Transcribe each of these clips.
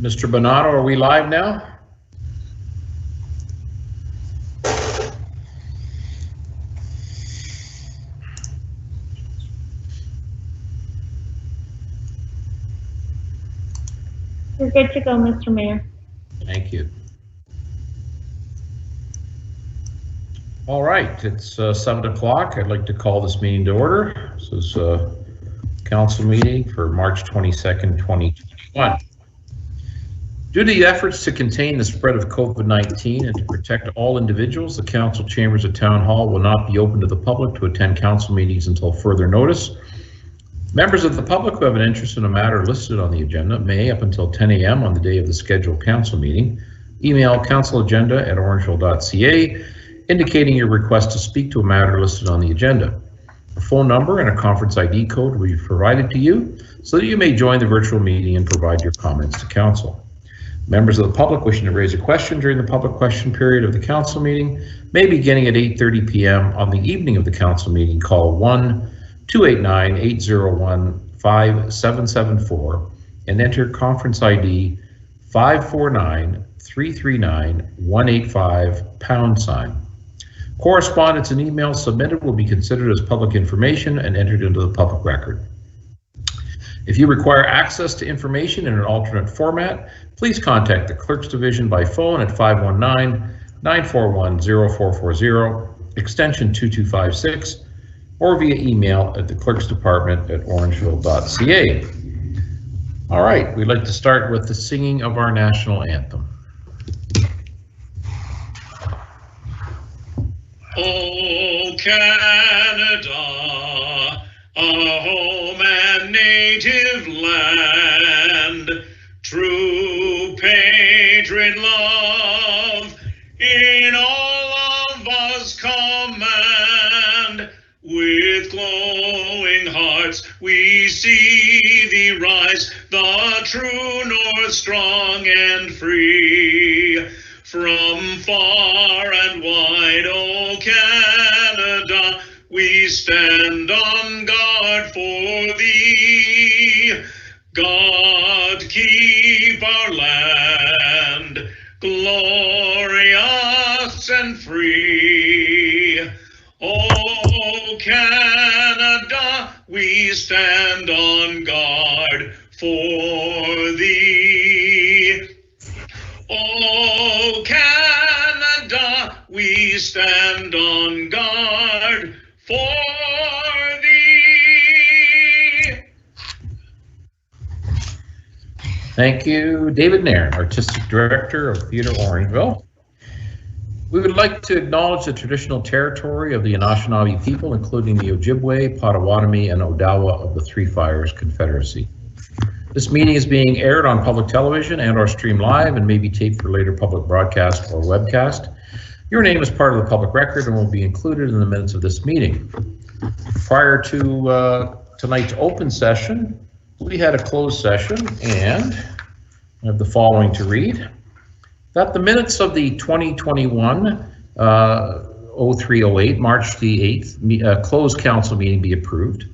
Mr. Bonato, are we live now? We're good to go, Mr. Mayor. Thank you. All right, it's 7 o'clock. I'd like to call this meeting to order. This is a council meeting for March 22nd, 2021. Due to the efforts to contain the spread of COVID-19 and to protect all individuals, the council chambers at Town Hall will not be open to the public to attend council meetings until further notice. Members of the public who have an interest in a matter listed on the agenda may, up until 10 a.m. on the day of the scheduled council meeting, email councilagenda@orangeville.ca indicating your request to speak to a matter listed on the agenda. A phone number and a conference ID code will be provided to you so that you may join the virtual meeting and provide your comments to council. Members of the public wishing to raise a question during the public question period of the council meeting may, beginning at 8:30 p.m. on the evening of the council meeting, call 1-289-801-5774 and enter conference ID 549-339-185 #. Correspondence and emails submitted will be considered as public information and entered into the public record. If you require access to information in an alternate format, please contact the Clerk's Division by phone at 519-941-0440, extension 2256, or via email at the Clerk's Department at orangeville.ca. All right, we'd like to start with the singing of our national anthem. Oh, Canada, our home and native land, true patriot love in all of us command. With glowing hearts we see thee rise, the true north strong and free. From far and wide, O Canada, we stand on guard for thee. God keep our land glorious and free. O Canada, we stand on guard for thee. O Canada, we stand on guard for thee. Thank you, David Nairn, Artistic Director of Theatre Orangeville. We would like to acknowledge the traditional territory of the Anishinaabe people, including the Ojibwe, Potawatomi, and Odawa of the Three Fires Confederacy. This meeting is being aired on public television and or streamed live and may be taped for later public broadcast or webcast. Your name is part of the public record and will be included in the minutes of this meeting. Prior to tonight's open session, we had a closed session, and I have the following to read. That the minutes of the 2021 0308 March the 8th closed council meeting be approved,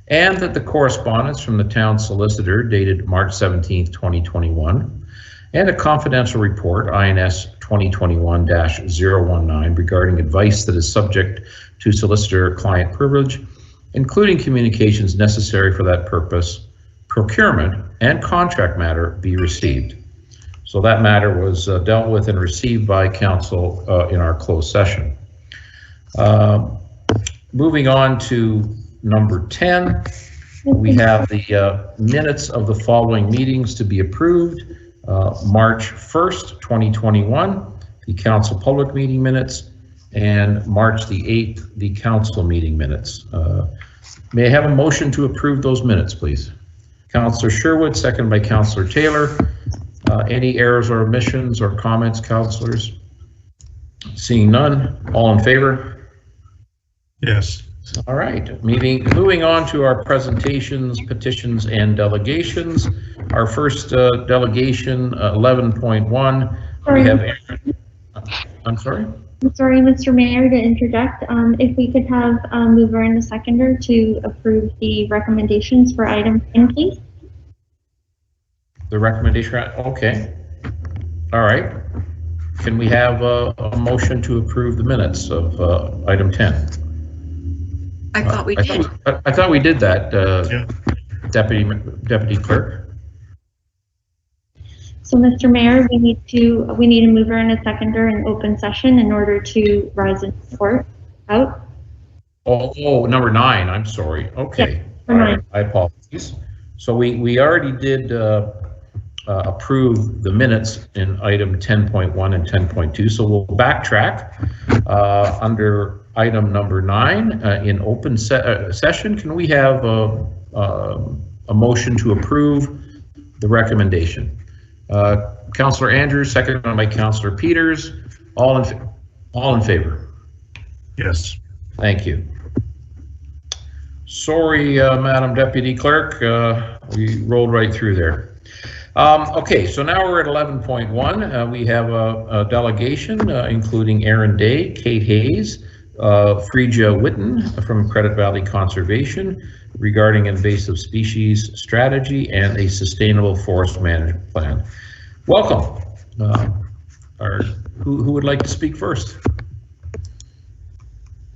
and that the correspondence from the town solicitor dated March 17th, 2021, and a confidential report, INS 2021-019, regarding advice that is subject to solicitor-client privilege, including communications necessary for that purpose, procurement, and contract matter be received. So that matter was dealt with and received by council in our closed session. Moving on to number 10, we have the minutes of the following meetings to be approved. March 1st, 2021, the council public meeting minutes, and March the 8th, the council meeting minutes. May I have a motion to approve those minutes, please? Councillor Sherwood, second by Councillor Taylor. Any errors or omissions or comments, councillors? Seeing none, all in favor? Yes. All right, moving on to our presentations, petitions, and delegations. Our first delegation, 11.1, we have Aaron. I'm sorry? I'm sorry, Mr. Mayor, to interject. If we could have a mover and a seconder to approve the recommendations for item 10, please. The recommendation, okay. All right. Can we have a motion to approve the minutes of item 10? I thought we did. I thought we did that, Yeah. Deputy Clerk. So, Mr. Mayor, we need a mover and a seconder in open session in order to rise and support out. Oh, number 9, I'm sorry. Okay. Yeah, number 9. I apologize. So we already did approve the minutes in item 10.1 and 10.2. So we'll backtrack under item number 9 in open session. Can we have a motion to approve the recommendation? Councillor Andrews, seconded by Councillor Peters. All in favor? Yes. Thank you. Sorry, Madam Deputy Clerk, we rolled right through there. Okay, so now we're at 11.1. We have a delegation including Aaron Day, Kate Hayes, Freja Witten from Credit Valley Conservation regarding invasive species strategy and a sustainable forest management plan. Welcome. Who would like to speak first?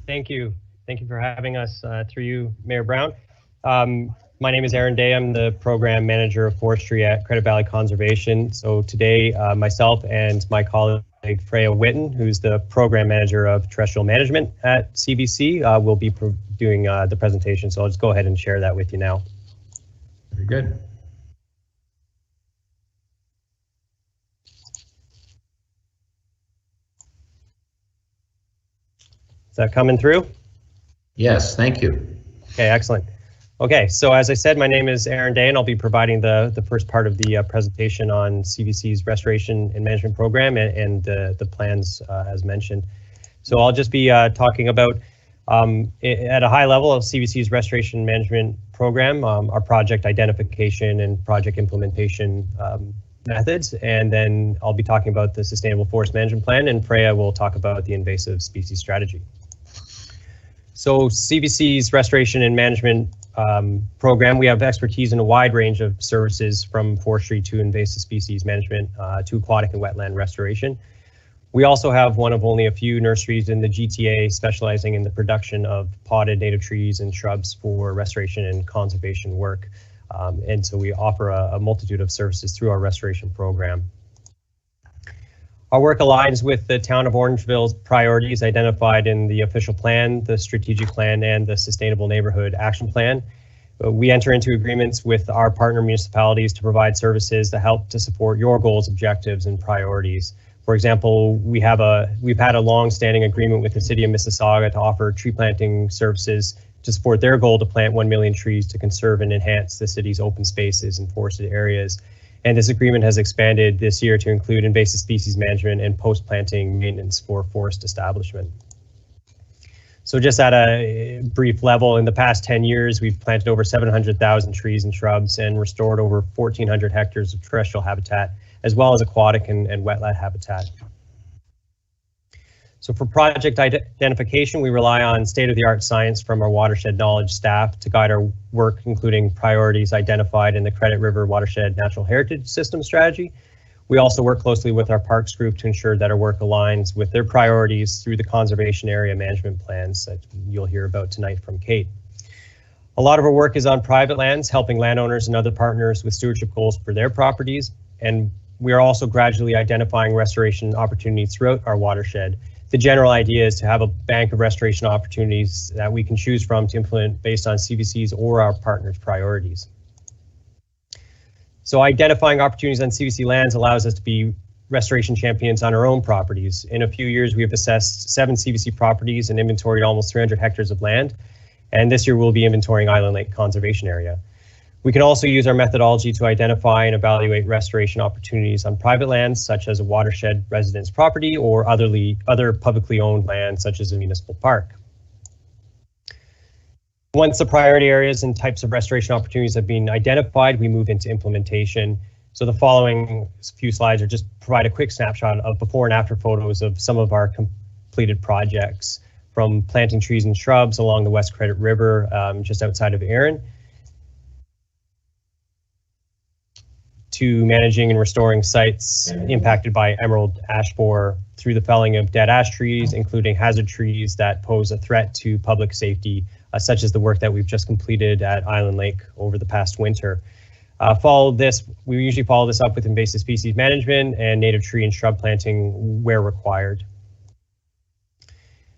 Thank you. Thank you for having us through you, Mayor Brown. My name is Aaron Day. I'm the program manager of forestry at Credit Valley Conservation. So today, myself and my colleague Freja Witten, who's the program manager of terrestrial management at CVC, will be doing the presentation. So I'll just go ahead and share that with you now. Very good. Is that coming through? Yes, thank you. Okay, excellent. Okay, so as I said, my name is Aaron Day, and I'll be providing the first part of the presentation on CVC's Restoration and Management Program and the plans as mentioned. So I'll just be talking about, at a high level, of CVC's Restoration Management Program, our project identification and project implementation methods, and then I'll be talking about the Sustainable Forest Management Plan, and Freja will talk about the Invasive Species Strategy. So CVC's Restoration and Management Program, we have expertise in a wide range of services from forestry to invasive species management to aquatic and wetland restoration. We also have one of only a few nurseries in the GTA specializing in the production of potted native trees and shrubs for restoration and conservation work. And so we offer a multitude of services through our restoration program. Our work aligns with the Town of Orangeville's priorities identified in the official plan, the strategic plan, and the Sustainable Neighborhood Action Plan. We enter into agreements with our partner municipalities to provide services that help to support your goals, objectives, and priorities. For example, we've had a long-standing agreement with the City of Mississauga to offer tree planting services to support their goal to plant 1 million trees to conserve and enhance the city's open spaces and forested areas. And this agreement has expanded this year to include invasive species management and post-planting maintenance for forest establishment. So just at a brief level, in the past 10 years, we've planted over 700,000 trees and shrubs and restored over 1,400 hectares of terrestrial habitat, as well as aquatic and wetland habitat. So for project identification, we rely on state-of-the-art science from our watershed knowledge staff to guide our work, including priorities identified in the Credit River Watershed Natural Heritage System strategy. We also work closely with our parks group to ensure that our work aligns with their priorities through the conservation area management plans that you'll hear about tonight from Kate. A lot of our work is on private lands, helping landowners and other partners with stewardship goals for their properties. And we are also gradually identifying restoration opportunities throughout our watershed. The general idea is to have a bank of restoration opportunities that we can choose from to implement based on CVC's or our partners' priorities. So identifying opportunities on CVC lands allows us to be restoration champions on our own properties. In a few years, we have assessed 7 CVC properties and inventoried almost 300 hectares of land. And this year we'll be inventorying Island Lake Conservation Area. We can also use our methodology to identify and evaluate restoration opportunities on private lands, such as a watershed residence property or other publicly owned land, such as a municipal park. Once the priority areas and types of restoration opportunities have been identified, we move into implementation. So the following few slides are just provide a quick snapshot of before and after photos of some of our completed projects, from planting trees and shrubs along the West Credit River, just outside of Erin, to managing and restoring sites impacted by emerald ash borer through the felling of dead ash trees, including hazard trees that pose a threat to public safety, such as the work that we've just completed at Island Lake over the past winter. We usually follow this up with invasive species management and native tree and shrub planting where required.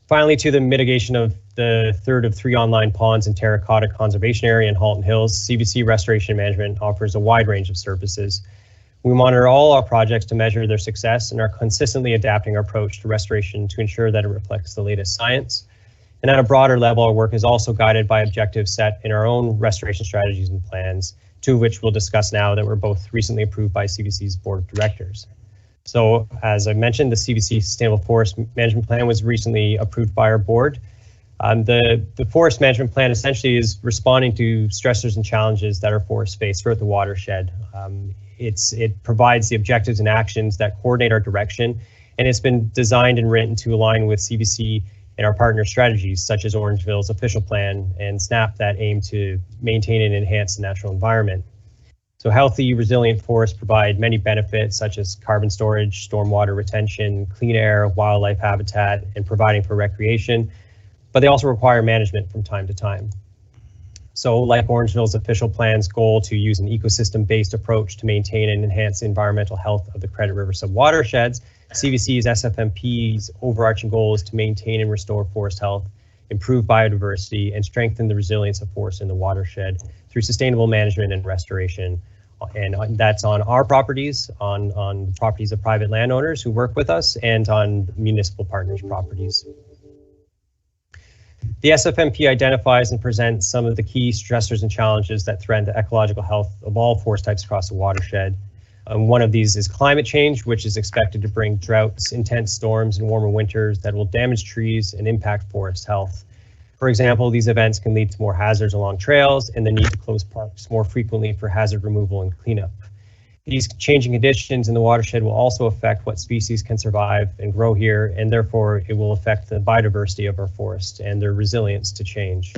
Finally, to the mitigation of the third of 3 online ponds in Terracotta Conservation Area in Halton Hills, CBC Restoration Management offers a wide range of services. We monitor all our projects to measure their success and are consistently adapting our approach to restoration to ensure that it reflects the latest science. And at a broader level, our work is also guided by objectives set in our own restoration strategies and plans, 2 of which we'll discuss now that were both recently approved by CBC's Board of Directors. So, as I mentioned, the CBC Sustainable Forest Management Plan was recently approved by our board. The Forest Management Plan essentially is responding to stressors and challenges that our forests face throughout the watershed. It provides the objectives and actions that coordinate our direction, and it's been designed and written to align with CBC and our partner strategies, such as Orangeville's official plan and SNAP that aim to maintain and enhance the natural environment. So healthy, resilient forests provide many benefits such as carbon storage, stormwater retention, clean air, wildlife habitat, and providing for recreation, but they also require management from time to time. So like Orangeville's official plan's goal to use an ecosystem-based approach to maintain and enhance the environmental health of the Credit River subwatersheds, CBC's SFMP's overarching goal is to maintain and restore forest health, improve biodiversity, and strengthen the resilience of forests in the watershed through sustainable management and restoration. And that's on our properties, on the properties of private landowners who work with us, and on municipal partners' properties. The SFMP identifies and presents some of the key stressors and challenges that threaten the ecological health of all forest types across the watershed. One of these is climate change, which is expected to bring droughts, intense storms, and warmer winters that will damage trees and impact forest health. For example, these events can lead to more hazards along trails and the need to close parks more frequently for hazard removal and cleanup. These changing conditions in the watershed will also affect what species can survive and grow here, and therefore it will affect the biodiversity of our forests and their resilience to change.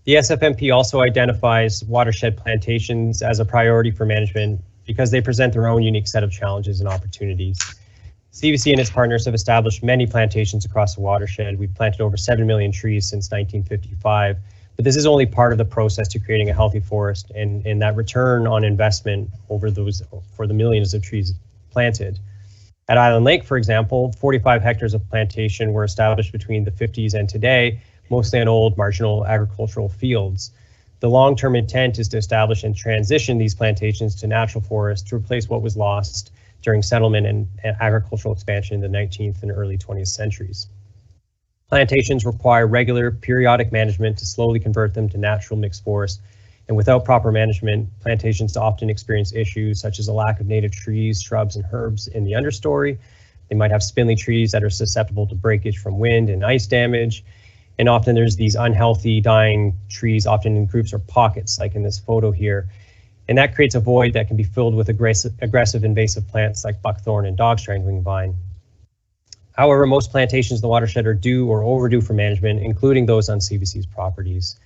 The SFMP also identifies watershed plantations as a priority for management because they present their own unique set of challenges and opportunities. CBC and its partners have established many plantations across the watershed. We've planted over 7 million trees since 1955, but this is only part of the process to creating a healthy forest and that return on investment for the millions of trees planted. At Island Lake, for example, 45 hectares of plantation were established between the 50s and today, mostly on old marginal agricultural fields. The long-term intent is to establish and transition these plantations to natural forests to replace what was lost during settlement and agricultural expansion in the 19th and early 20th centuries. Plantations require regular, periodic management to slowly convert them to natural mixed forests, and without proper management, plantations often experience issues such as a lack of native trees, shrubs, and herbs in the understory. They might have spindly trees that are susceptible to breakage from wind and ice damage, and often there's these unhealthy dying trees, often in groups or pockets, like in this photo here. And that creates a void that can be filled with aggressive invasive plants like buckthorn and dog strangling vine. However, most plantations in the watershed are due or overdue for management, including those on CBC's properties.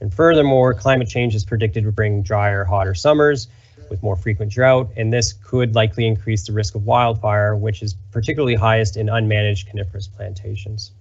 And furthermore, climate change is predicted to bring drier, hotter summers with more frequent drought, and this could likely increase the risk of wildfire, which is particularly highest in unmanaged coniferous plantations.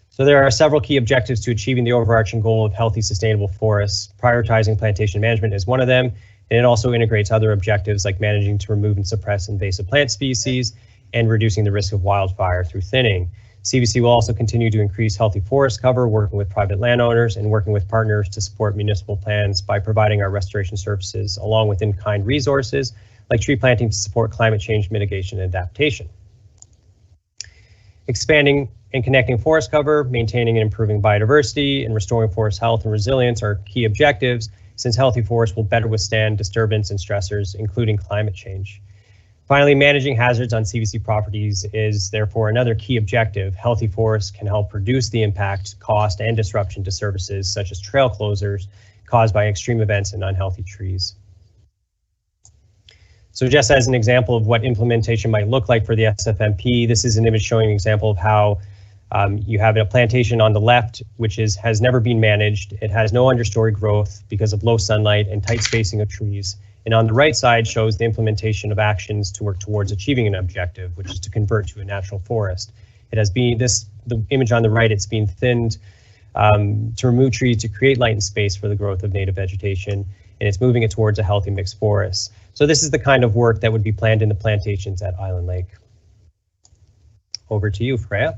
So there are several key objectives to achieving the overarching goal of healthy, sustainable forests. Prioritizing plantation management is one of them, and it also integrates other objectives like managing to remove and suppress invasive plant species and reducing the risk of wildfire through thinning. CBC will also continue to increase healthy forest cover, working with private landowners and working with partners to support municipal plans by providing our restoration services along with in-kind resources like tree planting to support climate change mitigation and adaptation. Expanding and connecting forest cover, maintaining and improving biodiversity, and restoring forest health and resilience are key objectives, since healthy forests will better withstand disturbance and stressors, including climate change. Finally, managing hazards on CBC properties is therefore another key objective. Healthy forests can help reduce the impact, cost, and disruption to services such as trail closures caused by extreme events and unhealthy trees. So just as an example of what implementation might look like for the SFMP, this is an image showing an example of how You have a plantation on the left, which has never been managed. It has no understory growth because of low sunlight and tight spacing of trees. And on the right side shows the implementation of actions to work towards achieving an objective, which is to convert to a natural forest. It has been the image on the right, it's been thinned to remove trees to create light and space for the growth of native vegetation, and it's moving it towards a healthy mixed forest. So this is the kind of work that would be planned in the plantations at Island Lake. Over to you, Freya.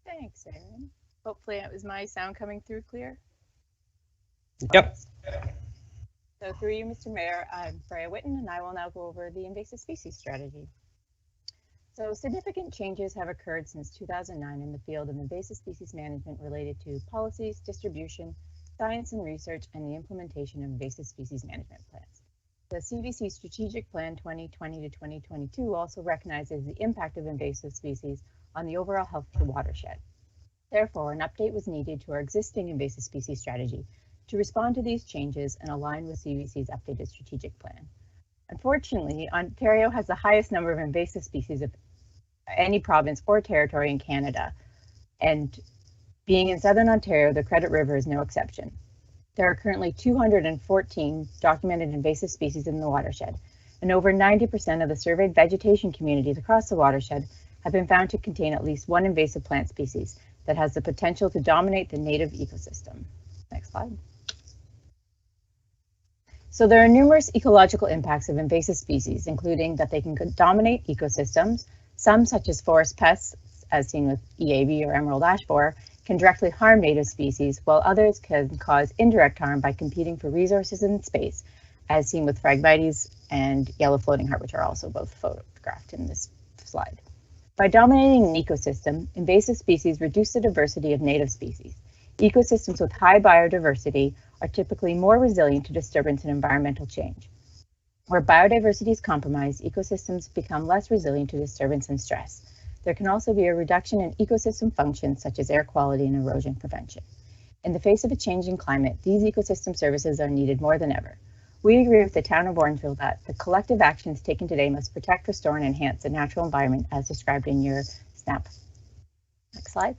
Thanks, Aaron. Hopefully is my sound coming through clear? Yep. So through you, Mr. Mayor, I'm Freya Whitten, and I will now go over the invasive species strategy. So significant changes have occurred since 2009 in the field of invasive species management related to policies, distribution, science and research, and the implementation of invasive species management plans. The CBC Strategic Plan 2020 to 2022 also recognizes the impact of invasive species on the overall health of the watershed. Therefore, an update was needed to our existing invasive species strategy to respond to these changes and align with CBC's updated strategic plan. Unfortunately, Ontario has the highest number of invasive species of any province or territory in Canada, and being in Southern Ontario, the Credit River is no exception. There are currently 214 documented invasive species in the watershed, and over 90% of the surveyed vegetation communities across the watershed have been found to contain at least one invasive plant species that has the potential to dominate the native ecosystem. Next slide. So there are numerous ecological impacts of invasive species, including that they can dominate ecosystems. Some, such as forest pests, as seen with EAB or emerald ash borer, can directly harm native species, while others can cause indirect harm by competing for resources in space, as seen with Phragmites and yellow floating heart, which are also both photographed in this slide. By dominating an ecosystem, invasive species reduce the diversity of native species. Ecosystems with high biodiversity are typically more resilient to disturbance and environmental change. Where biodiversity is compromised, ecosystems become less resilient to disturbance and stress. There can also be a reduction in ecosystem functions such as air quality and erosion prevention. In the face of a changing climate, these ecosystem services are needed more than ever. We agree with the town of Orangeville that the collective actions taken today must protect, restore, and enhance the natural environment as described in your SNAP. Next slide.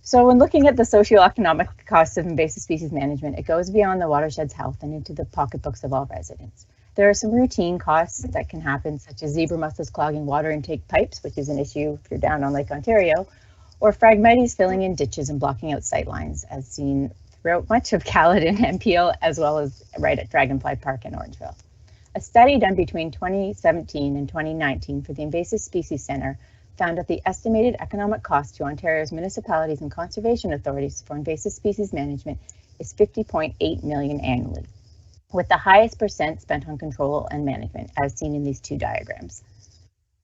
So when looking at the socioeconomic costs of invasive species management, it goes beyond the watershed's health and into the pocketbooks of all residents. There are some routine costs that can happen, such as zebra mussels clogging water intake pipes, which is an issue if you're down on Lake Ontario, or Phragmites filling in ditches and blocking out sightlines, as seen throughout much of Caledon and Peel, as well as right at Dragonfly Park in Orangeville. A study done between 2017 and 2019 for the Invasive Species Centre found that the estimated economic cost to Ontario's municipalities and conservation authorities for invasive species management is $50.8 million annually, with the highest percent spent on control and management, as seen in these two diagrams.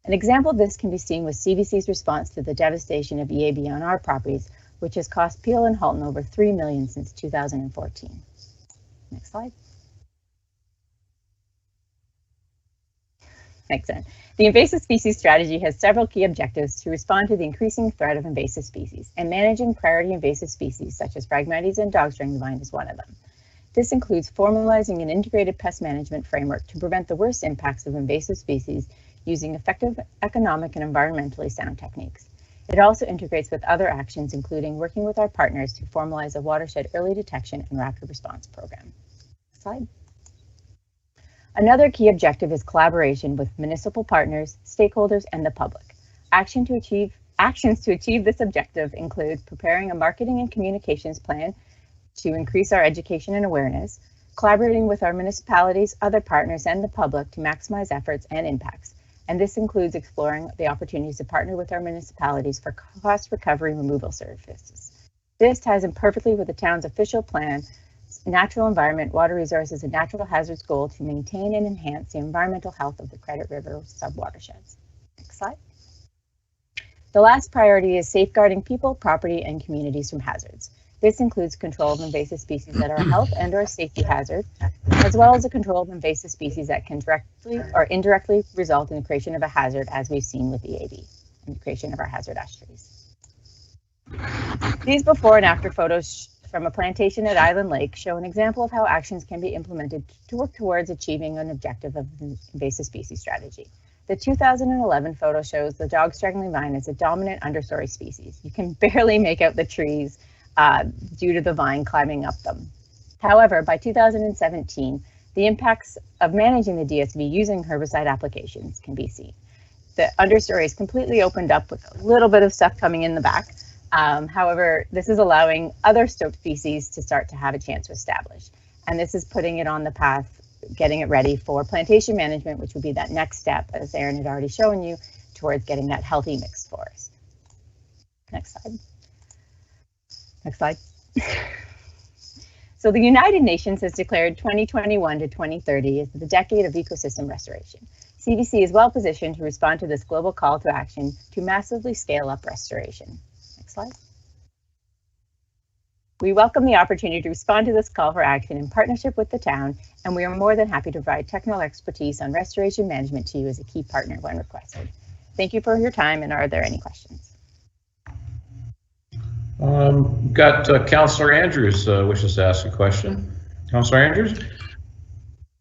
An example of this can be seen with CBC's response to the devastation of EAB on our properties, which has cost Peel and Halton over $3 million since 2014. Next slide. Excellent. The invasive species strategy has several key objectives to respond to the increasing threat of invasive species, and managing priority invasive species such as Phragmites and dogstring vine is one of them. This includes formalizing an integrated pest management framework to prevent the worst impacts of invasive species using effective economic and environmentally sound techniques. It also integrates with other actions, including working with our partners to formalize a watershed early detection and rapid response program. Next slide. Another key objective is collaboration with municipal partners, stakeholders, and the public. Actions to achieve this objective include preparing a marketing and communications plan to increase our education and awareness, collaborating with our municipalities, other partners, and the public to maximize efforts and impacts. And this includes exploring the opportunities to partner with our municipalities for cost recovery removal services. This ties in perfectly with the town's official plan, natural environment, water resources, and natural hazards goal to maintain and enhance the environmental health of the Credit River sub-watersheds. Next slide. The last priority is safeguarding people, property, and communities from hazards. This includes control of invasive species that are a health and or safety hazard, as well as the control of invasive species that can directly or indirectly result in the creation of a hazard, as we've seen with EAB, and the creation of our hazard ash trees. These before and after photos from a plantation at Island Lake show an example of how actions can be implemented to work towards achieving an objective of the invasive species strategy. The 2011 photo shows the dog strangling vine as a dominant understory species. You can barely make out the trees due to the vine climbing up them. However, by 2017, the impacts of managing the DSV using herbicide applications can be seen. The understory is completely opened up with a little bit of stuff coming in the back. However, this is allowing other species to start to have a chance to establish. And this is putting it on the path, getting it ready for plantation management, which would be that next step, as Aaron had already shown you, towards getting that healthy mixed forest. Next slide. Next slide. So the United Nations has declared 2021 to 2030 as the decade of ecosystem restoration. CBC is well positioned to respond to this global call to action to massively scale up restoration. Next slide. We welcome the opportunity to respond to this call for action in partnership with the town, and we are more than happy to provide technical expertise on restoration management to you as a key partner when requested. Thank you for your time, and are there any questions? Got Councillor Andrews wishes to ask a question. Councillor Andrews?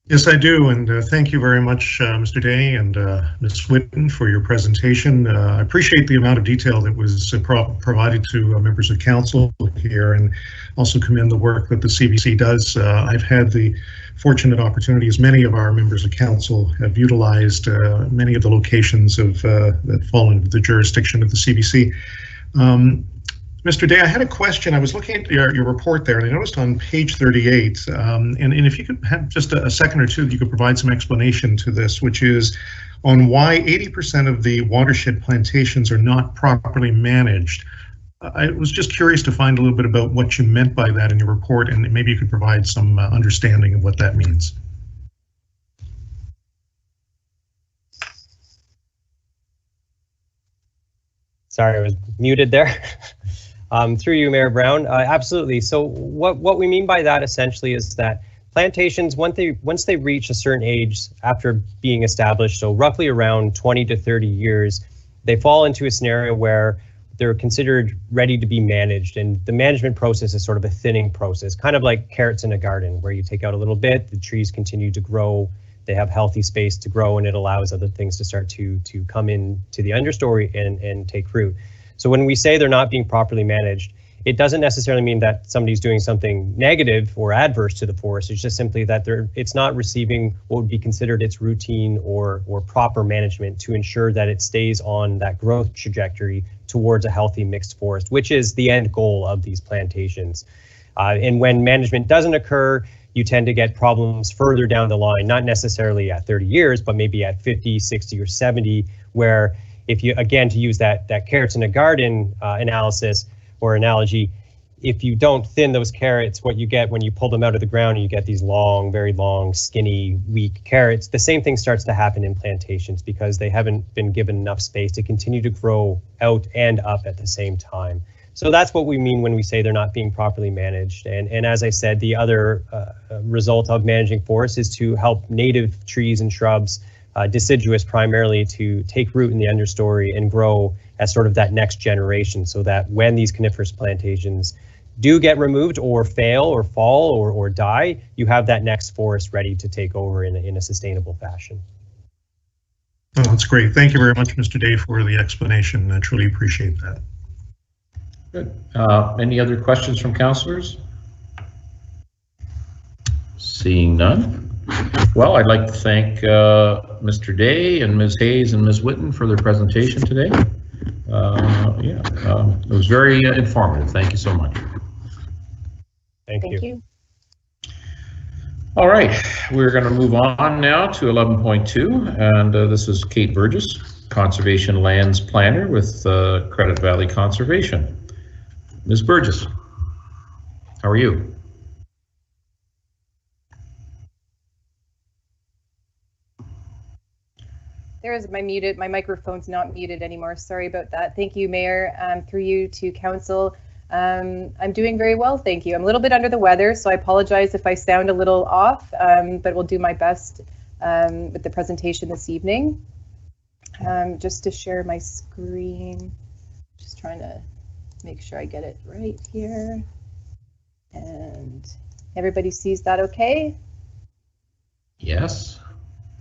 Yes, I do, and thank you very much, Mr. Day and Ms. Whitten, for your presentation. I appreciate the amount of detail that was provided to members of council here, and also commend the work that the CBC does. I've had the fortunate opportunity, as many of our members of council have utilized many of the locations of that fall into the jurisdiction of the CBC. Mr. Day, I had a question. I was looking at your report there, and I noticed on page 38, and if you could have just a second or two, you could provide some explanation to this, which is on why 80% of the watershed plantations are not properly managed. I was just curious to find a little bit about what you meant by that in your report, and maybe you could provide some understanding of what that means. Sorry, I was muted there. Through you, Mayor Brown. Absolutely. So what we mean by that essentially is that plantations, once they reach a certain age after being established, so roughly around 20 to 30 years, they fall into a scenario where they're considered ready to be managed. And the management process is sort of a thinning process, kind of like carrots in a garden, where you take out a little bit, the trees continue to grow, they have healthy space to grow, and it allows other things to start to come into the understory and take fruit. So when we say they're not being properly managed, it doesn't necessarily mean that somebody's doing something negative or adverse to the forest. It's just simply that it's not receiving what would be considered its routine or proper management to ensure that it stays on that growth trajectory towards a healthy mixed forest, which is the end goal of these plantations. And when management doesn't occur, you tend to get problems further down the line, not necessarily at 30 years, but maybe at 50, 60, or 70, where if you, again, to use that carrots in a garden analysis or analogy, if you don't thin those carrots, what you get when you pull them out of the ground, you get these long, very long, skinny, weak carrots. The same thing starts to happen in plantations because they haven't been given enough space to continue to grow out and up at the same time. So that's what we mean when we say they're not being properly managed. And as I said, the other result of managing forests is to help native trees and shrubs, deciduous primarily, to take root in the understory and grow as sort of that next generation, so that when these coniferous plantations do get removed or fail or fall or die, you have that next forest ready to take over in a sustainable fashion. Oh, that's great. Thank you very much, Mr. Day, for the explanation. I truly appreciate that. Good. Any other questions from councillors? Seeing none. Well, I'd like to thank Mr. Day and Ms. Hayes and Ms. Whitten for their presentation today. It was very informative. Thank you so much. Thank you. You. All right, we're going to move on now to 11.2, and this is Kate Burgess, Conservation Lands Planner with Credit Valley Conservation. Ms. Burgess, how are you? There's my microphone's not muted anymore. Sorry about that. Thank you, Mayor. Through you to council. I'm doing very well, thank you. I'm a little bit under the weather, so I apologize if I sound a little off, but we'll do my best with the presentation this evening. Just to share my screen, just trying to make sure I get it right here. And everybody sees that okay? Yes.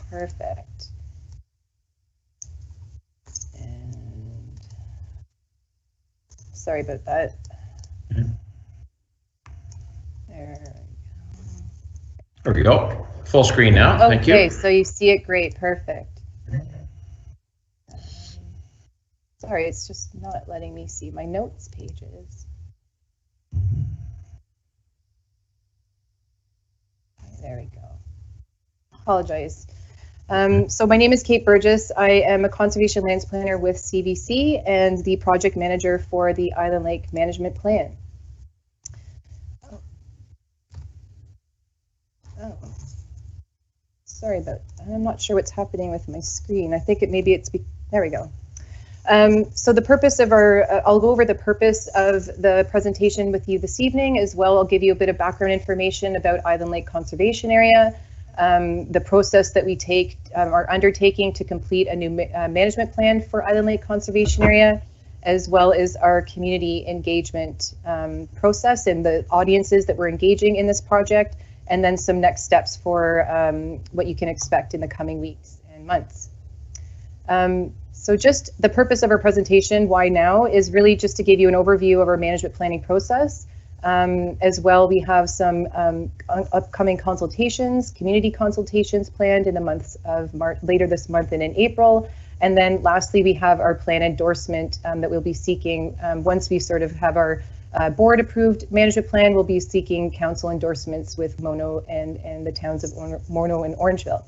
Perfect. Sorry about that. Okay. There. There we go. Full screen now. Thank you. Okay, so you see it great. Perfect. Sorry, it's just not letting me see my notes pages. There we go. Apologize. So my name is Kate Burgess. I am a conservation lands planner with CVC and the project manager for the Island Lake Management Plan. Oh, sorry about that. I'm not sure what's happening with my screen. I think there we go. So the purpose of I'll go over the purpose of the presentation with you this evening as well. I'll give you a bit of background information about Island Lake Conservation Area, the process that we are undertaking to complete a new management plan for Island Lake Conservation Area, as well as our community engagement process and the audiences that we're engaging in this project, and then some next steps for what you can expect in the coming weeks and months. So just the purpose of our presentation, why now, is really just to give you an overview of our management planning process. As well, we have some upcoming consultations, community consultations planned in the months of March, later this month and in April. And then lastly, we have our plan endorsement that we'll be seeking once we sort of have our board approved management plan. We'll be seeking council endorsements with Mono and the towns of Mono and Orangeville.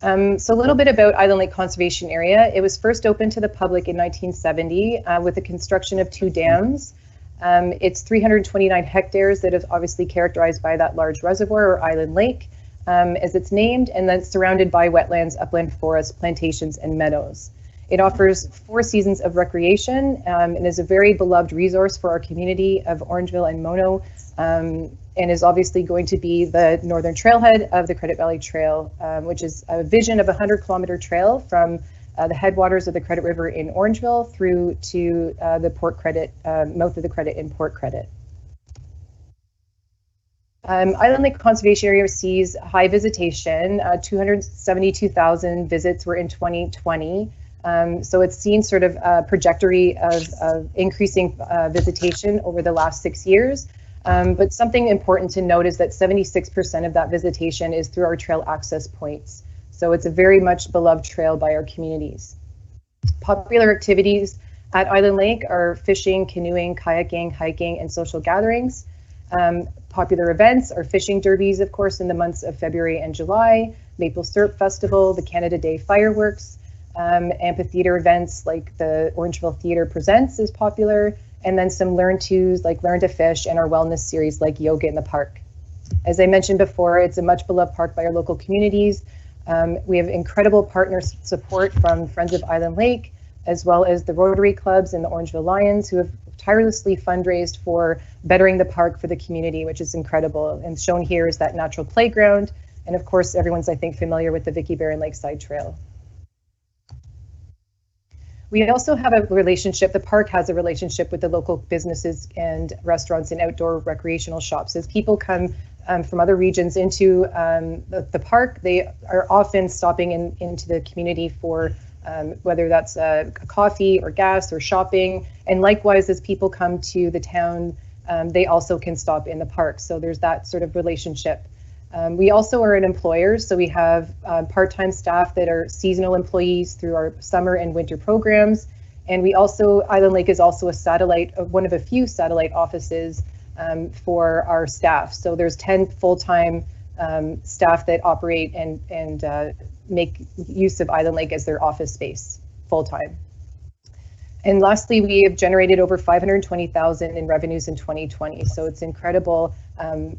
So a little bit about Island Lake Conservation Area. It was first opened to the public in 1970 with the construction of 2 dams. It's 329 hectares that is obviously characterized by that large reservoir or island lake, as it's named, and then surrounded by wetlands, upland forests, plantations, and meadows. It offers 4 seasons of recreation and is a very beloved resource for our community of Orangeville and Mono, and is obviously going to be the northern trailhead of the Credit Valley Trail, which is a vision of a 100-kilometer trail from the headwaters of the Credit River in Orangeville through to the Port Credit, mouth of the Credit in Port Credit. Island Lake Conservation Area sees high visitation. 272,000 visits were in 2020. So it's seen sort of a trajectory of increasing visitation over the last 6 years. But something important to note is that 76% of that visitation is through our trail access points. So it's a very much beloved trail by our communities. Popular activities at Island Lake are fishing, canoeing, kayaking, hiking, and social gatherings. Popular events are fishing derbies, of course, in the months of February and July, Maple Syrup Festival, the Canada Day fireworks, amphitheater events like the Orangeville Theatre Presents is popular, and then some learn-tos like Learn to Fish and our wellness series like Yoga in the Park. As I mentioned before, it's a much beloved park by our local communities. We have incredible partner support from Friends of Island Lake, as well as the Rotary Clubs and the Orangeville Lions, who have tirelessly fundraised for bettering the park for the community, which is incredible. And shown here is that natural playground. And of course, everyone's, I think, familiar with the Vicky Barron Lakeside Trail. We also have a relationship, the park has a relationship with the local businesses and restaurants and outdoor recreational shops. As people come from other regions into the park, they are often stopping into the community for whether that's a coffee or gas or shopping. And likewise, as people come to the town, they also can stop in the park. So there's that sort of relationship. We also are an employer, so we have part-time staff that are seasonal employees through our summer and winter programs. And we also, Island Lake is also a satellite, one of a few satellite offices for our staff. So there's 10 full-time staff that operate and make use of Island Lake as their office space full-time. And lastly, we have generated over $520,000 in revenues in 2020. So it's incredible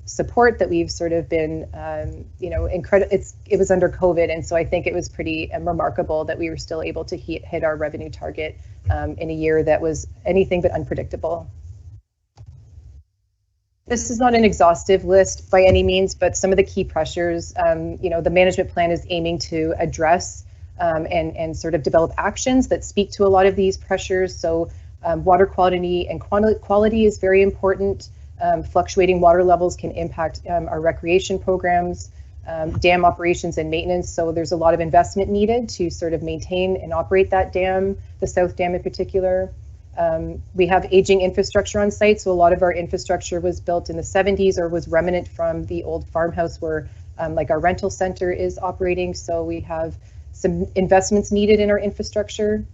support that we've sort of been, it was under COVID. And so I think it was pretty remarkable that we were still able to hit our revenue target in a year that was anything but unpredictable. This is not an exhaustive list by any means, but some of the key pressures, the management plan is aiming to address and sort of develop actions that speak to a lot of these pressures. So water quality and quality is very important. Fluctuating water levels can impact our recreation programs, dam operations and maintenance. So there's a lot of investment needed to sort of maintain and operate that dam, the South Dam in particular. We have aging infrastructure on site, so a lot of our infrastructure was built in the 70s or was remnant from the old farmhouse where like our rental center is operating, so we have some investments needed in our infrastructure.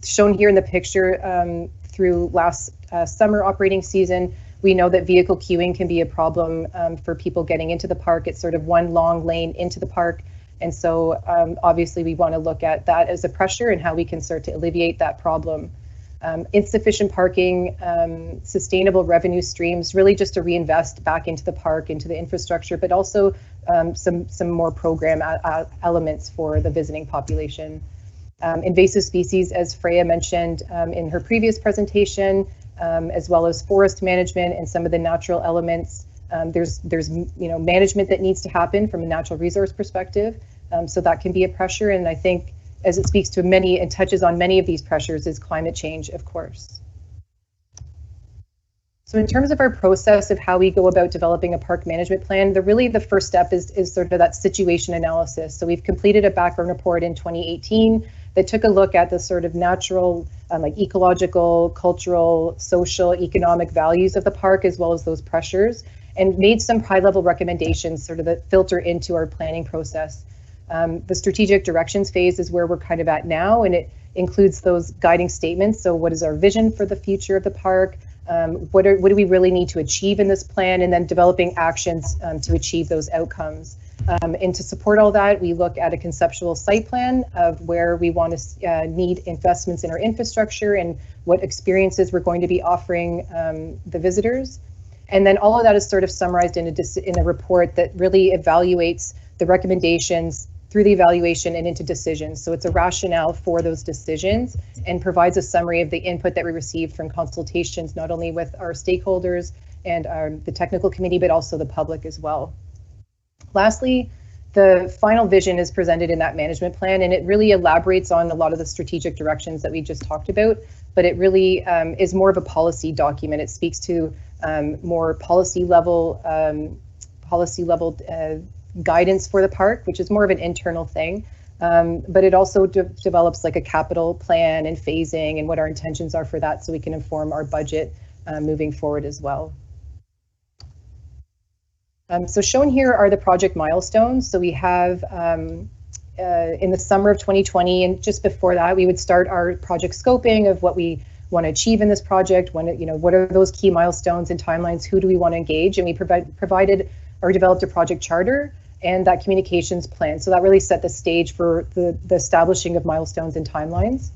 Shown here in the picture, through last summer operating season, we know that vehicle queuing can be a problem for people getting into the park. It's sort of one long lane into the park. And so obviously we want to look at that as a pressure and how we can start to alleviate that problem. Insufficient parking, sustainable revenue streams, really just to reinvest back into the park, into the infrastructure, but also some more program elements for the visiting population. Invasive species, as Freya mentioned in her previous presentation, as well as forest management and some of the natural elements. There's management that needs to happen from a natural resource perspective, so that can be a pressure. And I think as it speaks to many and touches on many of these pressures is climate change, of course. So in terms of our process of how we go about developing a park management plan, the first step is sort of that situation analysis. So we've completed a background report in 2018 that took a look at the sort of natural, like ecological, cultural, social, economic values of the park, as well as those pressures, and made some high-level recommendations sort of that filter into our planning process. The strategic directions phase is where we're kind of at now, and it includes those guiding statements. So what is our vision for the future of the park? What do we really need to achieve in this plan? And then developing actions to achieve those outcomes. And to support all that, we look at a conceptual site plan of where we want to need investments in our infrastructure and what experiences we're going to be offering the visitors. And then all of that is sort of summarized in a report that really evaluates the recommendations through the evaluation and into decisions. So it's a rationale for those decisions and provides a summary of the input that we received from consultations, not only with our stakeholders and the technical committee, but also the public as well. Lastly, the final vision is presented in that management plan, and it really elaborates on a lot of the strategic directions that we just talked about, but it really is more of a policy document. It speaks to more policy level guidance for the park, which is more of an internal thing, but it also develops like a capital plan and phasing and what our intentions are for that, so we can inform our budget moving forward as well. So shown here are the project milestones. So we have in the summer of 2020, and just before that, we would start our project scoping of what we want to achieve in this project. What are those key milestones and timelines? Who do we want to engage? And we provided or developed a project charter and that communications plan. So that really set the stage for the establishing of milestones and timelines.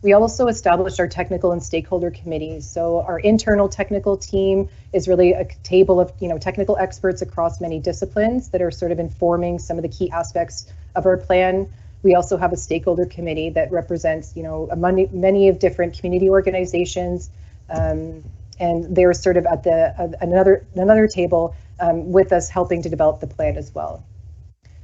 We also established our technical and stakeholder committees. So our internal technical team is really a table of technical experts across many disciplines that are sort of informing some of the key aspects of our plan. We also have a stakeholder committee that represents many of different community organizations, and they're sort of at another table with us helping to develop the plan as well.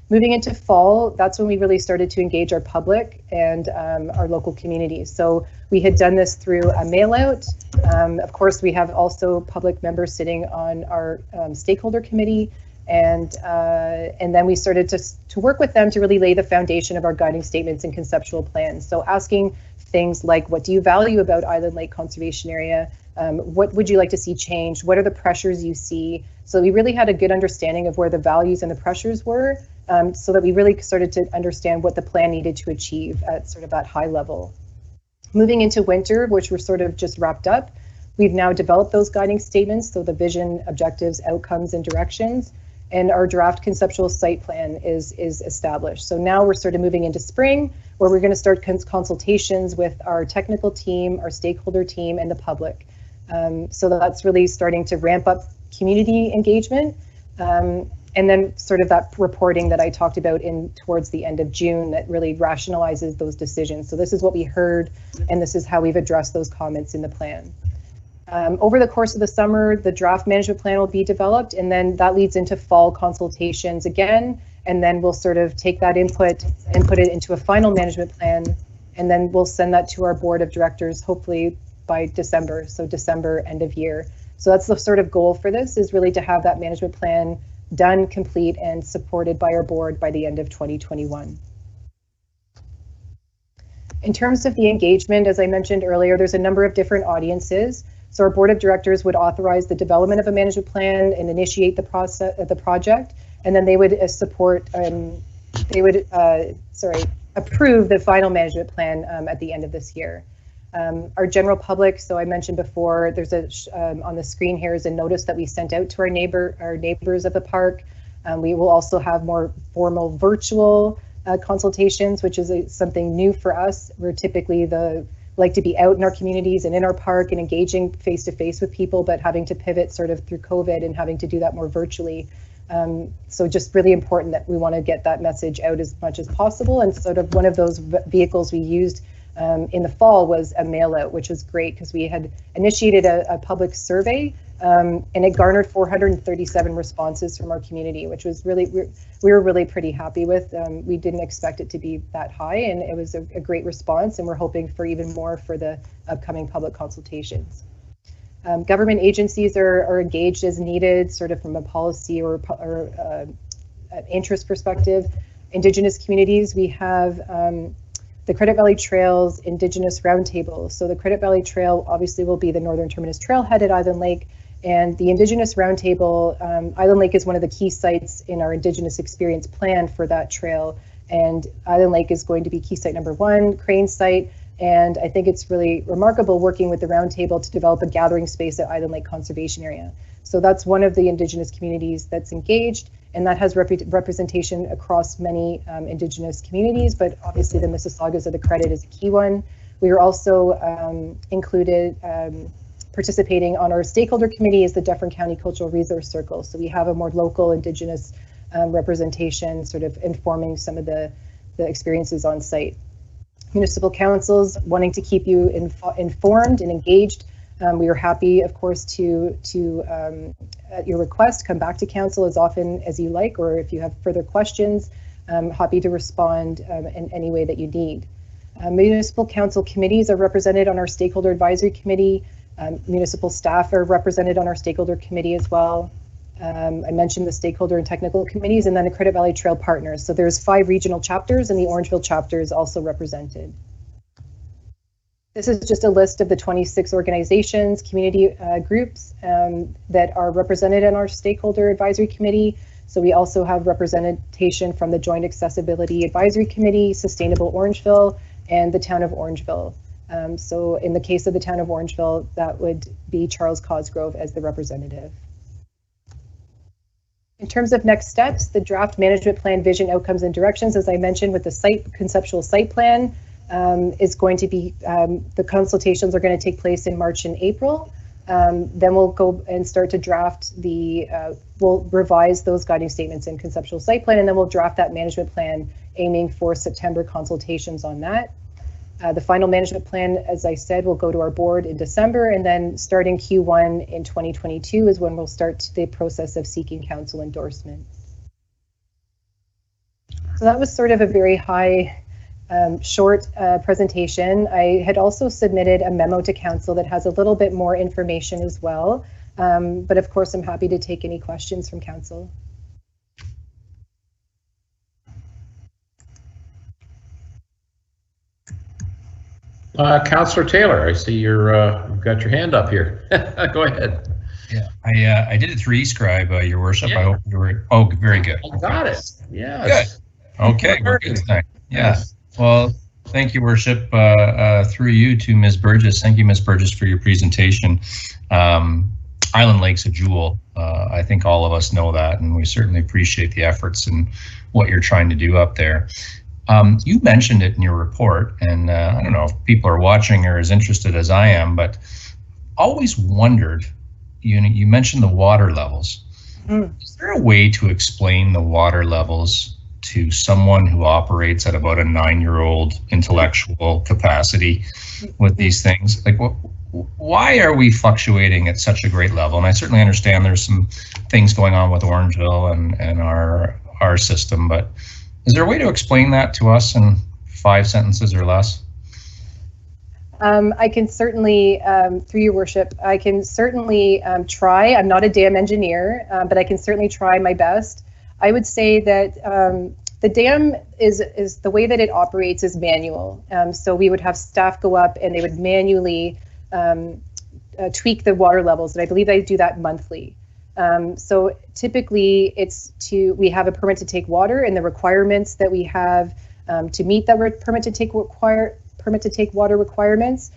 Moving into fall, that's when we really started to engage our public and our local communities. So we had done this through a mail out. Of course, we have also public members sitting on our stakeholder committee, and then we started to work with them to really lay the foundation of our guiding statements and conceptual plans. So asking things like, what do you value about Island Lake Conservation Area? What would you like to see changed? What are the pressures you see? So we really had a good understanding of where the values and the pressures were, so that we really started to understand what the plan needed to achieve at sort of that high level. Moving into winter, which we're sort of just wrapped up, we've now developed those guiding statements, so the vision, objectives, outcomes, and directions, and our draft conceptual site plan is established. So now we're sort of moving into spring, where we're going to start consultations with our technical team, our stakeholder team, and the public. So that's really starting to ramp up community engagement, and then sort of that reporting that I talked about towards the end of June that really rationalizes those decisions. So this is what we heard, and this is how we've addressed those comments in the plan. Over the course of the summer, the draft management plan will be developed, and then that leads into fall consultations again, and then we'll sort of take that input and put it into a final management plan, and then we'll send that to our board of directors, hopefully by December, so December end of year. So that's the sort of goal for this, is really to have that management plan done, complete, and supported by our board by the end of 2021. In terms of the engagement, as I mentioned earlier, there's a number of different audiences. So our board of directors would authorize the development of a management plan and initiate the process of the project, and then they would approve the final management plan at the end of this year. Our general public, so I mentioned before, there's on the screen here is a notice that we sent out to our neighbors of the park. We will also have more formal virtual consultations, which is something new for us. We're typically like to be out in our communities and in our park and engaging face to face with people, but having to pivot sort of through COVID and having to do that more virtually. So just really important that we want to get that message out as much as possible. And sort of one of those vehicles we used in the fall was a mail out, which was great because we had initiated a public survey and it garnered 437 responses from our community, which was really, we were really pretty happy with. We didn't expect it to be that high, and it was a great response, and we're hoping for even more for the upcoming public consultations. Government agencies are engaged as needed, sort of from a policy or interest perspective. Indigenous communities, we have the Credit Valley Trail's Indigenous Roundtable. So the Credit Valley Trail obviously will be the Northern Terminus Trailhead at Island Lake, and the Indigenous Roundtable, Island Lake is one of the key sites in our Indigenous Experience Plan for that trail, and Island Lake is going to be key site number 1, Crane site, and I think it's really remarkable working with the Roundtable to develop a gathering space at Island Lake Conservation Area. So that's one of the Indigenous communities that's engaged, and that has representation across many Indigenous communities, but obviously the Mississaugas of the Credit is a key one. We are also included participating on our stakeholder committee is the Dufferin County Cultural Resource Circle. So we have a more local Indigenous representation, sort of informing some of the experiences on site. Municipal councils wanting to keep you informed and engaged. We are happy, of course, to at your request, come back to council as often as you like, or if you have further questions, happy to respond in any way that you need. Municipal council committees are represented on our stakeholder advisory committee. Municipal staff are represented on our stakeholder committee as well. I mentioned the stakeholder and technical committees, and then the Credit Valley Trail partners. So there's 5 regional chapters, and the Orangeville chapter is also represented. This is just a list of the 26 organizations, community groups that are represented in our stakeholder advisory committee. So we also have representation from the Joint Accessibility Advisory Committee, Sustainable Orangeville, and the Town of Orangeville. So in the case of the Town of Orangeville, that would be Charles Cosgrove as the representative. In terms of next steps, the draft management plan, vision, outcomes, and directions, as I mentioned with the conceptual site plan, is going to be, the consultations are going to take place in March and April. Then we'll go and start to draft we'll revise those guiding statements and conceptual site plan, and then we'll draft that management plan aiming for September consultations on that. The final management plan, as I said, will go to our board in December, and then starting Q1 in 2022 is when we'll start the process of seeking council endorsement. So that was sort of a very high, short presentation. I had also submitted a memo to council that has a little bit more information as well, but of course I'm happy to take any questions from council. Councillor Taylor, I see you've got your hand up here. Go ahead. Yeah, I did it through eScribe, Your Worship. Yeah. I hope you were. Oh, very good. I got it. Yes. Good. Okay. We're good tonight. Yes. Well, thank you, Worship. Through you to Ms. Burgess. Thank you, Ms. Burgess, for your presentation. Island Lake's a jewel. I think all of us know that, and we certainly appreciate the efforts and what you're trying to do up there. You mentioned it in your report, and I don't know if people are watching or as interested as I am, but always wondered, you mentioned the water levels. Is there a way to explain the water levels to someone who operates at about a 9-year-old intellectual capacity with these things? Like, why are we fluctuating at such a great level? And I certainly understand there's some things going on with Orangeville and our system, but is there a way to explain that to us in 5 sentences or less? I can certainly, through your worship, I can certainly try. I'm not a dam engineer, but I can certainly try my best. I would say that The dam is the way that it operates is manual. So we would have staff go up and they would manually tweak the water levels, and I believe they do that monthly. So typically we have a permit to take water, and the requirements that we have to meet that permit to take water requirements.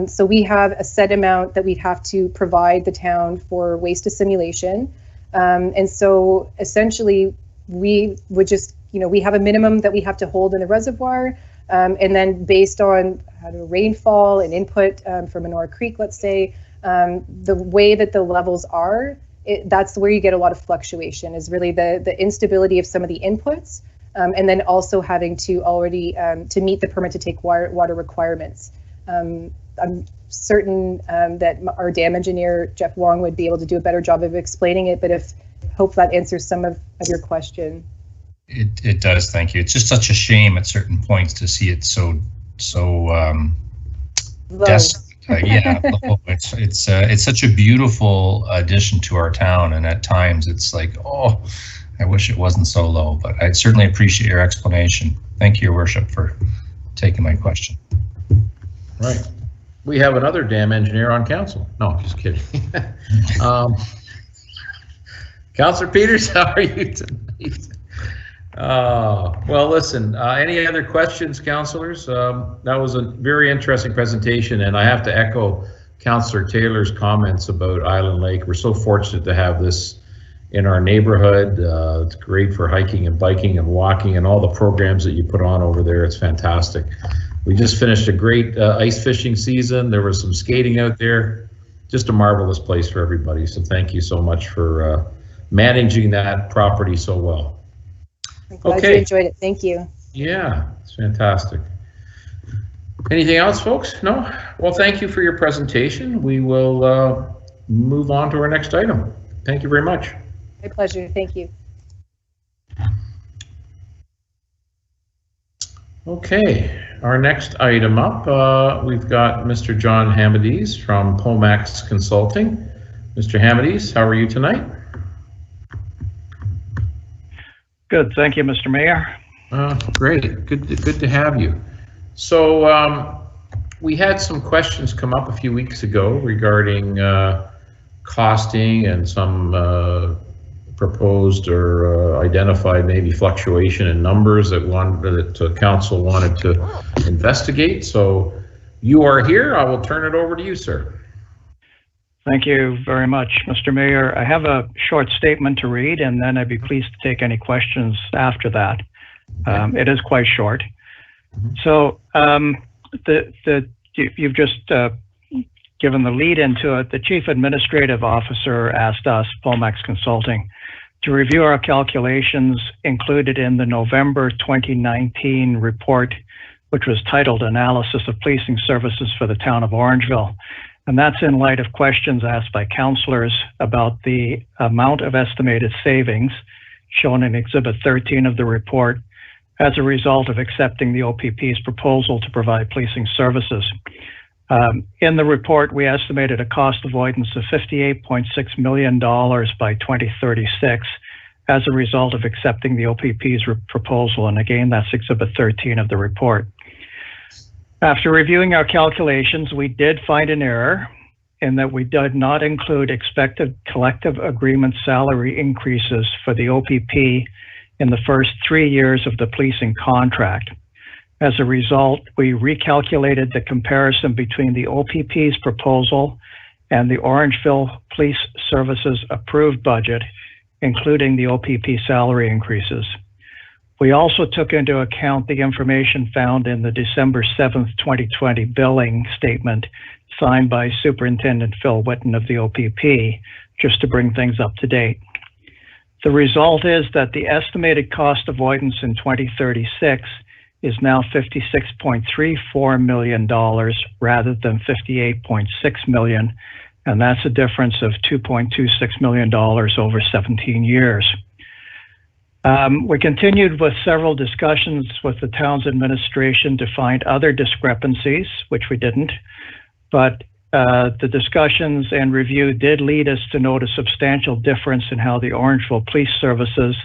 So we have a set amount that we'd have to provide the town for waste assimilation. And so essentially we would just, we have a minimum that we have to hold in the reservoir. And then based on rainfall and input from Menora Creek, let's say, the way that the levels are, that's where you get a lot of fluctuation, is really the instability of some of the inputs, and then also having to already to meet the permit to take water requirements. I'm certain that our dam engineer, Jeff Wong, would be able to do a better job of explaining it, but hope that answers some of your question. It does, thank you. It's just such a shame at certain points to see it so desperate. Yeah, it's such a beautiful addition to our town, and at times it's like, oh, I wish it wasn't so low, but I certainly appreciate your explanation. Thank you, Your Worship, for taking my question. Right. We have another dam engineer on council. No, just kidding. Councillor Peters, how are you tonight? Well, listen, any other questions, councillors? That was a very interesting presentation, and I have to echo Councillor Taylor's comments about Island Lake. We're so fortunate to have this in our neighborhood. It's great for hiking and biking and walking, and all the programs that you put on over there. It's fantastic. We just finished a great ice fishing season. There was some skating out there. Just a marvelous place for everybody. So thank you so much for managing that property so well. I'm glad you enjoyed it. Thank you. Yeah, it's fantastic. Anything else, folks? No? Well, thank you for your presentation. We will move on to our next item. Thank you very much. My pleasure. Thank you. Okay, our next item up, we've got Mr. John Hamadies from Pomax Consulting. Mr. Hamadies, how are you tonight? Good, thank you, Mr. Mayor. Great, good to have you. So we had some questions come up a few weeks ago regarding costing and some proposed or identified maybe fluctuation in numbers that council wanted to investigate. So you are here. I will turn it over to you, sir. Thank you very much, Mr. Mayor. I have a short statement to read, and then I'd be pleased to take any questions after that. It is quite short. So you've just given the lead into it. The Chief Administrative Officer asked us, Pomax Consulting, to review our calculations included in the November 2019 report, which was titled Analysis of Policing Services for the Town of Orangeville. And that's in light of questions asked by councillors about the amount of estimated savings shown in Exhibit 13 of the report as a result of accepting the OPP's proposal to provide policing services. In the report, we estimated a cost avoidance of $58.6 million by 2036 as a result of accepting the OPP's proposal. And again, that's Exhibit 13 of the report. After reviewing our calculations, we did find an error in that we did not include expected collective agreement salary increases for the OPP in the first 3 years of the policing contract. As a result, we recalculated the comparison between the OPP's proposal and the Orangeville Police Services approved budget, including the OPP salary increases. We also took into account the information found in the December 7th, 2020 billing statement signed by Superintendent Phil Whitten of the OPP, just to bring things up to date. The result is that the estimated cost avoidance in 2036 is now $56.34 million rather than $58.6 million, and that's a difference of $2.26 million over 17 years. We continued with several discussions with the town's administration to find other discrepancies, which we didn't, but the discussions and review did lead us to note a substantial difference in how the Orangeville Police Services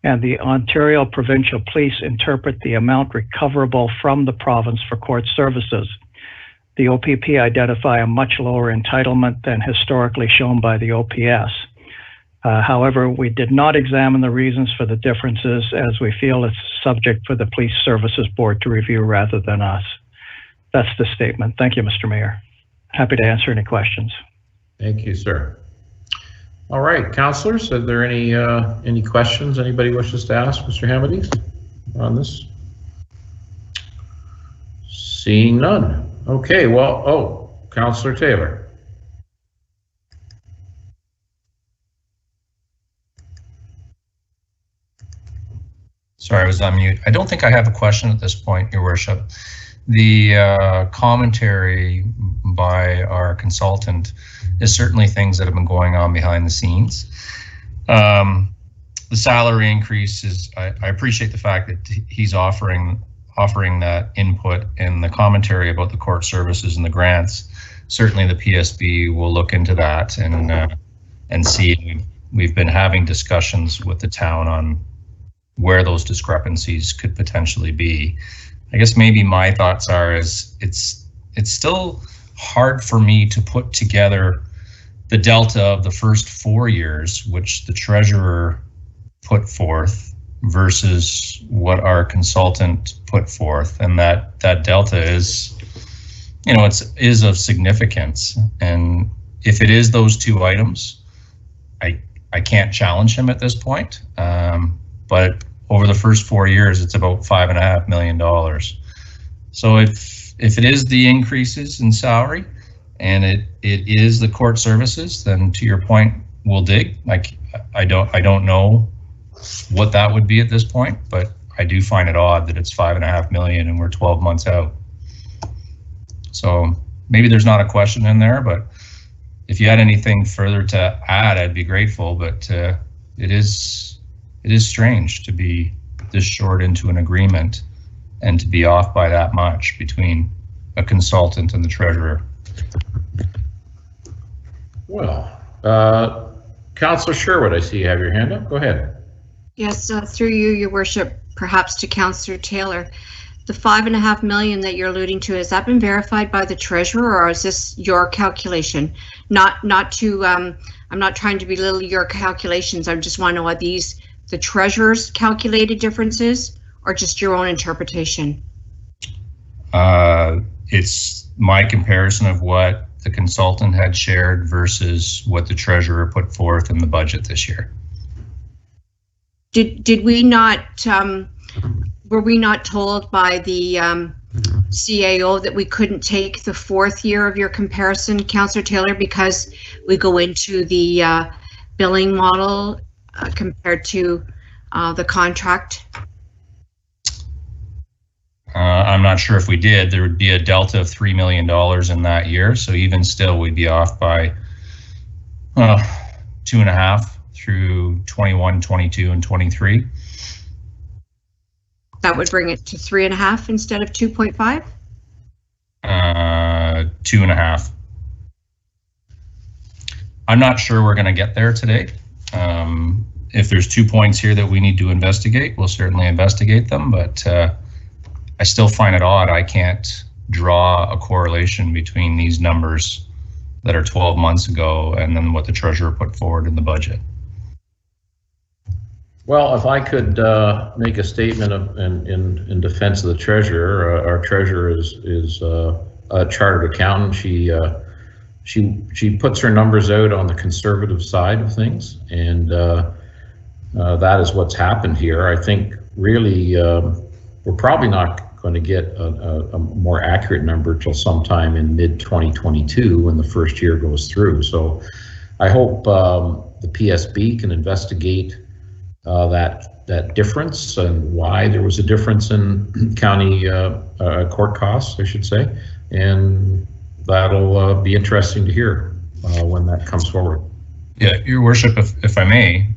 and the Ontario Provincial Police interpret the amount recoverable from the province for court services. The OPP identify a much lower entitlement than historically shown by the OPS. However, we did not examine the reasons for the differences, as we feel it's subject for the Police Services Board to review rather than us. That's the statement. Thank you, Mr. Mayor. Happy to answer any questions. Thank you, sir. All right, councillors, are there any questions anybody wishes to ask Mr. Hamady on this? Seeing none. Okay, well, oh, Councillor Taylor. Sorry, I was on mute. I don't think I have a question at this point, Your Worship. The commentary by our consultant is certainly things that have been going on behind the scenes. The salary increase is, I appreciate the fact that he's offering that input, and the commentary about the court services and the grants. Certainly the PSB will look into that and see. We've been having discussions with the town on where those discrepancies could potentially be. I guess maybe my thoughts are it's still hard for me to put together the delta of the first 4 years, which the treasurer put forth, versus what our consultant put forth, and that delta is, you know, is of significance. And if it is those two items, I can't challenge him at this point. But over the first 4 years, it's about $5.5 million. So if it is the increases in salary and it is the court services, then to your point, we'll dig. Like I don't know what that would be at this point, but I do find it odd that it's $5.5 million and we're 12 months out. So maybe there's not a question in there, but if you had anything further to add, I'd be grateful. But it is strange to be this short into an agreement and to be off by that much between a consultant and the treasurer. Well, Councillor Sherwood, I see you have your hand up. Go ahead. Yes, through you, Your Worship, perhaps to Councillor Taylor. The $5.5 million that you're alluding to, has that been verified by the treasurer, or is this your calculation? Not to, I'm not trying to belittle your calculations. I just want to know, are these the treasurer's calculated differences or just your own interpretation? It's my comparison of what the consultant had shared versus what the treasurer put forth in the budget this year. Did we not, were we not told by the CAO that we couldn't take the 4th year of your comparison, Councillor Taylor, because we go into the billing model compared to the contract? I'm not sure if we did. There would be a delta of $3 million in that year. So even still, we'd be off by 2.5 through 21, 22, and 23. That would bring it to 3.5 instead of 2.5? 2.5. I'm not sure we're going to get there today. If there's 2 points here that we need to investigate, we'll certainly investigate them, but I still find it odd. I can't draw a correlation between these numbers that are 12 months ago and then what the treasurer put forward in the budget. Well, if I could make a statement in defense of the treasurer, our treasurer is a chartered accountant. She puts her numbers out on the conservative side of things, and that is what's happened here. I think really we're probably not going to get a more accurate number till sometime in mid-2022 when the first year goes through. So I hope the PSB can investigate that difference and why there was a difference in county court costs, I should say, and that'll be interesting to hear when that comes forward. Yeah, Your Worship, if I may,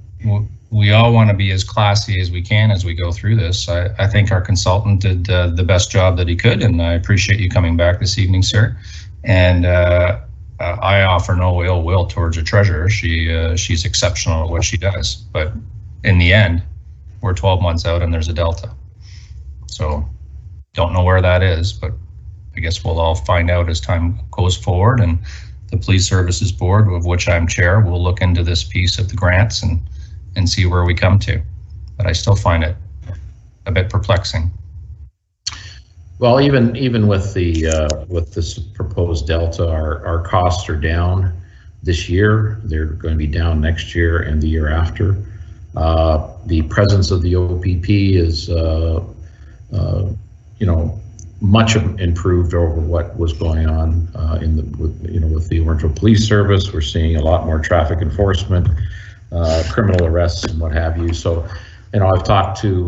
we all want to be as classy as we can as we go through this. I think our consultant did the best job that he could, and I appreciate you coming back this evening, sir. And I offer no ill will towards a treasurer. She's exceptional at what she does, but in the end, we're 12 months out and there's a delta. So don't know where that is, but I guess we'll all find out as time goes forward, and the Police Services Board, of which I'm chair, will look into this piece of the grants and see where we come to. But I still find it a bit perplexing. Well, even with the with this proposed delta, our costs are down this year. They're going to be down next year and the year after. The presence of the OPP is, you know, much improved over what was going on with the Orangeville Police Service. We're seeing a lot more traffic enforcement, criminal arrests, and what have you. So, you know, I've talked to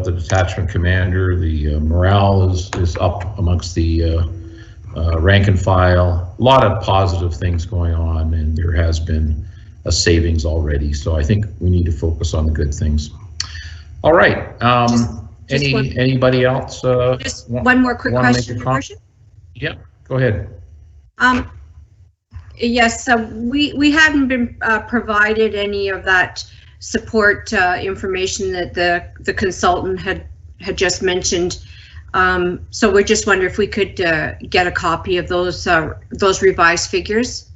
the detachment commander. The morale is up amongst the rank and file. A lot of positive things going on, and there has been a savings already. So I think we need to focus on the good things. All right. Anybody else? Just one more quick question, Your Worship. Yep, go ahead. Yes, we haven't been provided any of that support information that the consultant had just mentioned. So we're just wondering if we could get a copy of those revised figures,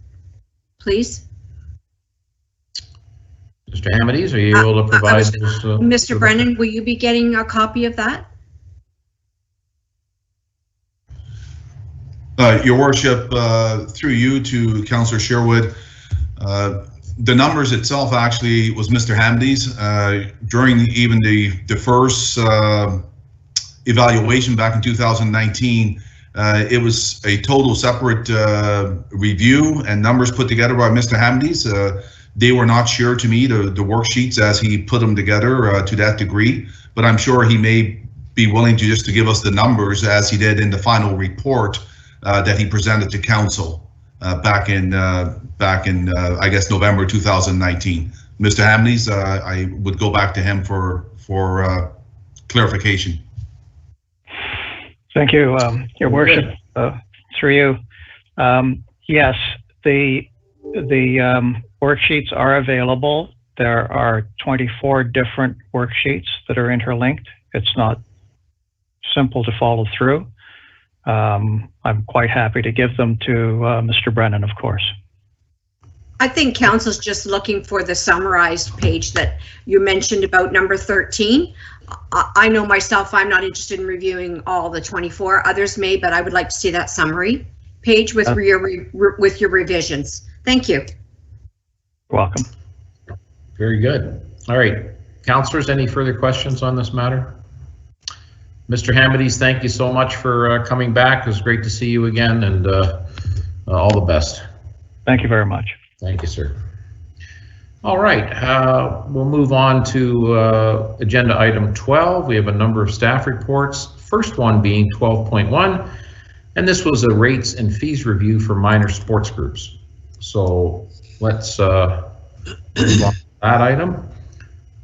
please. Mr. Hamadies, are you able to provide those? Mr. Brennan, will you be getting a copy of that? Your Worship, through you to Councillor Sherwood, the numbers itself actually was Mr. Hamadies. During even the first evaluation back in 2019, it was a total separate review and numbers put together by Mr. Hamadies. They were not shared to me, the worksheets, as he put them together to that degree, but I'm sure he may be willing to just to give us the numbers as he did in the final report that he presented to council back in I guess November 2019. Mr. Hamadies, I would go back to him for clarification. Thank you, Your Worship. Through you, yes, the worksheets are available. There are 24 different worksheets that are interlinked. It's not simple to follow through. I'm quite happy to give them to Mr. Brennan, of course. I think council's just looking for the summarized page that you mentioned about number 13. I know myself, I'm not interested in reviewing all the 24. Others may, but I would like to see that summary page with your revisions. Thank you. You're welcome. Very good. All right, councillors, any further questions on this matter? Mr. Hamadies, thank you so much for coming back. It was great to see you again, and all the best. Thank you very much. Thank you, sir. All right, we'll move on to agenda item 12. We have a number of staff reports. First one being 12.1, and this was a rates and fees review for minor sports groups. So let's move on to that item.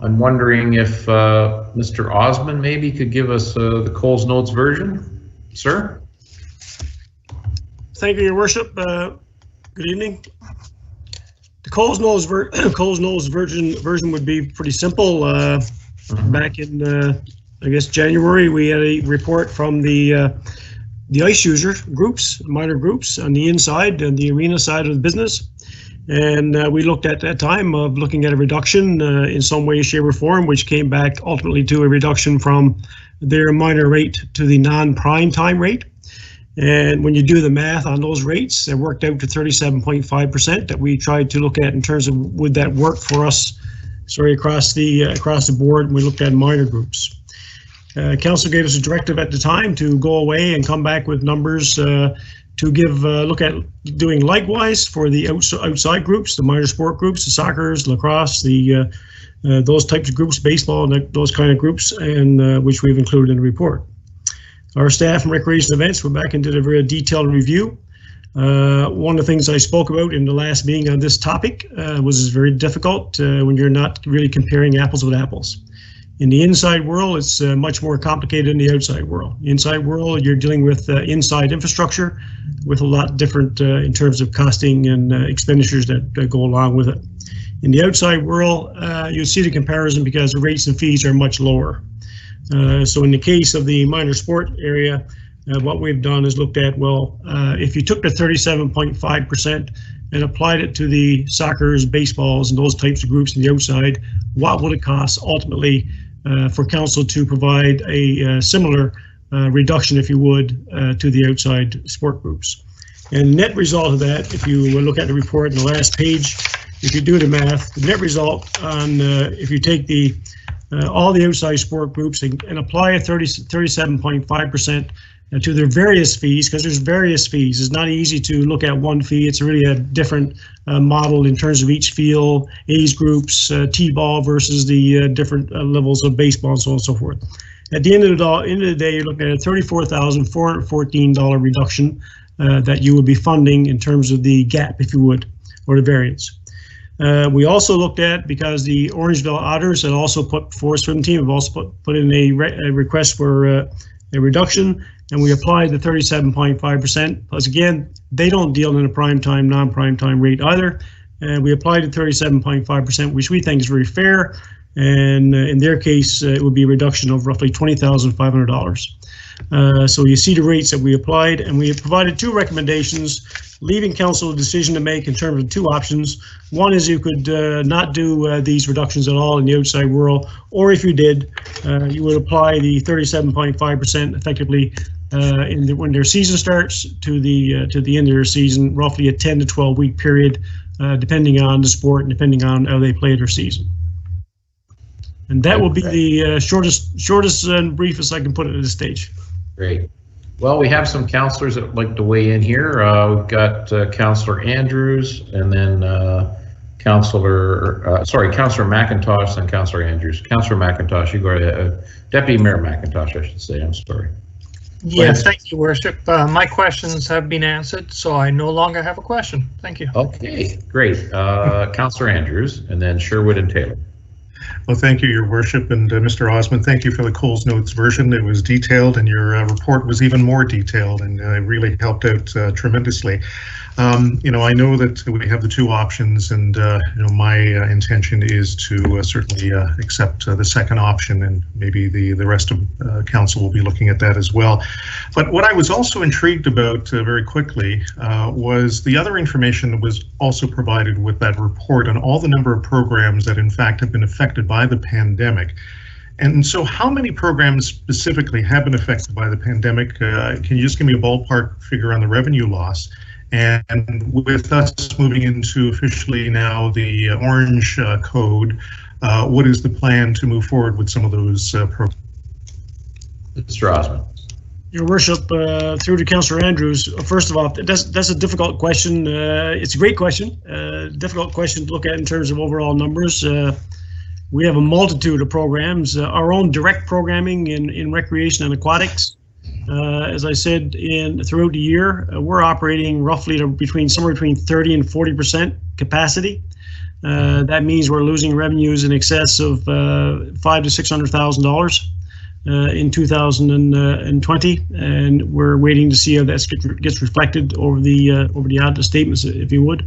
I'm wondering if Mr. Osmond maybe could give us the Coles Notes version, sir? Thank you, Your Worship. Good evening. The Coles Notes version would be pretty simple. Back in, I guess, January, we had a report from the ice user groups, minor groups on the inside and the arena side of the business. And we looked at that time of looking at a reduction in some way, shape, or form, which came back ultimately to a reduction from their minor rate to the non-prime time rate. And when you do the math on those rates, it worked out to 37.5% that we tried to look at in terms of would that work for us, across the board. We looked at minor groups. Council gave us a directive at the time to go away and come back with numbers to give look at doing likewise for the outside groups, the minor sport groups, the soccers, lacrosse, the those types of groups, baseball, and those kind of groups, and which we've included in the report. Our staff and recreation events went back and did a very detailed review. One of the things I spoke about in the last meeting on this topic was very difficult when you're not really comparing apples with apples. In the inside world, it's much more complicated than the outside world. Inside world, you're dealing with inside infrastructure with a lot different in terms of costing and expenditures that go along with it. In the outside world, you'll see the comparison because the rates and fees are much lower. So in the case of the minor sport area, what we've done is looked at, well, if you took the 37.5% and applied it to the soccers, baseballs, and those types of groups in the outside, what would it cost ultimately for council to provide a similar reduction, if you would, to the outside sport groups? And net result of that, if you look at the report in the last page, if you do the math, the net result on if you take the all the outside sport groups and apply a 37.5% to their various fees, because there's various fees. It's not easy to look at one fee. It's really a different model in terms of each field, age groups, T-ball versus the different levels of baseball, and so on and so forth. At the end of the day, you're looking at a $34,414 reduction that you would be funding in terms of the gap, if you would, or the variance. We also looked at, because the Orangeville Otters had also put forward, swim team have also put in a request for a reduction, and we applied the 37.5%. Plus, again, they don't deal in a prime time, non-prime time rate either. And we applied the 37.5%, which we think is very fair. And in their case, it would be a reduction of roughly $20,500. So you see the rates that we applied, and we have provided two recommendations, leaving council a decision to make in terms of two options. One is you could not do these reductions at all in the outside world, or if you did, you would apply the 37.5% effectively when their season starts to the end of their season, roughly a 10 to 12 week period, depending on the sport and depending on how they play their season. And that will be the shortest and briefest I can put it at this stage. Great. Well, we have some councillors that would like to weigh in here. We've got Councillor Andrews, and then Councillor McIntosh, and Councillor Andrews. Councillor McIntosh, you go ahead. Deputy Mayor McIntosh, I should say. I'm sorry. Yes, thank you, Worship. My questions have been answered, so I no longer have a question. Thank you. Okay, great. Councillor Andrews, and then Sherwood and Taylor. Well, thank you, Your Worship, and Mr. Osmond, thank you for the Coles Notes version. It was detailed, and your report was even more detailed, and really helped out tremendously. You know, I know that we have the two options, and you know, my intention is to certainly accept the second option, and maybe the rest of council will be looking at that as well. But what I was also intrigued about very quickly was the other information that was also provided with that report on all the number of programs that in fact have been affected by the pandemic. And so how many programs specifically have been affected by the pandemic? Can you just give me a ballpark figure on the revenue loss? And with us moving into officially now the orange code, what is the plan to move forward with some of those programs? Mr. Osmond. Your Worship, through to Councillor Andrews, first of all, that's a difficult question. It's a great question, difficult question to look at in terms of overall numbers. We have a multitude of programs, our own direct programming in recreation and aquatics. As I said, throughout the year, we're operating roughly somewhere between 30 and 40% capacity. That means we're losing revenues in excess of $500,000 to $600,000 in 2020, and we're waiting to see how that gets reflected over the audit statements, if you would.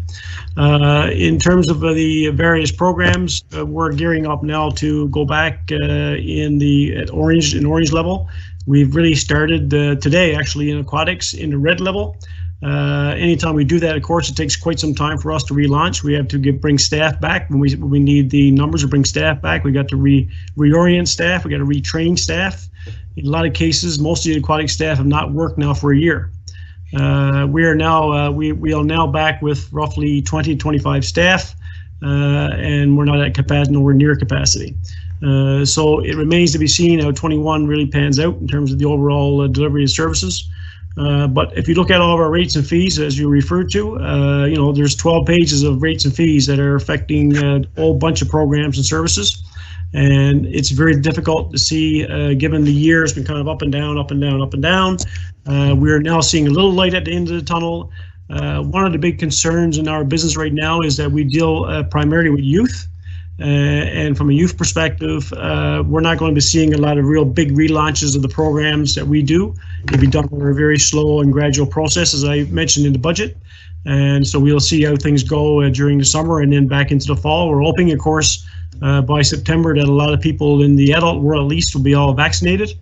In terms of the various programs, we're gearing up now to go back in the orange level. We've really started today, actually, in aquatics in the red level. Anytime we do that, of course, it takes quite some time for us to relaunch. We have to bring staff back when we need the numbers to bring staff back. We got to reorient staff. We got to retrain staff. In a lot of cases, most of the aquatic staff have not worked now for a year. We are now back with roughly 20 to 25 staff, and we're not at capacity, nowhere near capacity. So it remains to be seen how 21 really pans out in terms of the overall delivery of services. But if you look at all of our rates and fees, as you referred to, you know, there's 12 pages of rates and fees that are affecting a whole bunch of programs and services. And it's very difficult to see, given the year has been kind of up and down, up and down, up and down. We're now seeing a little light at the end of the tunnel. One of the big concerns in our business right now is that we deal primarily with youth. And from a youth perspective, we're not going to be seeing a lot of real big relaunches of the programs that we do. It'll be done over a very slow and gradual process, as I mentioned in the budget. And so we'll see how things go during the summer and then back into the fall. We're hoping, of course, by September that a lot of people in the adult world at least will be all vaccinated.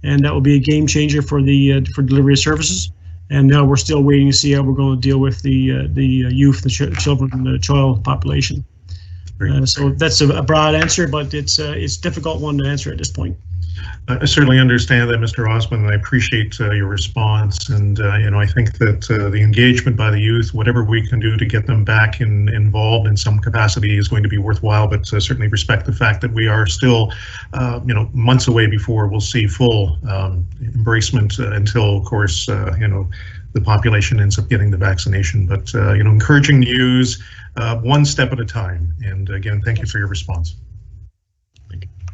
And that will be a game changer for the for delivery of services. And now we're still waiting to see how we're going to deal with the youth, the children, the child population. So that's a broad answer, but it's a difficult one to answer at this point. I certainly understand that, Mr. Osmond, and I appreciate your response. And I think that the engagement by the youth, whatever we can do to get them back involved in some capacity, is going to be worthwhile. But certainly respect the fact that we are still, months away before we'll see full embracement until, of course, the population ends up getting the vaccination. But encouraging news, one step at a time. And again, thank you for your response.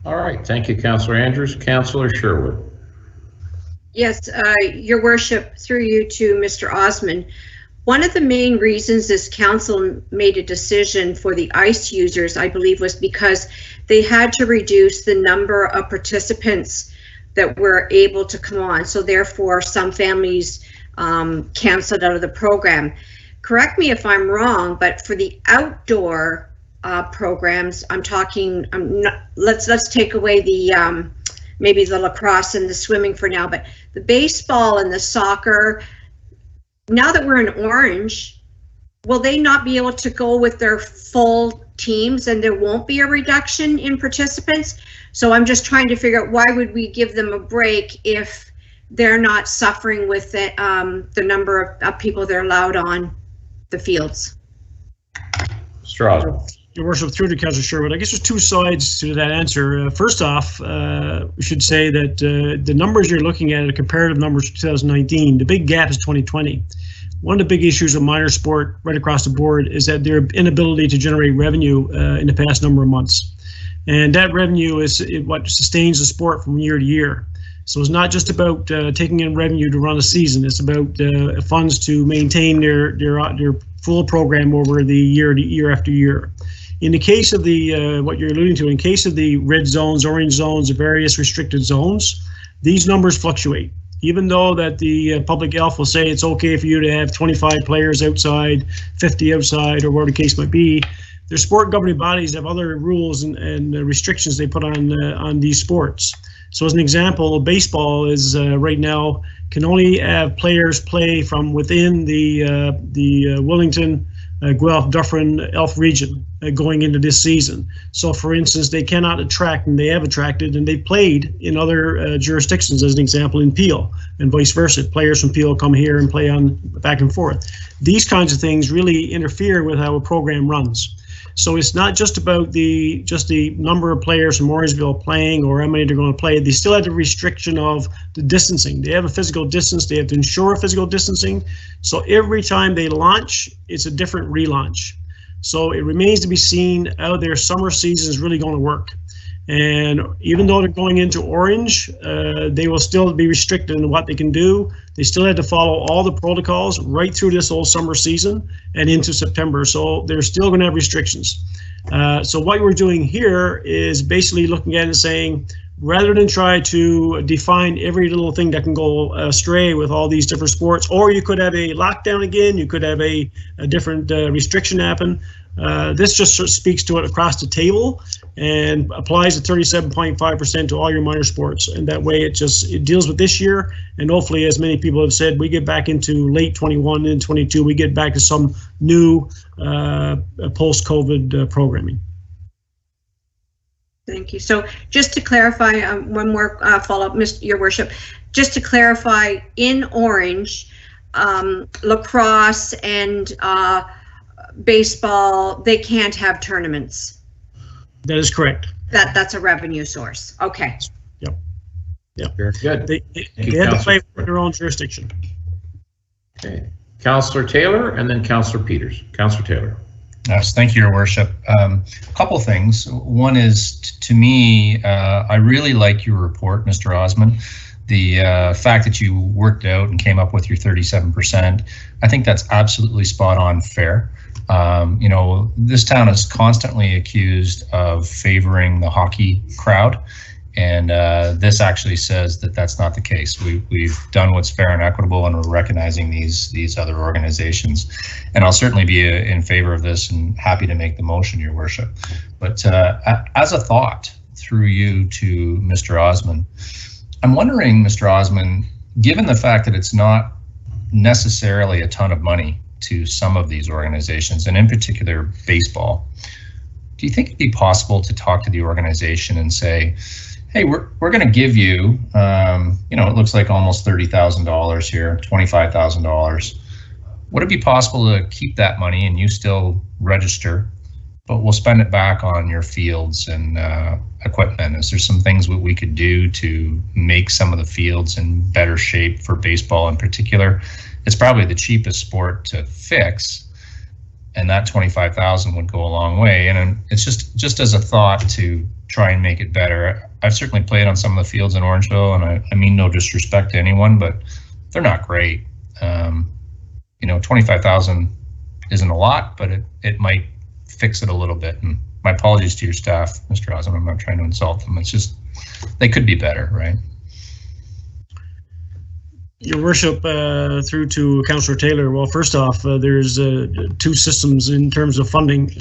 All right, thank you, Councillor Andrews. Councillor Sherwood. Yes, Your Worship, through you to Mr. Osmond. One of the main reasons this council made a decision for the ICE users, I believe, was because they had to reduce the number of participants that were able to come on. So therefore, some families canceled out of the program. Correct me if I'm wrong, but for the outdoor programs, I'm talking, let's take away the maybe the lacrosse and the swimming for now, but the baseball and the soccer, now that we're in orange, will they not be able to go with their full teams and there won't be a reduction in participants? So I'm just trying to figure out, why would we give them a break if they're not suffering with the number of people they're allowed on the fields? Mr. Osmond. Your Worship, through to Councillor Sherwood, I guess there's two sides to that answer. First off, we should say that the numbers you're looking at are comparative numbers for 2019. The big gap is 2020. One of the big issues of minor sport right across the board is that their inability to generate revenue in the past number of months. And that revenue is what sustains the sport from year to year. So it's not just about taking in revenue to run a season. It's about funds to maintain their full program over the year after year. In the case of the what you're alluding to, in case of the red zones, orange zones, various restricted zones, these numbers fluctuate. Even though that the public health will say it's okay for you to have 25 players outside, 50 outside, or whatever the case might be, their sport governing bodies have other rules and restrictions they put on these sports. So as an example, baseball is right now can only have players play from within the Wellington, Guelph, Dufferin, Elf region going into this season. So for instance, they cannot attract, and they have attracted, and they played in other jurisdictions, as an example in Peel, and vice versa. Players from Peel come here and play on back and forth. These kinds of things really interfere with how a program runs. So it's not just about the number of players from Orangeville playing or how many they're going to play. They still have the restriction of the distancing. They have a physical distance. They have to ensure physical distancing. So every time they launch, it's a different relaunch. So it remains to be seen how their summer season is really going to work. And even though they're going into orange, they will still be restricted in what they can do. They still had to follow all the protocols right through this whole summer season and into September. So they're still going to have restrictions. So what we're doing here is basically looking at it and saying, rather than try to define every little thing that can go astray with all these different sports, or you could have a lockdown again, you could have a different restriction happen. This just sort of speaks to it across the table and applies to 37.5% to all your minor sports. And that way it deals with this year. And hopefully, as many people have said, we get back into late 21 and 22, we get back to some new post-COVID programming. Thank you. So just to clarify, one more follow-up, Your Worship, just to clarify, in orange, lacrosse and baseball, they can't have tournaments. That is correct. That's a revenue source. Okay. Yep. Very good. They have to play for their own jurisdiction. Okay. Councillor Taylor and then Councillor Peters. Councillor Taylor. Yes, thank you, Your Worship. A couple things. One is, to me, I really like your report, Mr. Osmond. The fact that you worked out and came up with your 37%, I think that's absolutely spot on fair. You know, this town is constantly accused of favoring the hockey crowd, and this actually says that that's not the case. We've done what's fair and equitable, and we're recognizing these other organizations. And I'll certainly be in favor of this and happy to make the motion, Your Worship. But as a thought through you to Mr. Osmond, I'm wondering, Mr. Osmond, given the fact that it's not necessarily a ton of money to some of these organizations, and in particular baseball, do you think it'd be possible to talk to the organization and say, hey, we're going to give you, you know, it looks like almost $30,000 here, $25,000. Would it be possible to keep that money and you still register, but we'll spend it back on your fields and equipment? Is there some things that we could do to make some of the fields in better shape for baseball in particular? It's probably the cheapest sport to fix, and that $25,000 would go a long way. And it's just as a thought to try and make it better. I've certainly played on some of the fields in Orangeville, and I mean no disrespect to anyone, but they're not great. You know, $25,000 isn't a lot, but it might fix it a little bit. And my apologies to your staff, Mr. Osmond. I'm not trying to insult them. It's just they could be better, right? Your Worship, through to Councillor Taylor. Well, first off, there's two systems in terms of funding.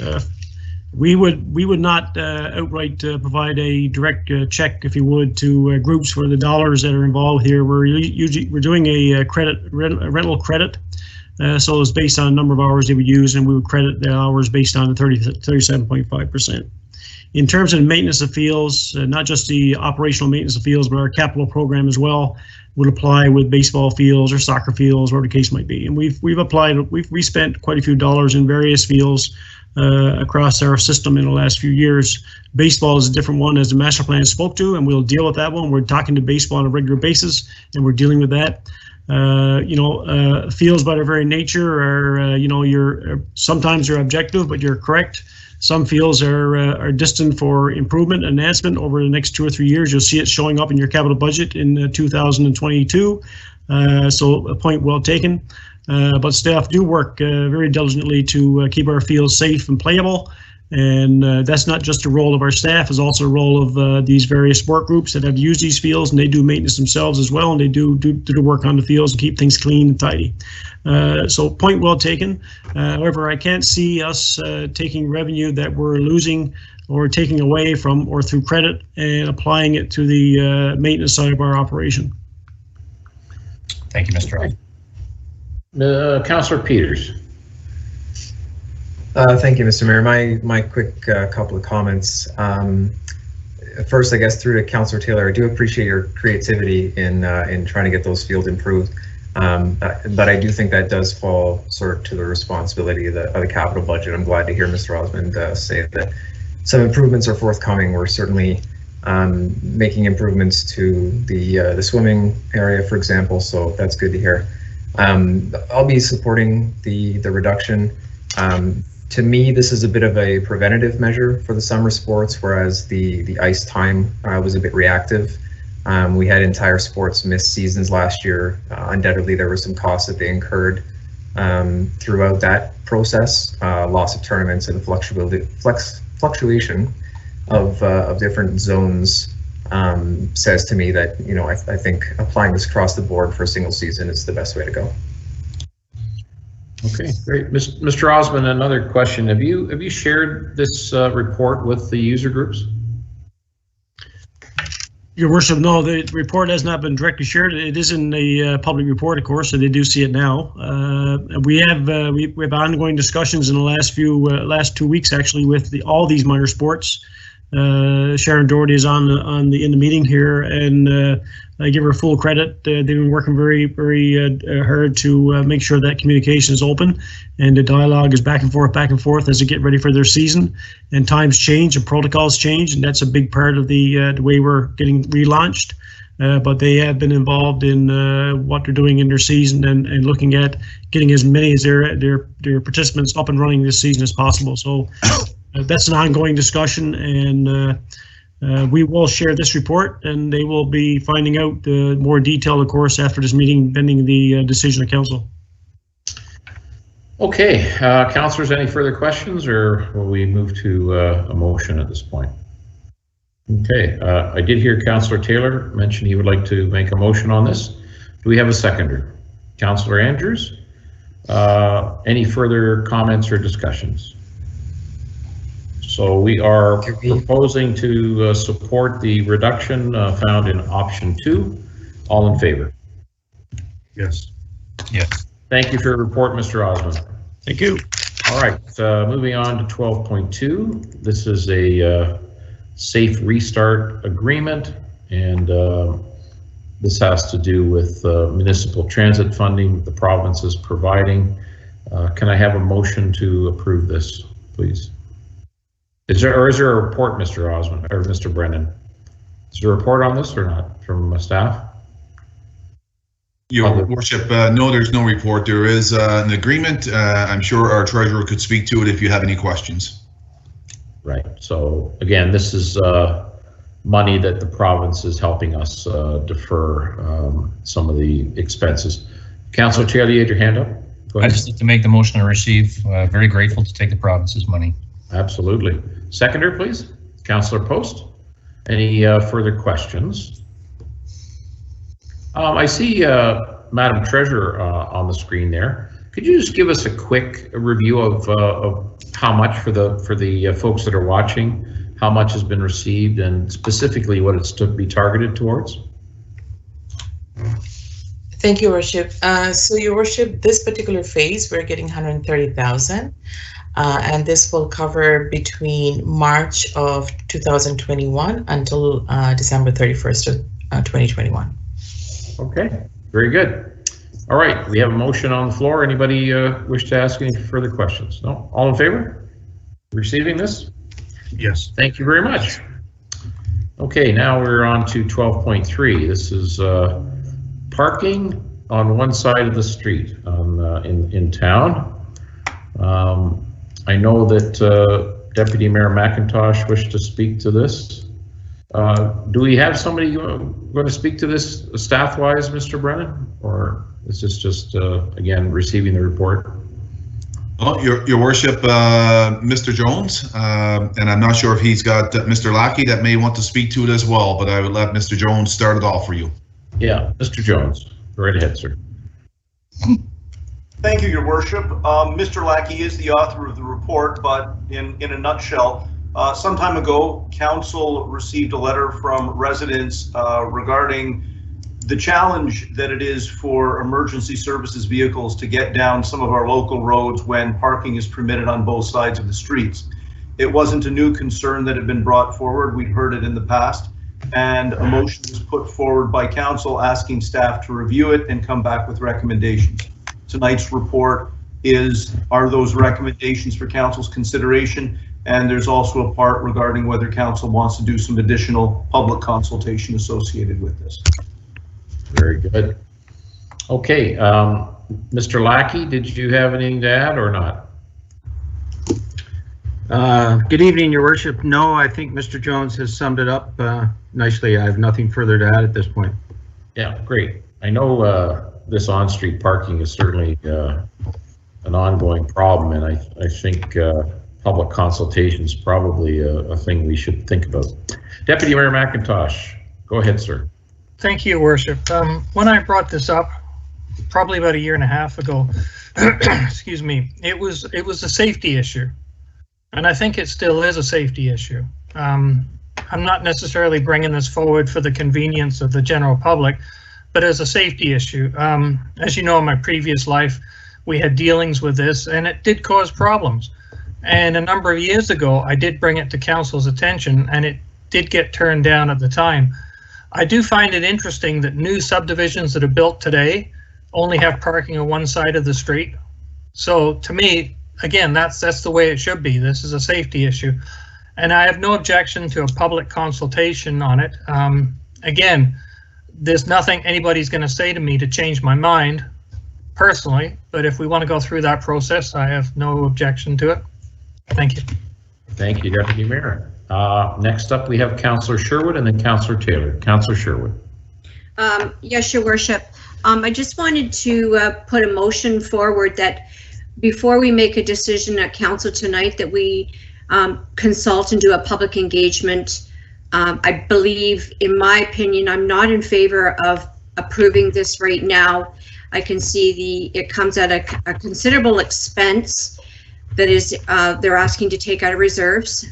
We would not outright provide a direct check, if you would, to groups for the dollars that are involved here. We're doing a rental credit. So it's based on a number of hours they would use, and we would credit the hours based on the 37.5%. In terms of maintenance of fields, not just the operational maintenance of fields, but our capital program as well would apply with baseball fields or soccer fields, whatever the case might be. And we spent quite a few dollars in various fields across our system in the last few years. Baseball is a different one, as the master plan spoke to, and we'll deal with that one. We're talking to baseball on a regular basis, and we're dealing with that. Fields by their very nature are, sometimes they're objective, but you're correct. Some fields are destined for improvement, enhancement over the next 2 or 3 years. You'll see it showing up in your capital budget in 2022. So a point well taken. But staff do work very diligently to keep our fields safe and playable. And that's not just a role of our staff, it's also a role of these various sport groups that have used these fields, and they do maintenance themselves as well, and they do the work on the fields and keep things clean and tidy. So point well taken. However, I can't see us taking revenue that we're losing or taking away from or through credit and applying it to the maintenance side of our operation. Thank you, Mr. Osmond. Councillor Peters. Thank you, Mr. Mayor. My quick couple of comments. First, I guess through to Councillor Taylor, I do appreciate your creativity in trying to get those fields improved, but I do think that does fall sort of to the responsibility of the capital budget. I'm glad to hear Mr. Osmond say that some improvements are forthcoming. We're certainly making improvements to the swimming area, for example, so that's good to hear. I'll be supporting the reduction. To me, this is a bit of a preventative measure for the summer sports, whereas the ice time was a bit reactive. We had entire sports miss seasons last year. Undoubtedly, there were some costs that they incurred throughout that process. Loss of tournaments and the fluctuation of different zones says to me that, I think applying this across the board for a single season is the best way to go. Okay, great. Mr. Osmond, another question. Have you shared this report with the user groups? Your Worship, no, the report has not been directly shared. It is in the public report, of course, so they do see it now. We have ongoing discussions in the last 2 weeks actually with all these minor sports. Sharon Doherty is in the meeting here, and I give her full credit. They've been working very, very hard to make sure that communication is open and the dialogue is back and forth as they get ready for their season. And times change and protocols change, and that's a big part of the way we're getting relaunched. But they have been involved in what they're doing in their season and looking at getting as many as their participants up and running this season as possible. So that's an ongoing discussion, and we will share this report, and they will be finding out more detail, of course, after this meeting, pending the decision of council. Okay, councillors, any further questions, or will we move to a motion at this point? Okay, I did hear Councillor Taylor mention he would like to make a motion on this. Do we have a seconder? Councillor Andrews? Any further comments or discussions? So we are proposing to support the reduction found in option 2. All in favor? Yes. Yes. Thank you for your report, Mr. Osmond. Thank you. All right, moving on to 12.2. This is a safe restart agreement, and this has to do with municipal transit funding the province is providing. Can I have a motion to approve this, please? Is there a report, Mr. Osmond or Mr. Brennan? Is there a report on this or not from staff? Your Worship, no, there's no report. There is an agreement. I'm sure our treasurer could speak to it if you have any questions. Right. So again, this is money that the province is helping us defer some of the expenses. Councillor Taylor, you had your hand up. Go ahead. I just need to make the motion to receive. Very grateful to take the province's money. Absolutely. Seconder, please. Councillor Post. Any further questions? I see Madam Treasurer on the screen there. Could you just give us a quick review of how much for the folks that are watching, how much has been received, and specifically what it's to be targeted towards? Thank you, Worship. So, Your Worship, this particular phase, we're getting 130,000, and this will cover between March of 2021 until December 31st of 2021. Okay, very good. All right, we have a motion on the floor. Anybody wish to ask any further questions? No? All in favor? Receiving this? Yes. Thank you very much. Okay, now we're on to 12.3. This is parking on one side of the street in town. I know that Deputy Mayor McIntosh wished to speak to this. Do we have somebody going to speak to this staff-wise, Mr. Brennan, or is this just again receiving the report? Well, Your Worship, Mr. Jones, and I'm not sure if he's got Mr. Lackey that may want to speak to it as well, but I would let Mr. Jones start it off for you. Yeah, Mr. Jones, go right ahead, sir. Thank you, Your Worship. Mr. Lackey is the author of the report, but in a nutshell, some time ago, Council received a letter from residents regarding the challenge that it is for emergency services vehicles to get down some of our local roads when parking is permitted on both sides of the streets. It wasn't a new concern that had been brought forward. We'd heard it in the past, and a motion was put forward by Council asking staff to review it and come back with recommendations. Tonight's report are those recommendations for Council's consideration, and there's also a part regarding whether Council wants to do some additional public consultation associated with this. Very good. Okay, Mr. Lackey, did you have anything to add or not? Good evening, Your Worship. No, I think Mr. Jones has summed it up nicely. I have nothing further to add at this point. Yeah, great. I know this on-street parking is certainly an ongoing problem, and I think public consultation is probably a thing we should think about. Deputy Mayor McIntosh, go ahead, sir. Thank you, Your Worship. When I brought this up, probably about a year and a half ago, excuse me, it was a safety issue, and I think it still is a safety issue. I'm not necessarily bringing this forward for the convenience of the general public, but as a safety issue. As you know, in my previous life, we had dealings with this, and it did cause problems. And a number of years ago, I did bring it to Council's attention, and it did get turned down at the time. I do find it interesting that new subdivisions that are built today only have parking on one side of the street. So to me, again, that's the way it should be. This is a safety issue. And I have no objection to a public consultation on it. Again, there's nothing anybody's going to say to me to change my mind personally, but if we want to go through that process, I have no objection to it. Thank you. Thank you, Deputy Mayor. Next up, we have Councillor Sherwood and then Councillor Taylor. Councillor Sherwood. Yes, Your Worship. I just wanted to put a motion forward that before we make a decision at council tonight, that we consult and do a public engagement. I believe, in my opinion, I'm not in favor of approving this right now. I can see it comes at a considerable expense that is they're asking to take out of reserves.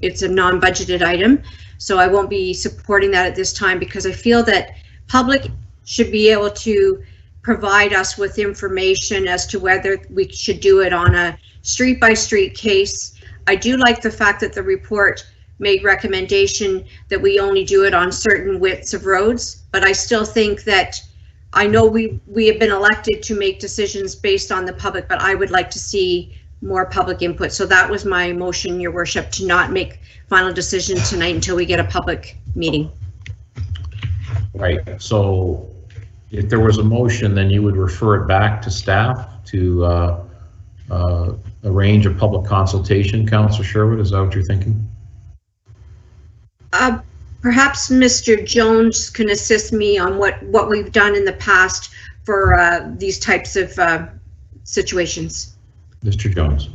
It's a non-budgeted item, so I won't be supporting that at this time, because I feel that public should be able to provide us with information as to whether we should do it on a street-by-street case. I do like the fact that the report made recommendation that we only do it on certain widths of roads, but I still think that, I know we have been elected to make decisions based on the public, but I would like to see more public input. So that was my motion, Your Worship, to not make final decision tonight until we get a public meeting. Right, so if there was a motion, then you would refer it back to staff to arrange a public consultation. Councillor Sherwood, is that what you're thinking? Perhaps Mr. Jones can assist me on what we've done in the past for these types of situations. Mr. Jones.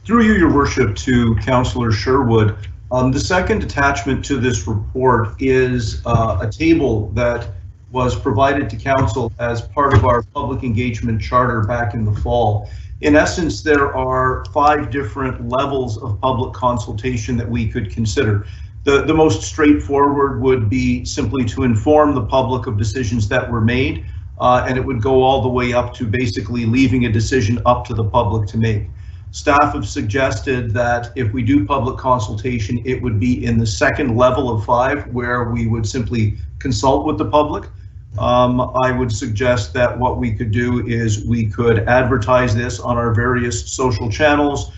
Through you, Your Worship, to Councillor Sherwood, the second attachment to this report is a table that was provided to council as part of our public engagement charter back in the fall. In essence, there are 5 different levels of public consultation that we could consider. The most straightforward would be simply to inform the public of decisions that were made, and it would go all the way up to basically leaving a decision up to the public to make. Staff have suggested that if we do public consultation, it would be in the second level of 5, where we would simply consult with the public. I would suggest that what we could do is we could advertise this on our various social channels,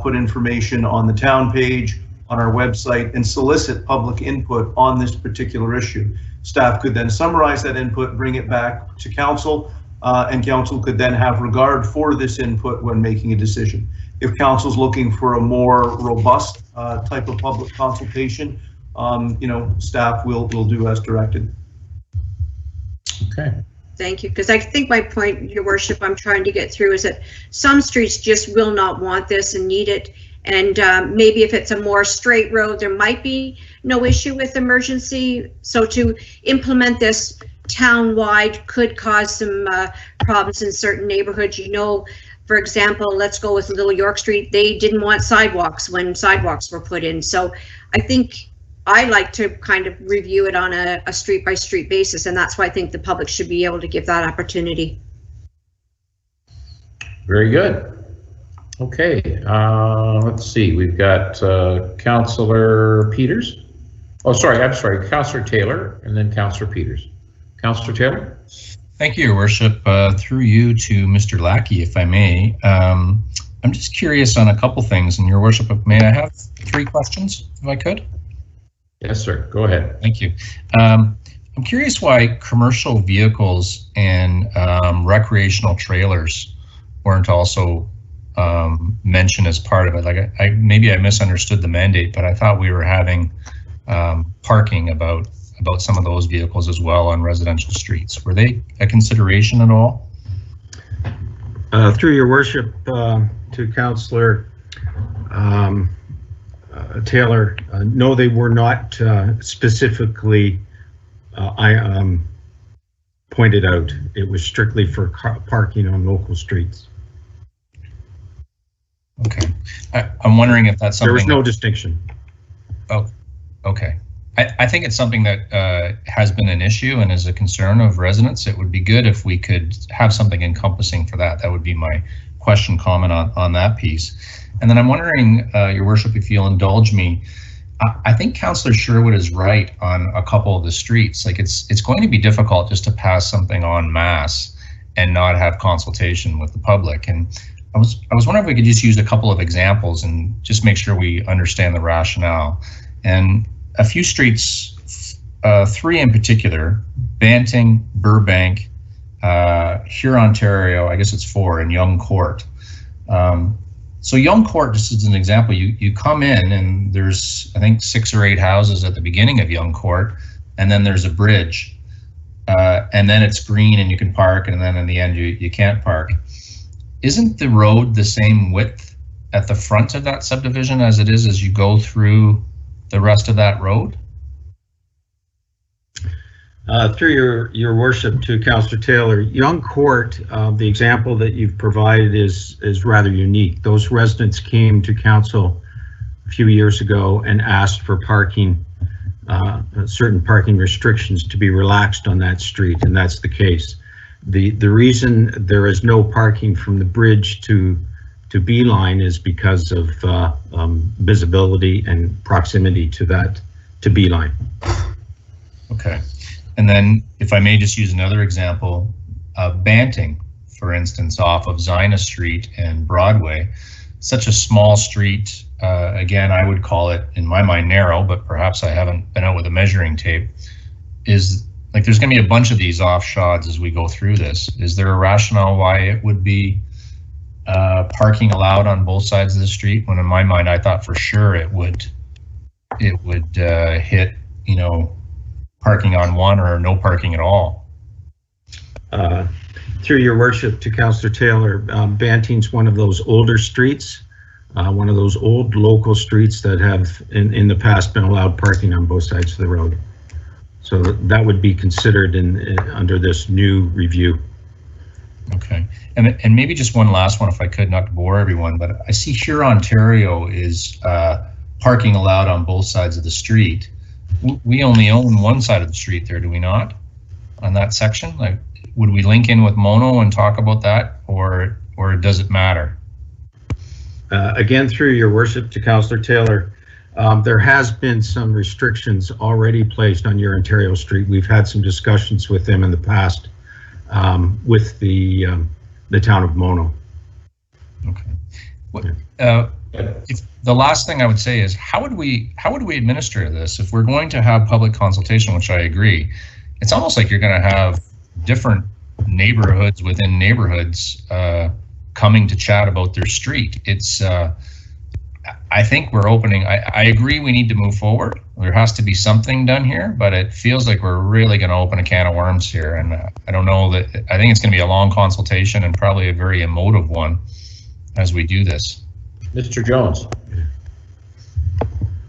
put information on the town page, on our website, and solicit public input on this particular issue. Staff could then summarize that input, bring it back to council, and council could then have regard for this input when making a decision. If council's looking for a more robust type of public consultation, staff will do as directed. Okay. Thank you, because I think my point, Your Worship, I'm trying to get through is that some streets just will not want this and need it. And maybe if it's a more straight road, there might be no issue with emergency. So to implement this town-wide could cause some problems in certain neighborhoods. For example, let's go with Little York Street. They didn't want sidewalks when sidewalks were put in. So I think I like to kind of review it on a street-by-street basis, and that's why I think the public should be able to give that opportunity. Very good. Okay, let's see. We've got Councillor Peters. Oh, sorry, I'm sorry, Councillor Taylor, and then Councillor Peters. Councillor Taylor. Thank you, Your Worship. Through you to Mr. Lackey, if I may. I'm just curious on a couple things, and Your Worship, may I have 3 questions, if I could? Yes, sir. Go ahead. Thank you. I'm curious why commercial vehicles and recreational trailers weren't also mentioned as part of it. Like maybe I misunderstood the mandate, but I thought we were having parking about some of those vehicles as well on residential streets. Were they a consideration at all? Through Your Worship, to Councillor Taylor, no, they were not specifically pointed out. It was strictly for parking on local streets. Okay, I'm wondering if that's something. There was no distinction. Oh, okay. I think it's something that has been an issue and is a concern of residents. It would be good if we could have something encompassing for that. That would be my question, comment on that piece. And then I'm wondering, Your Worship, if you'll indulge me, I think Councillor Sherwood is right on a couple of the streets. Like it's going to be difficult just to pass something en masse and not have consultation with the public. And I was wondering if we could just use a couple of examples and just make sure we understand the rationale. And a few streets, 3 in particular, Banting, Burbank, here Ontario, I guess it's 4, and Young Court. So Young Court, just as an example, you come in and there's, I think, 6 or 8 houses at the beginning of Young Court, and then there's a bridge, and then it's green and you can park, and then in the end you can't park. isn't the road the same width at the front of that subdivision as it is as you go through the rest of that road? Through your worship to Councillor Taylor, Young Court, the example that you've provided is rather unique. Those residents came to council a few years ago and asked for parking, certain parking restrictions to be relaxed on that street, and that's the case. The reason there is no parking from the bridge to Beeline is because of visibility and proximity to Beeline. Okay. And then if I may just use another example, Banting, for instance, off of Zina Street and Broadway, such a small street. Again, I would call it, in my mind, narrow, but perhaps I haven't been out with a measuring tape. Is like there's going to be a bunch of these offshots as we go through this. Is there a rationale why it would be parking allowed on both sides of the street? When in my mind, I thought for sure it would hit, you know, parking on one or no parking at all. Through your worship to Councillor Taylor, Banting's one of those older streets, one of those old local streets that have in the past been allowed parking on both sides of the road. So that would be considered under this new review. Okay, and maybe just one last one if I could, not to bore everyone, but I see here Ontario is parking allowed on both sides of the street. We only own one side of the street there, do we not? On that section, like, would we link in with Mono and talk about that, or does it matter? Again, through your worship to Councillor Taylor, there has been some restrictions already placed on your Ontario Street. We've had some discussions with them in the past with the town of Mono. Okay. If the last thing I would say is how would we administer this if we're going to have public consultation, which I agree. It's almost like you're going to have different neighborhoods within neighborhoods coming to chat about their street. It's I think we're opening, I agree we need to move forward. There has to be something done here, but it feels like we're really going to open a can of worms here. And I don't know that, I think it's going to be a long consultation and probably a very emotive one as we do this. Mr. Jones.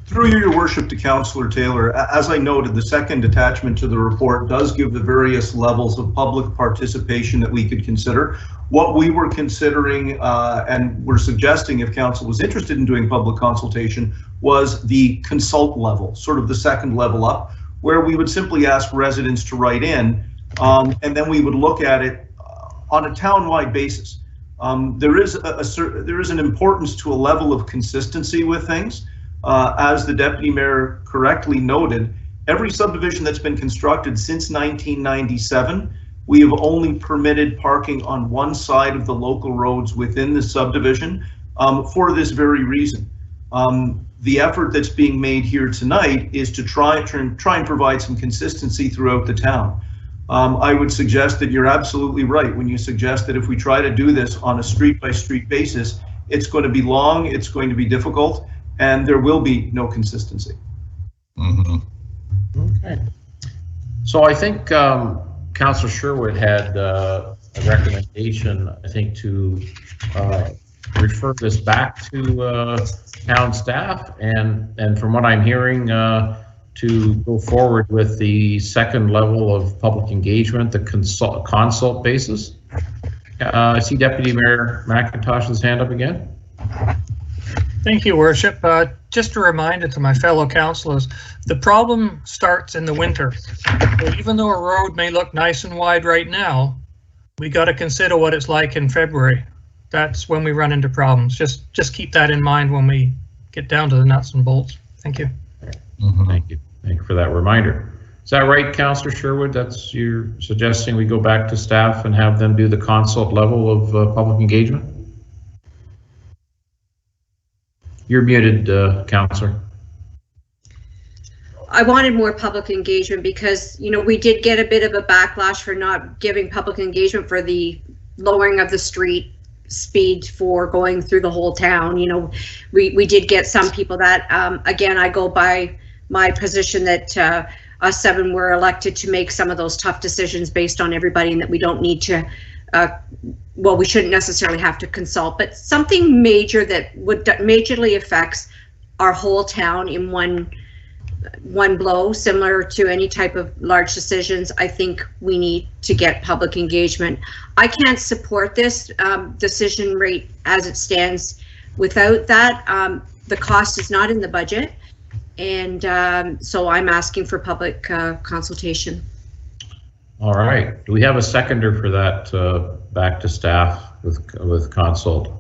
Through your worship to Councillor Taylor, as I noted, the second attachment to the report does give the various levels of public participation that we could consider. What we were considering and were suggesting, if council was interested in doing public consultation, was the consult level, sort of the second level up, where we would simply ask residents to write in, and then we would look at it on a town-wide basis. There is an importance to a level of consistency with things. As the Deputy Mayor correctly noted, every subdivision that's been constructed since 1997, we have only permitted parking on one side of the local roads within the subdivision for this very reason. The effort that's being made here tonight is to try and provide some consistency throughout the town. I would suggest that you're absolutely right when you suggest that if we try to do this on a street-by-street basis, it's going to be long, it's going to be difficult, and there will be no consistency. Mm-hmm. Okay. So I think Councillor Sherwood had a recommendation, I think, to refer this back to town staff, and from what I'm hearing, to go forward with the second level of public engagement, the consult basis. I see Deputy Mayor McIntosh's hand up again. Thank you, Worship. Just a reminder to my fellow councillors, the problem starts in the winter. So even though a road may look nice and wide right now, we got to consider what it's like in February. That's when we run into problems. Just keep that in mind when we get down to the nuts and bolts. Thank you. Mm-hmm. Thank you. Thank you for that reminder. Is that right, Councillor Sherwood? That's you're suggesting we go back to staff and have them do the consult level of public engagement? You're muted, Councillor. I wanted more public engagement because, you know, we did get a bit of a backlash for not giving public engagement for the lowering of the street speed for going through the whole town. You know, we did get some people that, again, I go by my position that us seven were elected to make some of those tough decisions based on everybody, and that we don't need to well, we shouldn't necessarily have to consult, but something major that would majorly affects our whole town in one blow, similar to any type of large decisions. I think we need to get public engagement. I can't support this decision rate as it stands without that. The cost is not in the budget, and so I'm asking for public consultation. All right. Do we have a seconder for that back to staff with consult?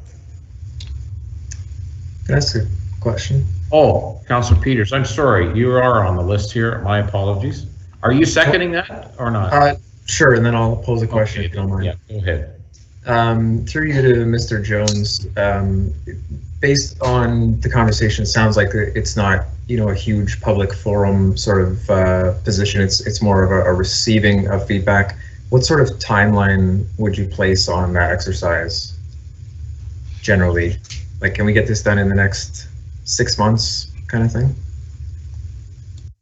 Can I ask a question? Oh, Councillor Peters, I'm sorry. You are on the list here. My apologies. Are you seconding that or not? Sure, and then I'll pose a question if you don't mind. Yeah, go ahead. Through you to Mr. Jones, based on the conversation, it sounds like it's not, you know, a huge public forum sort of position. It's more of a receiving of feedback. What sort of timeline would you place on that exercise generally? Like, can we get this done in the next 6 months kind of thing?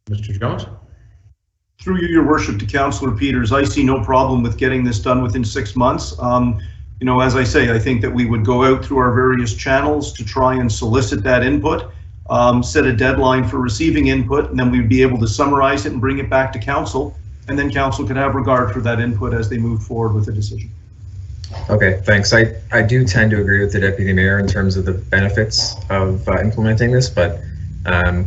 Mr. Jones? Through you, Your Worship, to Councillor Peters, I see no problem with getting this done within 6 months. You know, as I say, I think that we would go out through our various channels to try and solicit that input, set a deadline for receiving input, and then we'd be able to summarize it and bring it back to council, and then council could have regard for that input as they move forward with the decision. Okay, thanks. I do tend to agree with the Deputy Mayor in terms of the benefits of implementing this, but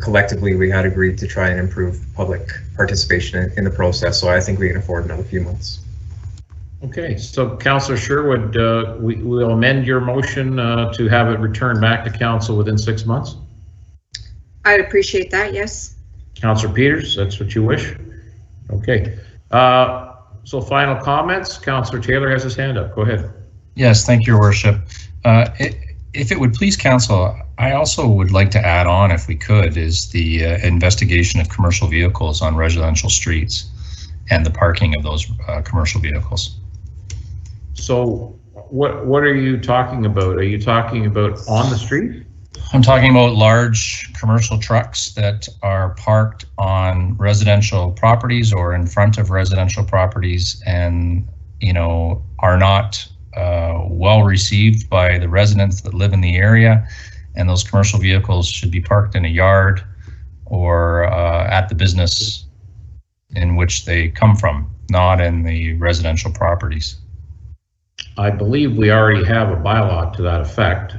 collectively we had agreed to try and improve public participation in the process, so I think we can afford another few months. Okay, so Councillor Sherwood, we'll amend your motion to have it returned back to council within 6 months. I'd appreciate that, yes. Councillor Peters, that's what you wish? Okay. So final comments. Councillor Taylor has his hand up. Go ahead. Yes, thank you, Your Worship. If it would please council, I also would like to add on, if we could, is the investigation of commercial vehicles on residential streets and the parking of those commercial vehicles. So what are you talking about? Are you talking about on the street? I'm talking about large commercial trucks that are parked on residential properties or in front of residential properties and, you know, are not well received by the residents that live in the area. And those commercial vehicles should be parked in a yard or at the business in which they come from, not in the residential properties. I believe we already have a bylaw to that effect,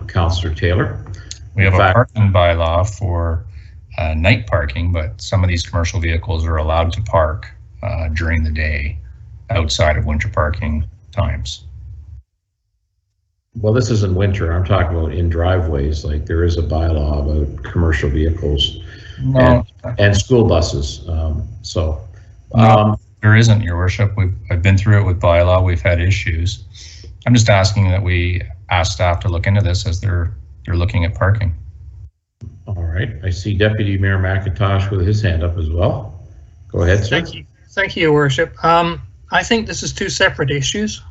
Councillor Taylor. We have a parking bylaw for night parking, but some of these commercial vehicles are allowed to park during the day outside of winter parking times. Well, this isn't winter. I'm talking about in driveways. Like there is a bylaw about commercial vehicles and school buses. There isn't, Your Worship. I've been through it with bylaw. We've had issues. I'm just asking that we ask staff to look into this as they're looking at parking. All right. I see Deputy Mayor McIntosh with his hand up as well. Go ahead, sir. Thank you. Thank you, Your Worship. I think this is two separate issues.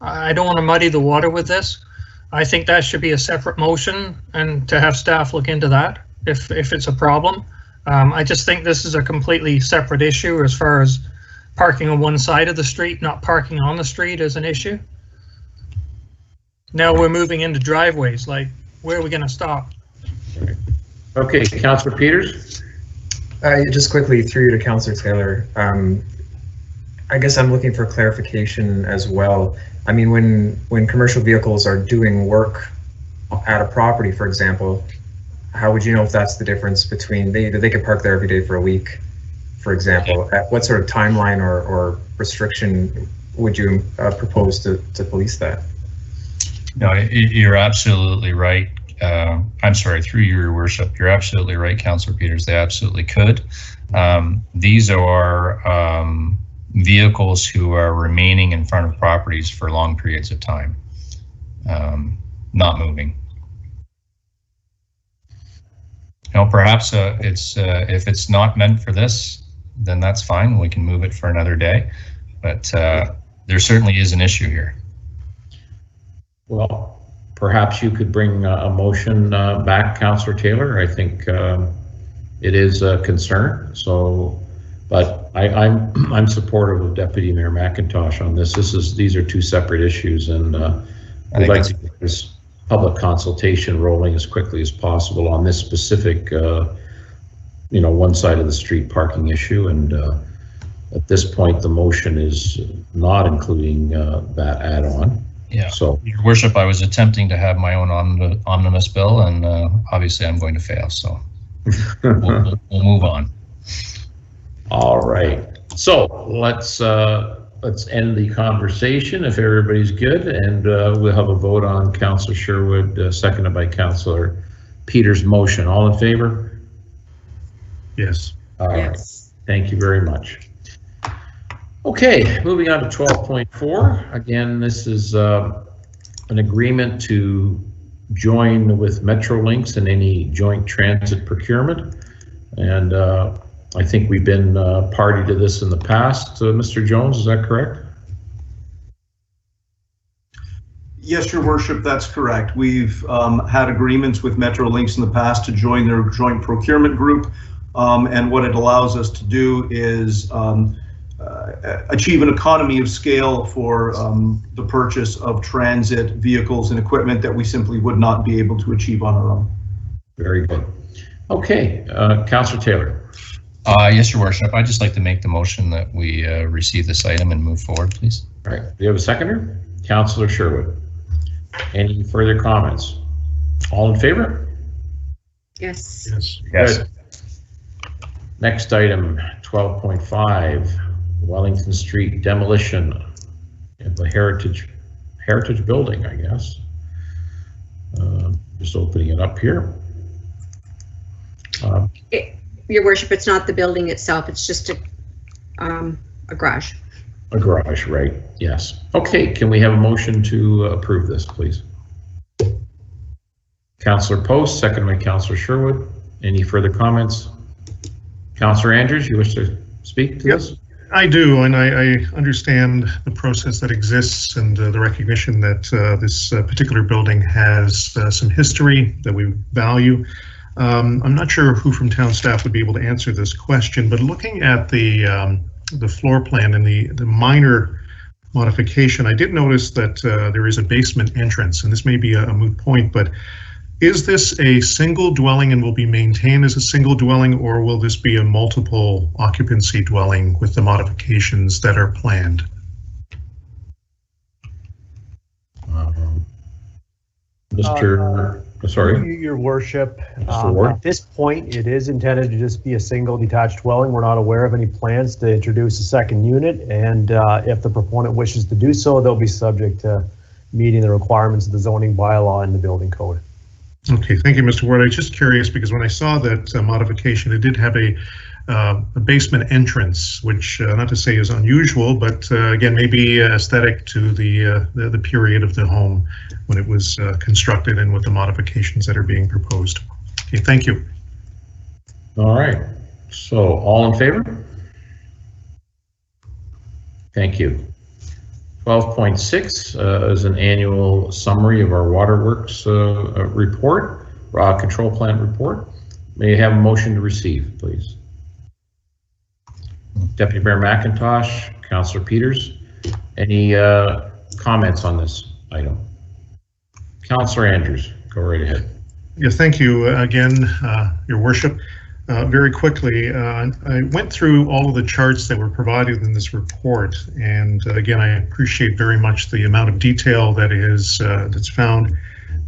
I don't want to muddy the water with this. I think that should be a separate motion and to have staff look into that if it's a problem. I just think this is a completely separate issue as far as parking on one side of the street, not parking on the street is an issue. Now we're moving into driveways, like where are we going to stop? Okay, Councillor Peters. Just quickly through you to Councillor Taylor. I guess I'm looking for clarification as well. I mean, when commercial vehicles are doing work at a property, for example, how would you know if that's the difference between they could park there every day for a week, for example? At what sort of timeline or restriction would you propose to police that? No, you're absolutely right. I'm sorry, through Your Worship, you're absolutely right, Councillor Peters. They absolutely could. These are vehicles who are remaining in front of properties for long periods of time, not moving. You know, perhaps if it's not meant for this, then that's fine. We can move it for another day. But there certainly is an issue here. Well, perhaps you could bring a motion back, Councillor Taylor. I think it is a concern. So But I'm supportive of Deputy Mayor McIntosh on this. These are two separate issues, and I'd like to get this public consultation rolling as quickly as possible on this specific, one side of the street parking issue. And at this point, the motion is not including that add-on. Yeah. So, Your Worship, I was attempting to have my own omnibus bill, and obviously I'm going to fail. So we'll move on. All right. So let's end the conversation if everybody's good, and we'll have a vote on Councillor Sherwood, seconded by Councillor Peters' motion. All in favor? Yes. All right. Thank you very much. Okay, moving on to 12.4. Again, this is an agreement to join with Metrolinx in any joint transit procurement. And I think we've been party to this in the past. Mr. Jones, is that correct? Yes, Your Worship, that's correct. We've had agreements with Metrolinx in the past to join their joint procurement group. And what it allows us to do is achieve an economy of scale for the purchase of transit vehicles and equipment that we simply would not be able to achieve on our own. Very good. Okay, Councillor Taylor. Yes, Your Worship. I'd just like to make the motion that we receive this item and move forward, please. All right. Do you have a seconder? Councillor Sherwood. Any further comments? All in favor? Yes. Yes. Yes. Good. Next item, 12.5, Wellington Street demolition of the heritage building, I guess. Just opening it up here. Your Worship, it's not the building itself, it's just a garage. A garage, right, yes. Okay, can we have a motion to approve this, please? Councillor Post, second by Councillor Sherwood. Any further comments? Councillor Andrews, you wish to speak to this? I do, and I understand the process that exists and the recognition that this particular building has some history that we value. I'm not sure who from town staff would be able to answer this question, but looking at the floor plan and the minor modification, I did notice that there is a basement entrance, and this may be a moot point, but is this a single dwelling and will be maintained as a single dwelling, or will this be a multiple occupancy dwelling with the modifications that are planned? Sorry. Your Worship, at this point, it is intended to just be a single detached dwelling. We're not aware of any plans to introduce a second unit, and if the proponent wishes to do so, they'll be subject to meeting the requirements of the zoning bylaw and the building code. Okay, thank you, Mr. Ward. I was just curious because when I saw that modification, it did have a basement entrance, which not to say is unusual, but again, maybe aesthetic to the period of the home when it was constructed and with the modifications that are being proposed. Okay, thank you. All right, so all in favor? Thank you. 12.6 is an annual summary of our waterworks report, control plant report. May I have a motion to receive, please? Deputy Mayor McIntosh, Councillor Peters, any comments on this item? Councillor Andrews, go right ahead. Yeah, thank you again, Your Worship. Very quickly, I went through all of the charts that were provided in this report, and again, I appreciate very much the amount of detail that is that's found.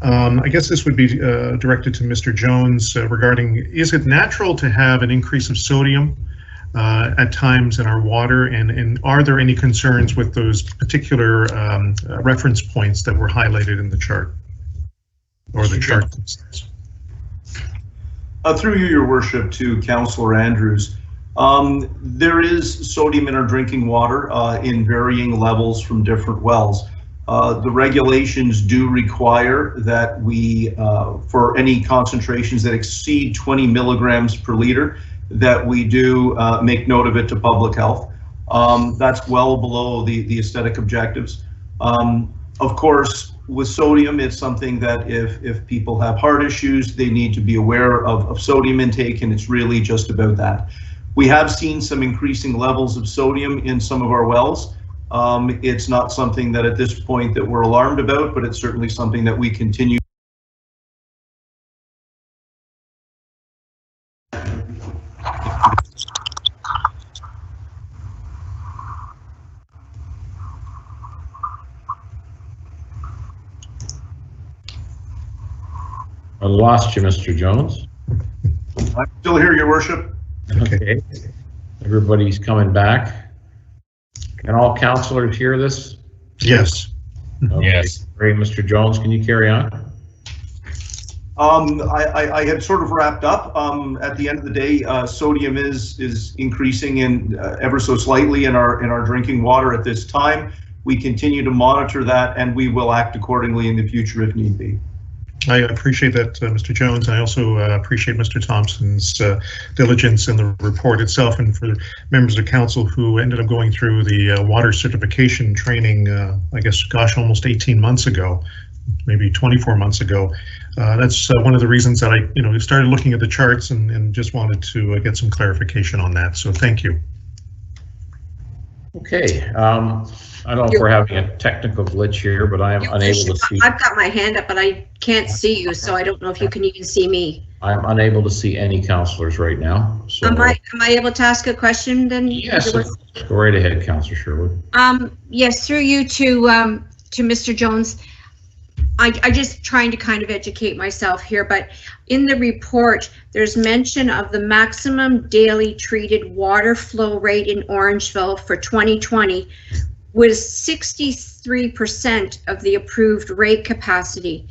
I guess this would be directed to Mr. Jones regarding, is it natural to have an increase of sodium at times in our water, and are there any concerns with those particular reference points that were highlighted in the chart, or the chart? Through you, Your Worship, to Councillor Andrews, there is sodium in our drinking water in varying levels from different wells. The regulations do require that we, for any concentrations that exceed 20 milligrams per liter, that we do make note of it to public health. That's well below the aesthetic objectives. Of course, with sodium, it's something that if people have heart issues, they need to be aware of sodium intake, and it's really just about that. We have seen some increasing levels of sodium in some of our wells. It's not something that at this point that we're alarmed about, but it's certainly something that we continue. I lost you, Mr. Jones. I'm still here, Your Worship. Okay. Everybody's coming back. Can all councillors hear this? Yes. Okay. Yes. Great, Mr. Jones, can you carry on? I had sort of wrapped up. At the end of the day, sodium is increasing in ever so slightly in our drinking water at this time. We continue to monitor that, and we will act accordingly in the future if need be. I appreciate that, Mr. Jones. I also appreciate Mr. Thompson's diligence in the report itself, and for members of council who ended up going through the water certification training, I guess, gosh, almost 18 months ago, maybe 24 months ago. That's one of the reasons that I, started looking at the charts and just wanted to get some clarification on that. So thank you. Okay. I don't know if we're having a technical glitch here, but I am unable to see. I've got my hand up, but I can't see you, so I don't know if you can even see me. I'm unable to see any councillors right now. So Am I able to ask a question then? yes, go right ahead, Councillor Sherwood. Yes, through you to Mr. Jones. I just trying to kind of educate myself here, but in the report, there's mention of the maximum daily treated water flow rate in Orangeville for 2020 was 63% of the approved rate capacity.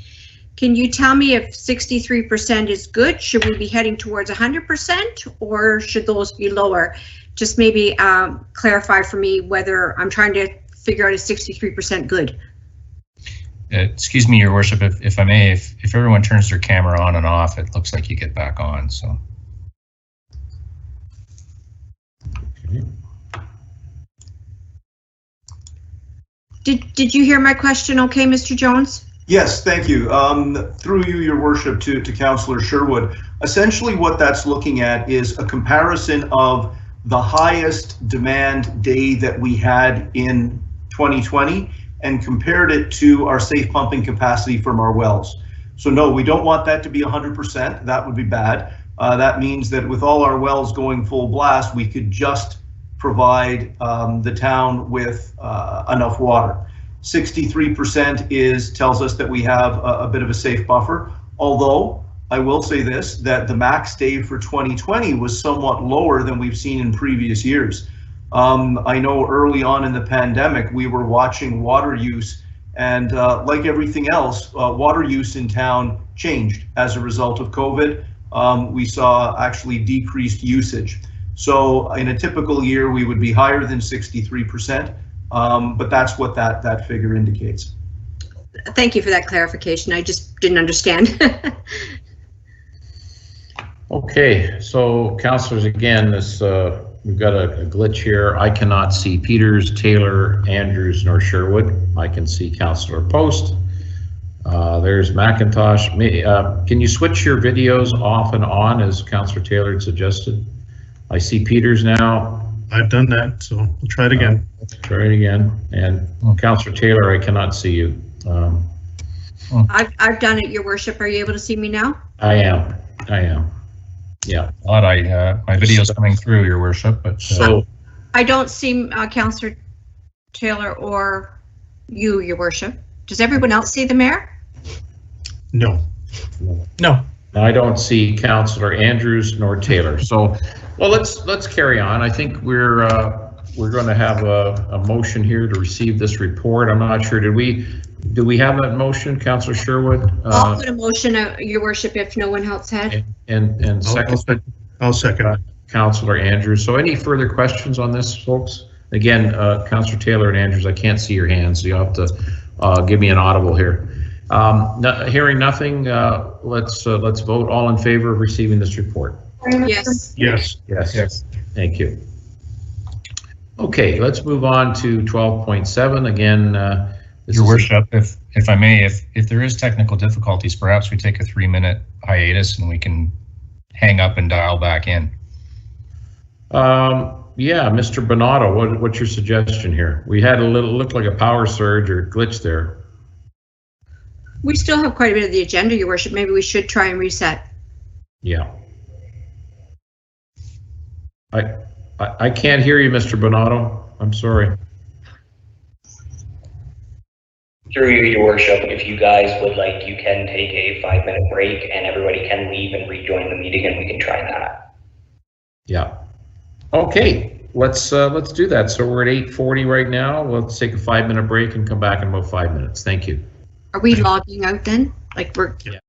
Can you tell me if 63% is good? Should we be heading towards 100%, or should those be lower? Just maybe clarify for me whether I'm trying to figure out is 63% good. Excuse me, Your Worship, if I may, if everyone turns their camera on and off, it looks like you get back on, so. Okay. Did you hear my question okay, Mr. Jones? Yes, thank you. Through you, Your Worship, to Councillor Sherwood. Essentially what that's looking at is a comparison of the highest demand day that we had in 2020 and compared it to our safe pumping capacity from our wells. So no, we don't want that to be 100%. That would be bad. That means that with all our wells going full blast, we could just provide the town with enough water. 63% tells us that we have a bit of a safe buffer, although I will say this, that the max day for 2020 was somewhat lower than we've seen in previous years. I know early on in the pandemic, we were watching water use, and like everything else, water use in town changed as a result of COVID. We saw actually decreased usage. So in a typical year, we would be higher than 63%, but that's what that figure indicates. Thank you for that clarification. I just didn't understand. Okay, so councillors, again, this we've got a glitch here. I cannot see Peters, Taylor, Andrews, nor Sherwood. I can see Councillor Post. There's McIntosh. Can you switch your videos off and on as Councillor Taylor had suggested? I see Peters now. I've done that, so we'll try it again. Try it again. And Councillor Taylor, I cannot see you. I've done it, Your Worship. Are you able to see me now? I am. Yeah. Thought my video's coming through, Your Worship, but so I don't see Councillor Taylor or you, Your Worship. Does everyone else see the mayor? No. No. I don't see Councillor Andrews nor Taylor. So, well, let's carry on. I think we're going to have a motion here to receive this report. I'm not sure. Do we have that motion, Councillor Sherwood? I'll put a motion, Your Worship, if no one else had. And second. I'll second. Councillor Andrews. So any further questions on this, folks? Again, Councillor Taylor and Andrews, I can't see your hands, so you have to give me an audible here. Hearing nothing, let's vote. All in favor of receiving this report? Yes. Yes. Yes. Thank you. Okay, let's move on to 12.7. Again, Your Worship, if I may, if there is technical difficulties, perhaps we take a 3-minute hiatus and we can hang up and dial back in. Yeah, Mr. Bonato, what's your suggestion here? We had looked like a power surge or glitch there. We still have quite a bit of the agenda, Your Worship. Maybe we should try and reset. Yeah. I can't hear you, Mr. Bonato. I'm sorry. Through you, Your Worship, if you guys would like, you can take a 5-minute break and everybody can leave and rejoin the meeting, and we can try that. Yeah. Okay, let's do that. So we're at 8:40 right now. Let's take a 5-minute break and come back in about 5 minutes. Thank you. Are we logging out then? Like we're. Yeah.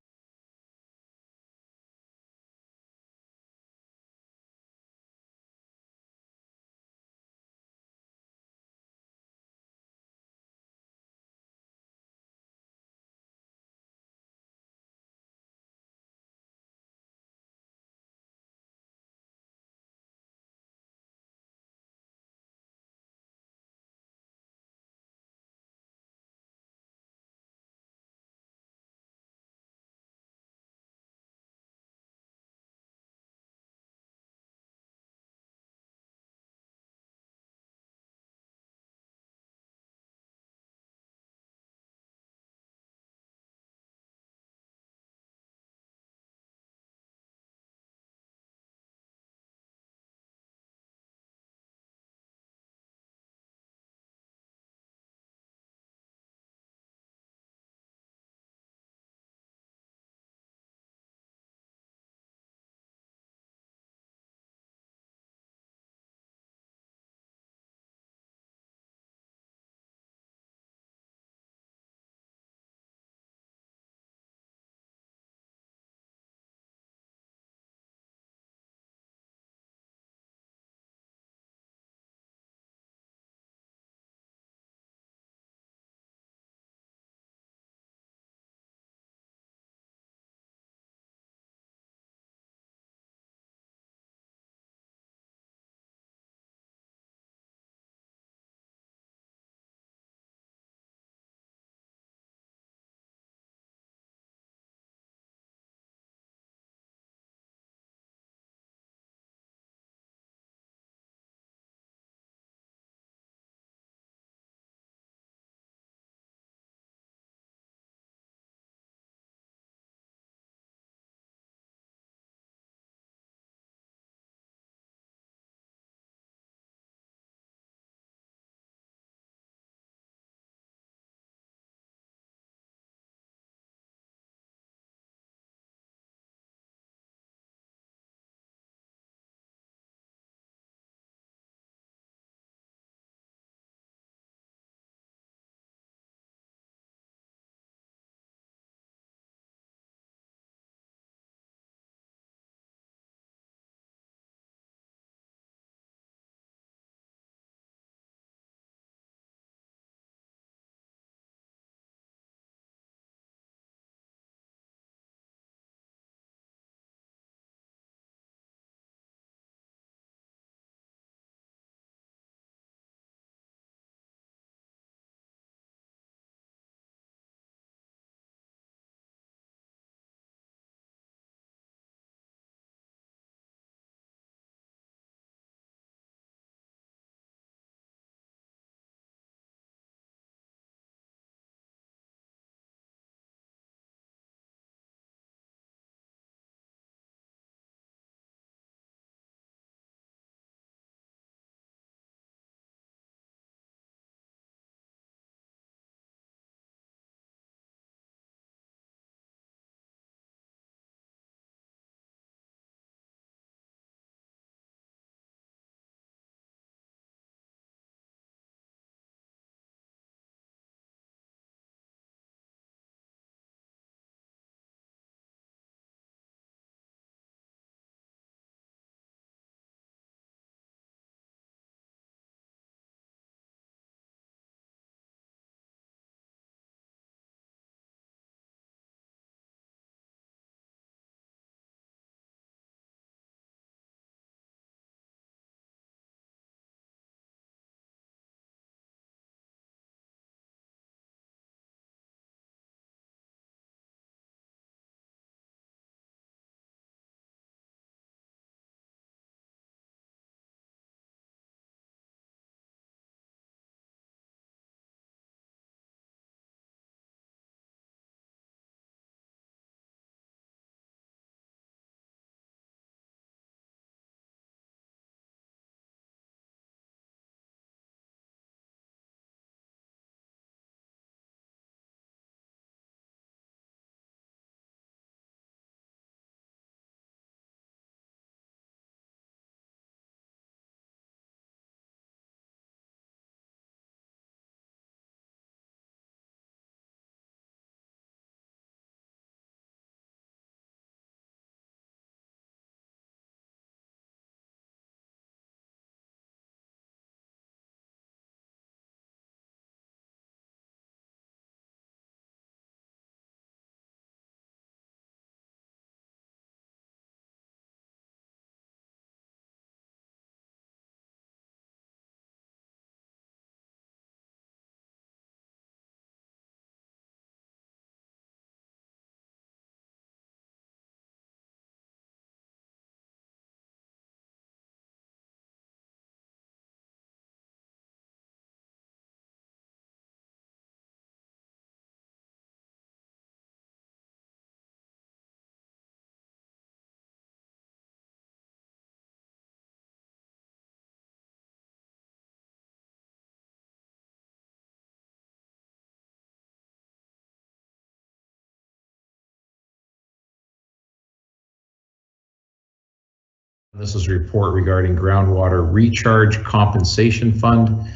This is a report regarding groundwater recharge compensation fund.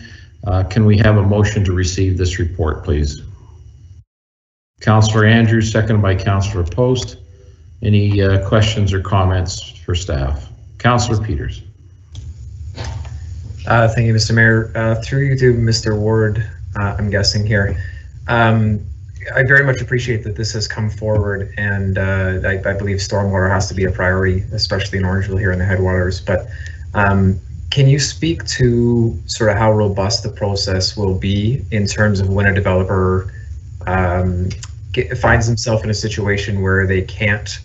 Can we have a motion to receive this report, please? Councillor Andrews, seconded by Councillor Post. Any questions or comments for staff? Councillor Peters. Thank you, Mr. Mayor. Through you to Mr. Ward, I'm guessing here. I very much appreciate that this has come forward, and I believe stormwater has to be a priority, especially in Orangeville here in the headwaters. But can you speak to sort of how robust the process will be in terms of when a developer finds himself in a situation where they can't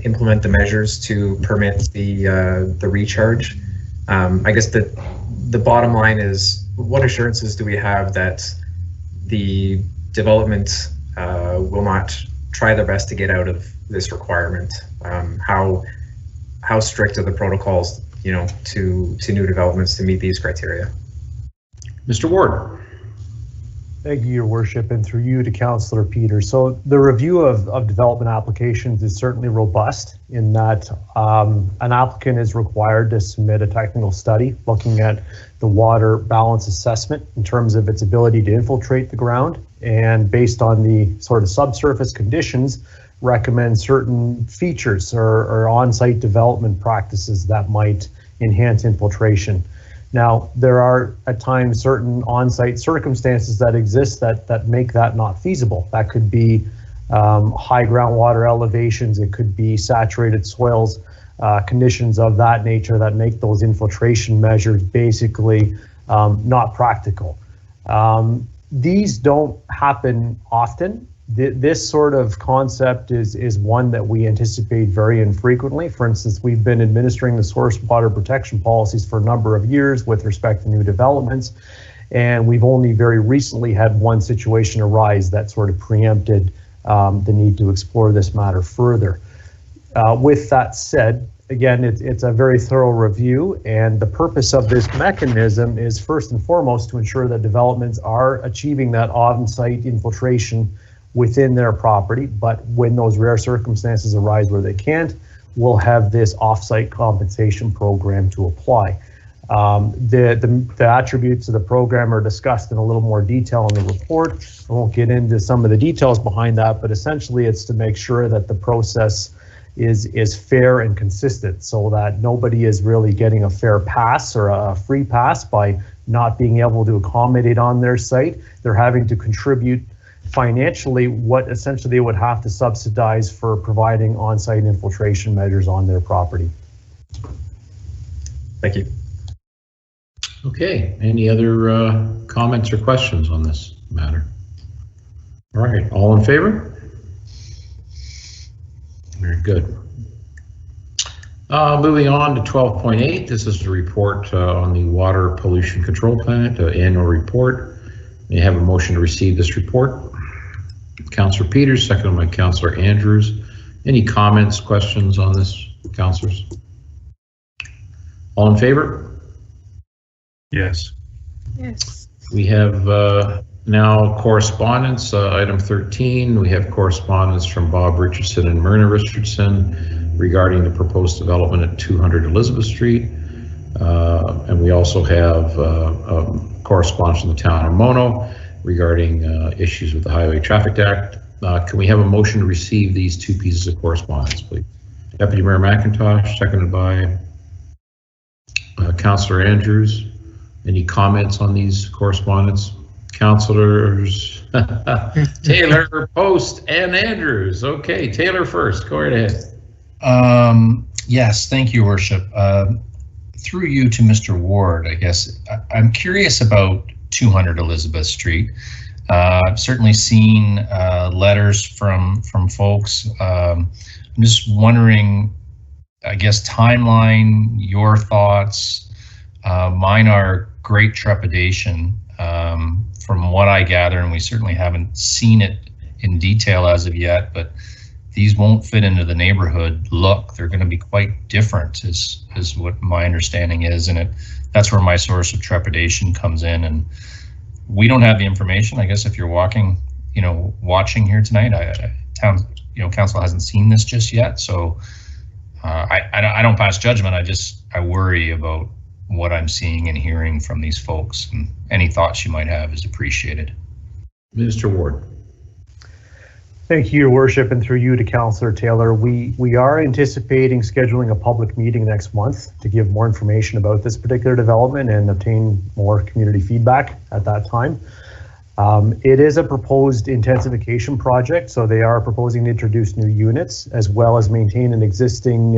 implement the measures to permit the recharge? I guess the bottom line is, what assurances do we have that the development will not try their best to get out of this requirement? How strict are the protocols, you know, to new developments to meet these criteria? Mr. Ward. Thank you, Your Worship, and through you to Councillor Peters. So the review of development applications is certainly robust in that an applicant is required to submit a technical study looking at the water balance assessment in terms of its ability to infiltrate the ground, and based on the sort of subsurface conditions, recommend certain features or on-site development practices that might enhance infiltration. Now, there are at times certain on-site circumstances that exist that make that not feasible. That could be high groundwater elevations, it could be saturated soils, conditions of that nature that make those infiltration measures basically not practical. These don't happen often. This sort of concept is one that we anticipate very infrequently. For instance, we've been administering the source water protection policies for a number of years with respect to new developments, and we've only very recently had one situation arise that sort of preempted the need to explore this matter further. With that said, again, it's a very thorough review, and the purpose of this mechanism is first and foremost to ensure that developments are achieving that on-site infiltration within their property, but when those rare circumstances arise where they can't, we'll have this off-site compensation program to apply. The attributes of the program are discussed in a little more detail in the report. I won't get into some of the details behind that, but essentially it's to make sure that the process is fair and consistent, so that nobody is really getting a fair pass or a free pass by not being able to accommodate on their site. They're having to contribute financially what essentially they would have to subsidize for providing on-site infiltration measures on their property. Thank you. Okay, any other comments or questions on this matter? All right, all in favor? Very good. Moving on to 12.8, this is the report on the Water Pollution Control Plan, annual report. May I have a motion to receive this report? Councillor Peters, seconded by Councillor Andrews. Any comments, questions on this, councillors? All in favor? Yes. Yes. We have now correspondence, item 13. We have correspondence from Bob Richardson and Myrna Richardson regarding the proposed development at 200 Elizabeth Street. And we also have correspondence from the town of Mono regarding issues with the Highway Traffic Act. Can we have a motion to receive these two pieces of correspondence, please? Deputy Mayor McIntosh, seconded by Councillor Andrews. Any comments on these correspondence? Councillors Taylor, Post, and Andrews. Okay, Taylor first. Go right ahead. Yes, thank you, Worship. Through you to Mr. Ward, I guess. I'm curious about 200 Elizabeth Street. I've certainly seen letters from folks. I'm just wondering, I guess, timeline, your thoughts. Mine are great trepidation from what I gather, and we certainly haven't seen it in detail as of yet, but these won't fit into the neighborhood look. They're going to be quite different is what my understanding is, and that's where my source of trepidation comes in. And we don't have the information. I guess if you're watching here tonight, council hasn't seen this just yet. So I don't pass judgment. I worry about what I'm seeing and hearing from these folks, and any thoughts you might have is appreciated. Mr. Ward. Thank you, Your Worship, and through you to Councillor Taylor. We are anticipating scheduling a public meeting next month to give more information about this particular development and obtain more community feedback at that time. It is a proposed intensification project, so they are proposing to introduce new units as well as maintain an existing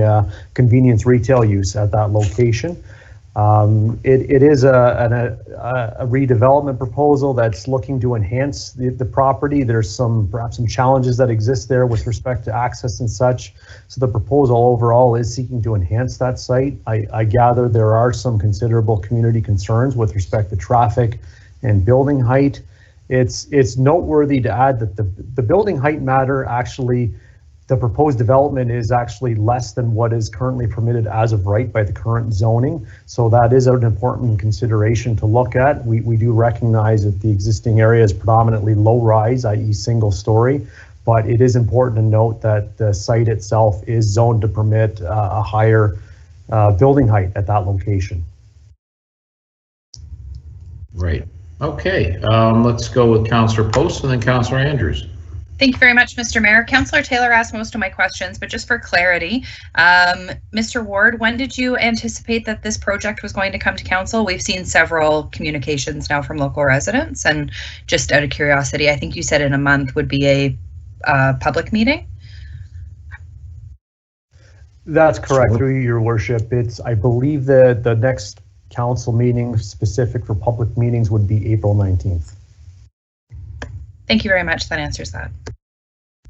convenience retail use at that location. It is a redevelopment proposal that's looking to enhance the property. There's perhaps some challenges that exist there with respect to access and such. So the proposal overall is seeking to enhance that site. I gather there are some considerable community concerns with respect to traffic and building height. It's noteworthy to add that the building height matter actually, the proposed development is actually less than what is currently permitted as of right by the current zoning. So that is an important consideration to look at. We do recognize that the existing area is predominantly low rise, i.e. single story, but it is important to note that the site itself is zoned to permit a higher building height at that location. Right. Okay, let's go with Councillor Post and then Councillor Andrews. Thank you very much, Mr. Mayor. Councillor Taylor asked most of my questions, but just for clarity, Mr. Ward, when did you anticipate that this project was going to come to council? We've seen several communications now from local residents, and just out of curiosity, I think you said in a month would be a public meeting? That's correct, through your worship. I believe that the next council meeting specific for public meetings would be April 19th. Thank you very much. That answers that.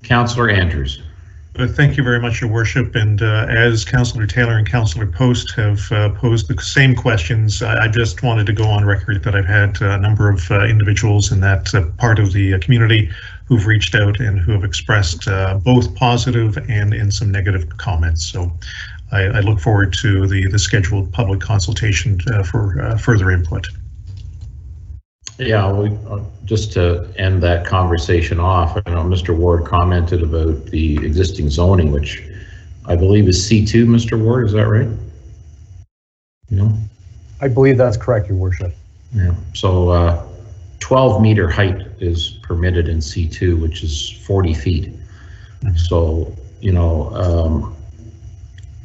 Councillor Andrews. Thank you very much, Your Worship. And as Councillor Taylor and Councillor Post have posed the same questions, I just wanted to go on record that I've had a number of individuals in that part of the community who've reached out and who have expressed both positive and in some negative comments. So I look forward to the scheduled public consultation for further input. Yeah, just to end that conversation off, I know Mr. Ward commented about the existing zoning, which I believe is C2, Mr. Ward, is that right? No? I believe that's correct, Your Worship. Yeah, so 12 meter height is permitted in C2, which is 40 feet. So, you know,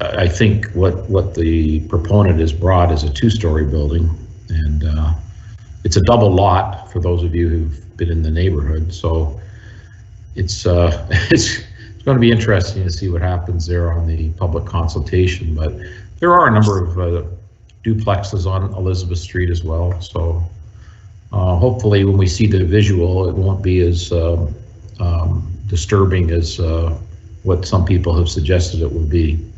I think what the proponent has brought is a two-story building, and it's a double lot for those of you who've been in the neighborhood. So it's going to be interesting to see what happens there on the public consultation. But there are a number of duplexes on Elizabeth Street as well. So hopefully when we see the visual, it won't be as disturbing as what some people have suggested it would be.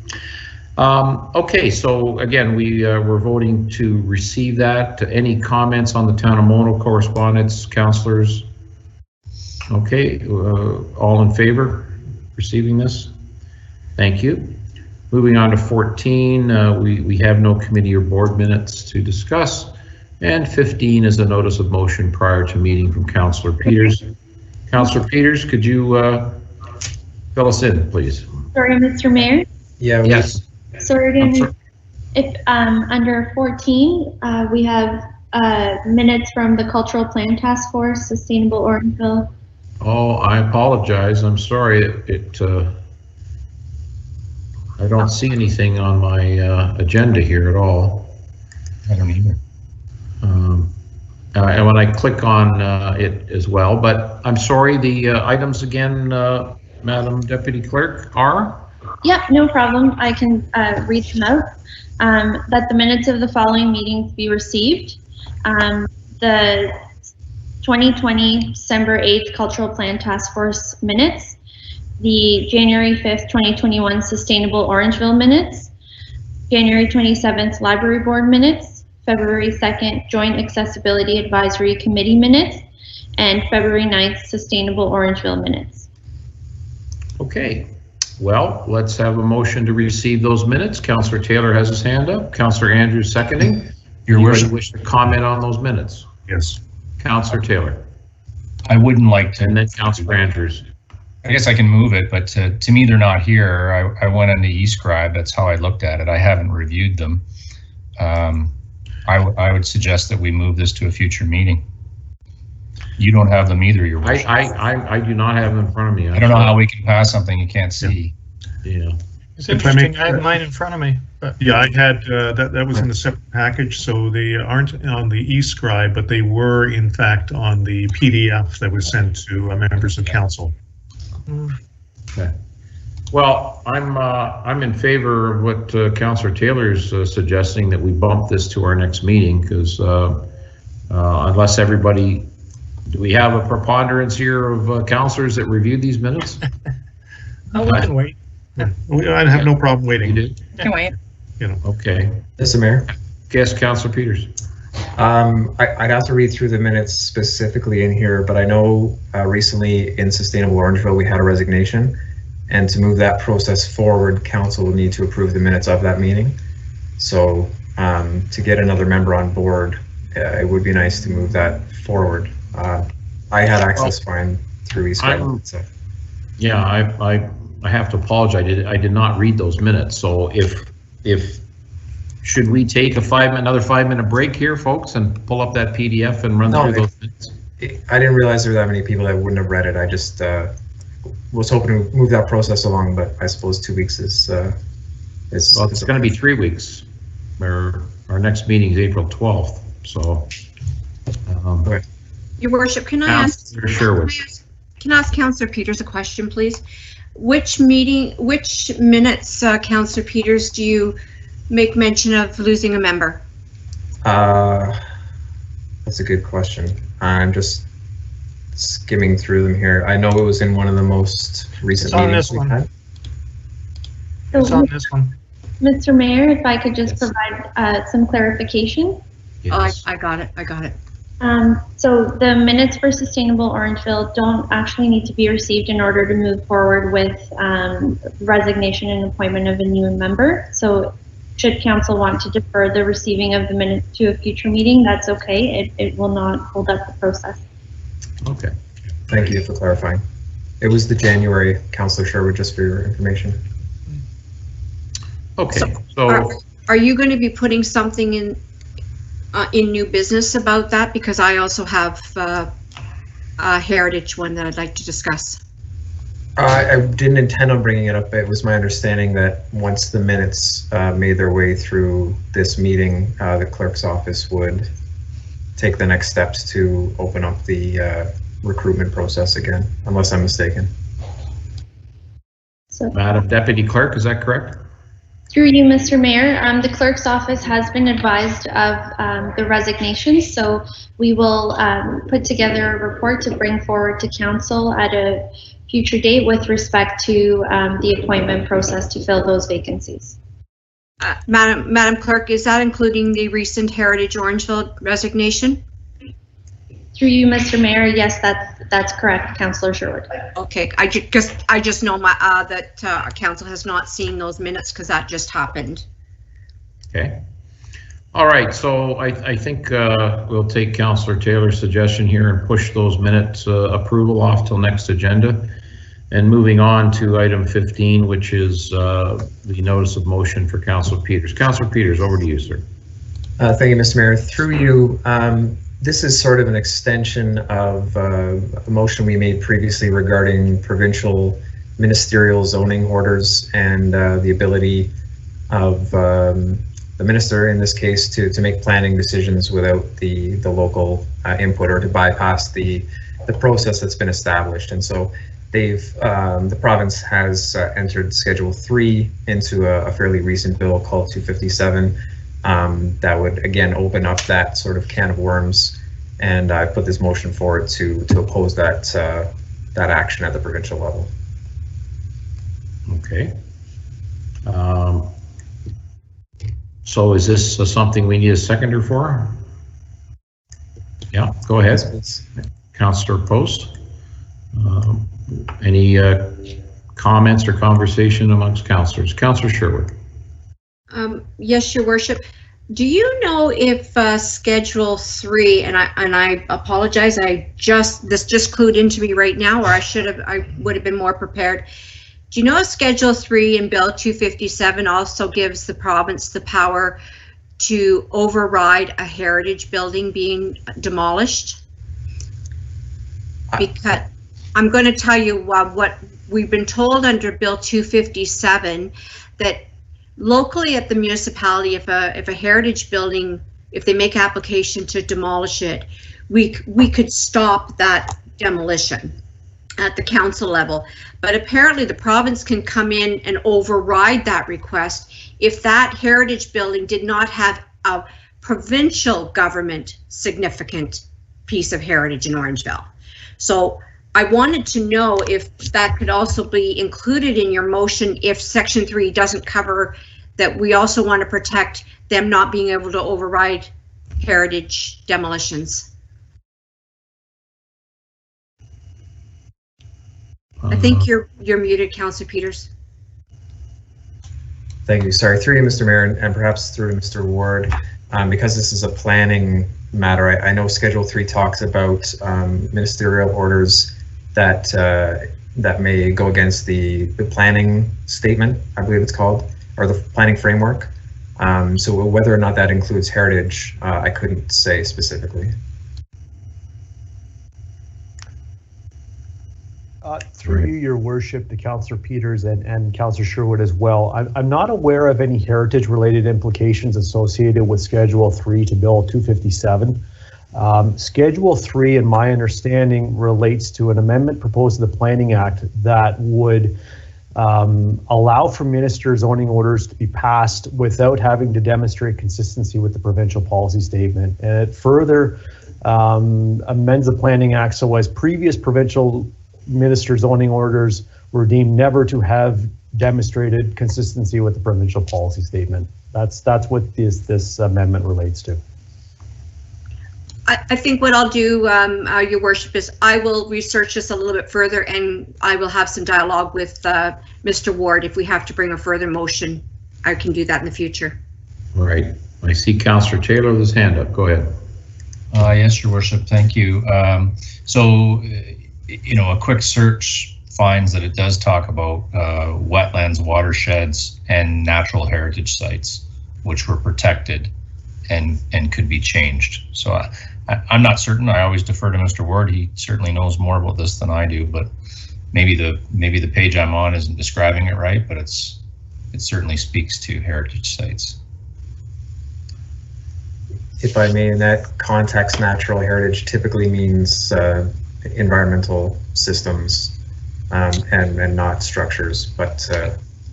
Okay, so again, we're voting to receive that. Any comments on the Town of Mono correspondence, councillors? Okay, all in favor receiving this? Thank you. Moving on to 14, we have no committee or board minutes to discuss. And 15 is a notice of motion prior to meeting from Councillor Peters. Councillor Peters, could you fill us in, please? Sorry, Mr. Mayor. Yeah. Yes. Sorry to if under 14, we have minutes from the Cultural Plan Task Force, Sustainable Orangeville. Oh, I apologize. I'm sorry. I don't see anything on my agenda here at all. I don't either. And when I click on it as well, but I'm sorry, the items again, Madam Deputy Clerk, are? Yep, no problem. I can read them out. That the minutes of the following meetings be received. The 2020 December 8th Cultural Plan Task Force minutes. The January 5th, 2021 Sustainable Orangeville minutes. January 27th Library Board minutes. February 2nd Joint Accessibility Advisory Committee minutes. And February 9th Sustainable Orangeville minutes. Okay. Well, let's have a motion to receive those minutes. Councillor Taylor has his hand up. Councillor Andrews seconding. Your Worship, wish to comment on those minutes? Yes. Councillor Taylor. I wouldn't like to. And then Councillor Andrews. I guess I can move it, but to me, they're not here. I went on the e-scribe. That's how I looked at it. I haven't reviewed them. I would suggest that we move this to a future meeting. You don't have them either, Your Worship. I do not have them in front of me. I don't know how we can pass something you can't see. Yeah. It's interesting. I have mine in front of me. But. Yeah, I had that was in the separate package, so they aren't on the e-scribe, but they were in fact on the PDF that was sent to members of council. Okay. Well, I'm in favor of what Councillor Taylor is suggesting, that we bump this to our next meeting, because unless everybody, do we have a preponderance here of councillors that reviewed these minutes? We can wait. I'd have no problem waiting. You do? Can wait. You know. Okay. Mr. Mayor. Yes, Councillor Peters. I'd have to read through the minutes specifically in here, but I know recently in Sustainable Orangeville we had a resignation, and to move that process forward, council will need to approve the minutes of that meeting. So to get another member on board, it would be nice to move that forward. I had access fine through e-scribe. So. Yeah, I have to apologize. I did not read those minutes. So if should we take another 5-minute break here, folks, and pull up that PDF and run through those minutes? I didn't realize there were that many people that wouldn't have read it. I just was hoping to move that process along, but I suppose 2 weeks is. Well, it's going to be 3 weeks. Our next meeting is April 12th. So. Okay. Your Worship, can I ask Councillor Peters a question, please? Which minutes, Councillor Peters, do you make mention of losing a member? That's a good question. I'm just skimming through them here. I know it was in one of the most recent meetings we had. It's on this one. Mr. Mayor, if I could just provide some clarification. Yes. I got it. So the minutes for Sustainable Orangeville don't actually need to be received in order to move forward with resignation and appointment of a new member. So should council want to defer the receiving of the minutes to a future meeting, that's okay. It will not hold up the process. Okay. Thank you for clarifying. It was the January, Councillor Sherwood, just for your information. Okay. So are you going to be putting something in new business about that? Because I also have a heritage one that I'd like to discuss. I didn't intend on bringing it up. It was my understanding that once the minutes made their way through this meeting, the clerk's office would take the next steps to open up the recruitment process again, unless I'm mistaken. So, Madam Deputy Clerk, is that correct? Through you, Mr. Mayor, the clerk's office has been advised of the resignation, so we will put together a report to bring forward to council at a future date with respect to the appointment process to fill those vacancies. Madam Clerk, is that including the recent Heritage Orangeville resignation? Through you, Mr. Mayor, yes, that's correct, Councillor Sherwood. Okay, I just know that council has not seen those minutes because that just happened. Okay. All right, so I think we'll take Councillor Taylor's suggestion here and push those minutes approval off till next agenda. And moving on to item 15, which is the notice of motion for Councillor Peters. Councillor Peters, over to you, sir. Thank you, Mr. Mayor. Through you, this is sort of an extension of a motion we made previously regarding provincial ministerial zoning orders and the ability of the minister, in this case, to make planning decisions without the local input, or to bypass the process that's been established. And so the province has entered Schedule 3 into a fairly recent bill called 257 that would again open up that sort of can of worms. And I put this motion forward to oppose that action at the provincial level. Okay. So is this something we need a seconder for? Yeah, go ahead. Councillor Post. Any comments or conversation amongst councillors? Councillor Sherwood. Yes, Your Worship. Do you know if Schedule 3, and I apologize, this just clued into me right now, or I would have been more prepared. Do you know if Schedule 3 in Bill 257 also gives the province the power to override a heritage building being demolished? Because I'm going to tell you what we've been told under Bill 257, that locally at the municipality, if a heritage building, if they make application to demolish it, we could stop that demolition at the council level. But apparently the province can come in and override that request if that heritage building did not have a provincial government significant piece of heritage in Orangeville. So I wanted to know if that could also be included in your motion if Section 3 doesn't cover that. We also want to protect them not being able to override heritage demolitions. I think you're muted, Councillor Peters. Thank you. Sorry, through you, Mr. Mayor, and perhaps through to Mr. Ward, because this is a planning matter. I know Schedule 3 talks about ministerial orders that that may go against the planning statement, I believe it's called, or the planning framework. So whether or not that includes heritage, I couldn't say specifically. Through you, Your Worship, to Councillor Peters and Councillor Sherwood as well. I'm not aware of any heritage-related implications associated with Schedule 3 to Bill 257. Schedule 3, in my understanding, relates to an amendment proposed to the Planning Act that would allow for minister zoning orders to be passed without having to demonstrate consistency with the provincial policy statement. And it further amends the Planning Act so as previous provincial minister zoning orders were deemed never to have demonstrated consistency with the provincial policy statement. That's what this amendment relates to. I think what I'll do, Your Worship, is I will research this a little bit further, and I will have some dialogue with Mr. Ward. If we have to bring a further motion, I can do that in the future. All right. I see Councillor Taylor with his hand up. Go ahead. Yes, Your Worship. Thank you. So, you know, a quick search finds that it does talk about wetlands, watersheds, and natural heritage sites, which were protected and could be changed. So I'm not certain. I always defer to Mr. Ward. He certainly knows more about this than I do, but maybe the page I'm on isn't describing it right, but it certainly speaks to heritage sites. If I may, in that context, natural heritage typically means environmental systems and not structures, but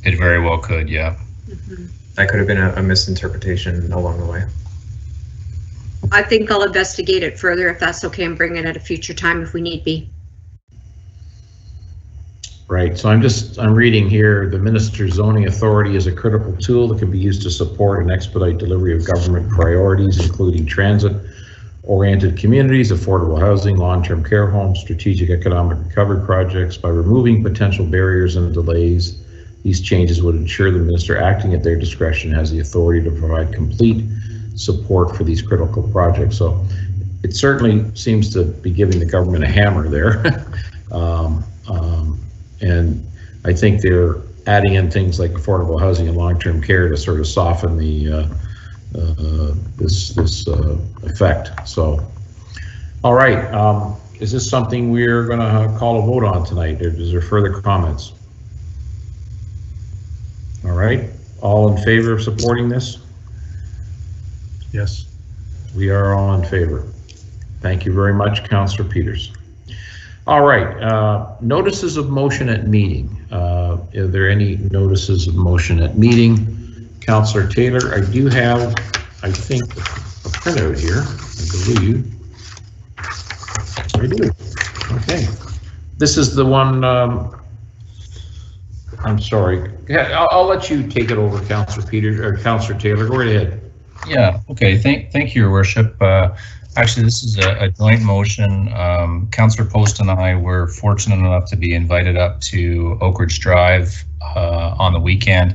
it very well could, yeah. Mm-hmm. That could have been a misinterpretation along the way. I think I'll investigate it further if that's okay, and bring it at a future time if we need be. Right, so I'm reading here, the Minister's Zoning Authority is a critical tool that can be used to support and expedite delivery of government priorities, including transit-oriented communities, affordable housing, long-term care homes, strategic economic recovery projects. By removing potential barriers and delays, these changes would ensure the minister acting at their discretion has the authority to provide complete support for these critical projects. So it certainly seems to be giving the government a hammer there. And I think they're adding in things like affordable housing and long-term care to sort of soften the this effect. So, all right, is this something we're going to call a vote on tonight? Or is there further comments? All right, all in favor of supporting this? Yes. We are all in favor. Thank you very much, Councillor Peters. All right, notices of motion at meeting. Are there any notices of motion at meeting? Councillor Taylor, I do have, I think, a printout here, I believe. I do. Okay. This is the one, I'm sorry. I'll let you take it over, Councillor Peters, or Councillor Taylor. Go right ahead. Yeah, okay, thank you, Your Worship. Actually, this is a joint motion. Councillor Post and I were fortunate enough to be invited up to Oak Ridge Drive on the weekend,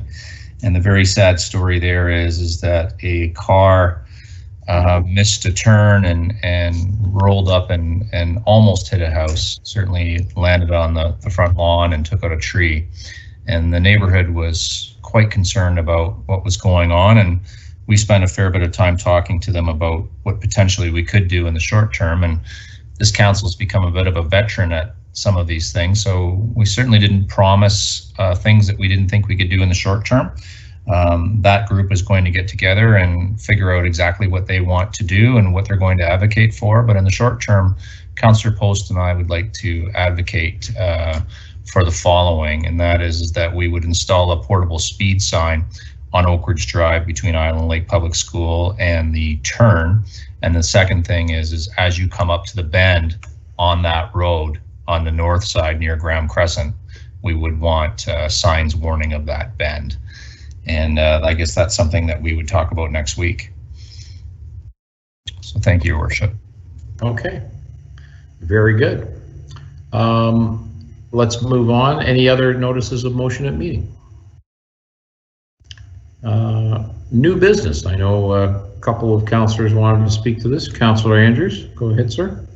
And the very sad story there is that a car missed a turn and rolled up and almost hit a house, certainly landed on the front lawn and took out a tree. And the neighborhood was quite concerned about what was going on, and we spent a fair bit of time talking to them about what potentially we could do in the short term. And this council's become a bit of a veteran at some of these things, so we certainly didn't promise things that we didn't think we could do in the short term. That group is going to get together and figure out exactly what they want to do and what they're going to advocate for. But in the short term, Councillor Post and I would like to advocate for the following, and that is that we would install a portable speed sign on Oak Ridge Drive between Island Lake Public School and the turn. And the second thing is as you come up to the bend on that road on the north side near Graham Crescent, we would want signs warning of that bend. And I guess that's something that we would talk about next week. So thank you, Your Worship. Okay, very good. Let's move on. Any other notices of motion at meeting? New business. I know a couple of councillors wanted to speak to this. Councillor Andrews, go ahead, sir.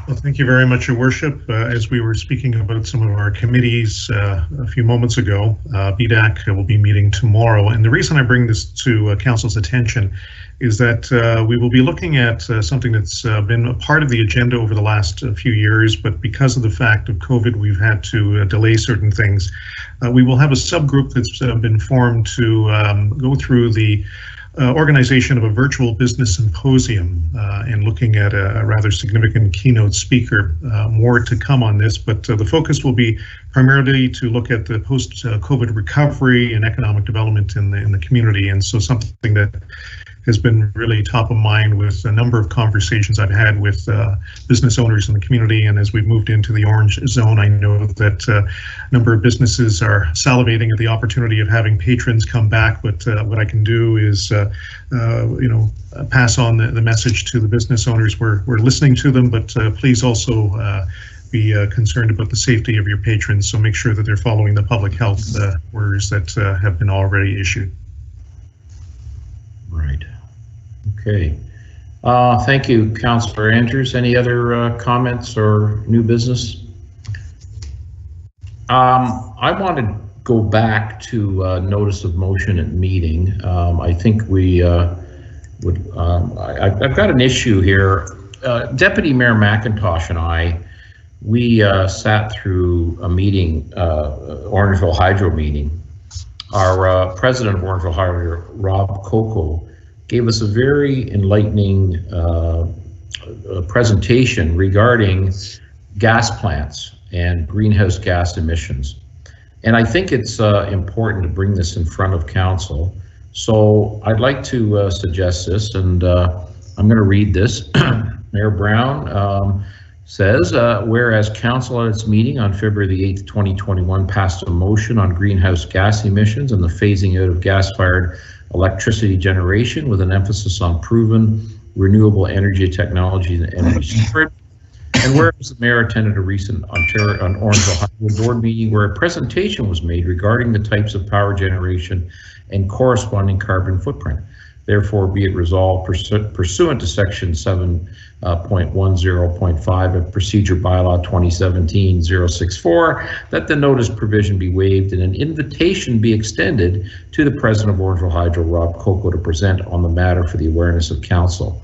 Well, thank you very much, Your Worship. As we were speaking about some of our committees a few moments ago, BDAC will be meeting tomorrow. And the reason I bring this to Council's attention is that we will be looking at something that's been a part of the agenda over the last few years, but because of the fact of COVID, we've had to delay certain things. We will have a subgroup that's been formed to go through the organization of a virtual business symposium and looking at a rather significant keynote speaker. More to come on this, but the focus will be primarily to look at the post-COVID recovery and economic development in the community. And so something that has been really top of mind with a number of conversations I've had with business owners in the community. And as we've moved into the orange zone, I know that a number of businesses are salivating at the opportunity of having patrons come back. But what I can do is, pass on the message to the business owners. We're listening to them, but please also be concerned about the safety of your patrons. So make sure that they're following the public health orders that have been already issued. Right. Okay. Thank you, Councillor Andrews. Any other comments or new business? I want to go back to notice of motion at meeting. I think we would. I've got an issue here. Deputy Mayor McIntosh and I, we sat through a meeting, Orangeville Hydro meeting. Our president of Orangeville Hydro, Rob Coco, gave us a very enlightening presentation regarding gas plants and greenhouse gas emissions. And I think it's important to bring this in front of council. So I'd like to suggest this, and I'm going to read this. Mayor Brown says, whereas council at its meeting on February the 8th, 2021 passed a motion on greenhouse gas emissions and the phasing out of gas-fired electricity generation with an emphasis on proven renewable energy technology and energy storage. And whereas the mayor attended a recent Orangeville Hydro board meeting where a presentation was made regarding the types of power generation and corresponding carbon footprint. Therefore, be it resolved pursuant to section 7.10.5 of Procedure Bylaw 2017-064 that the notice provision be waived and an invitation be extended to the president of Orangeville Hydro, Rob Coco, to present on the matter for the awareness of council.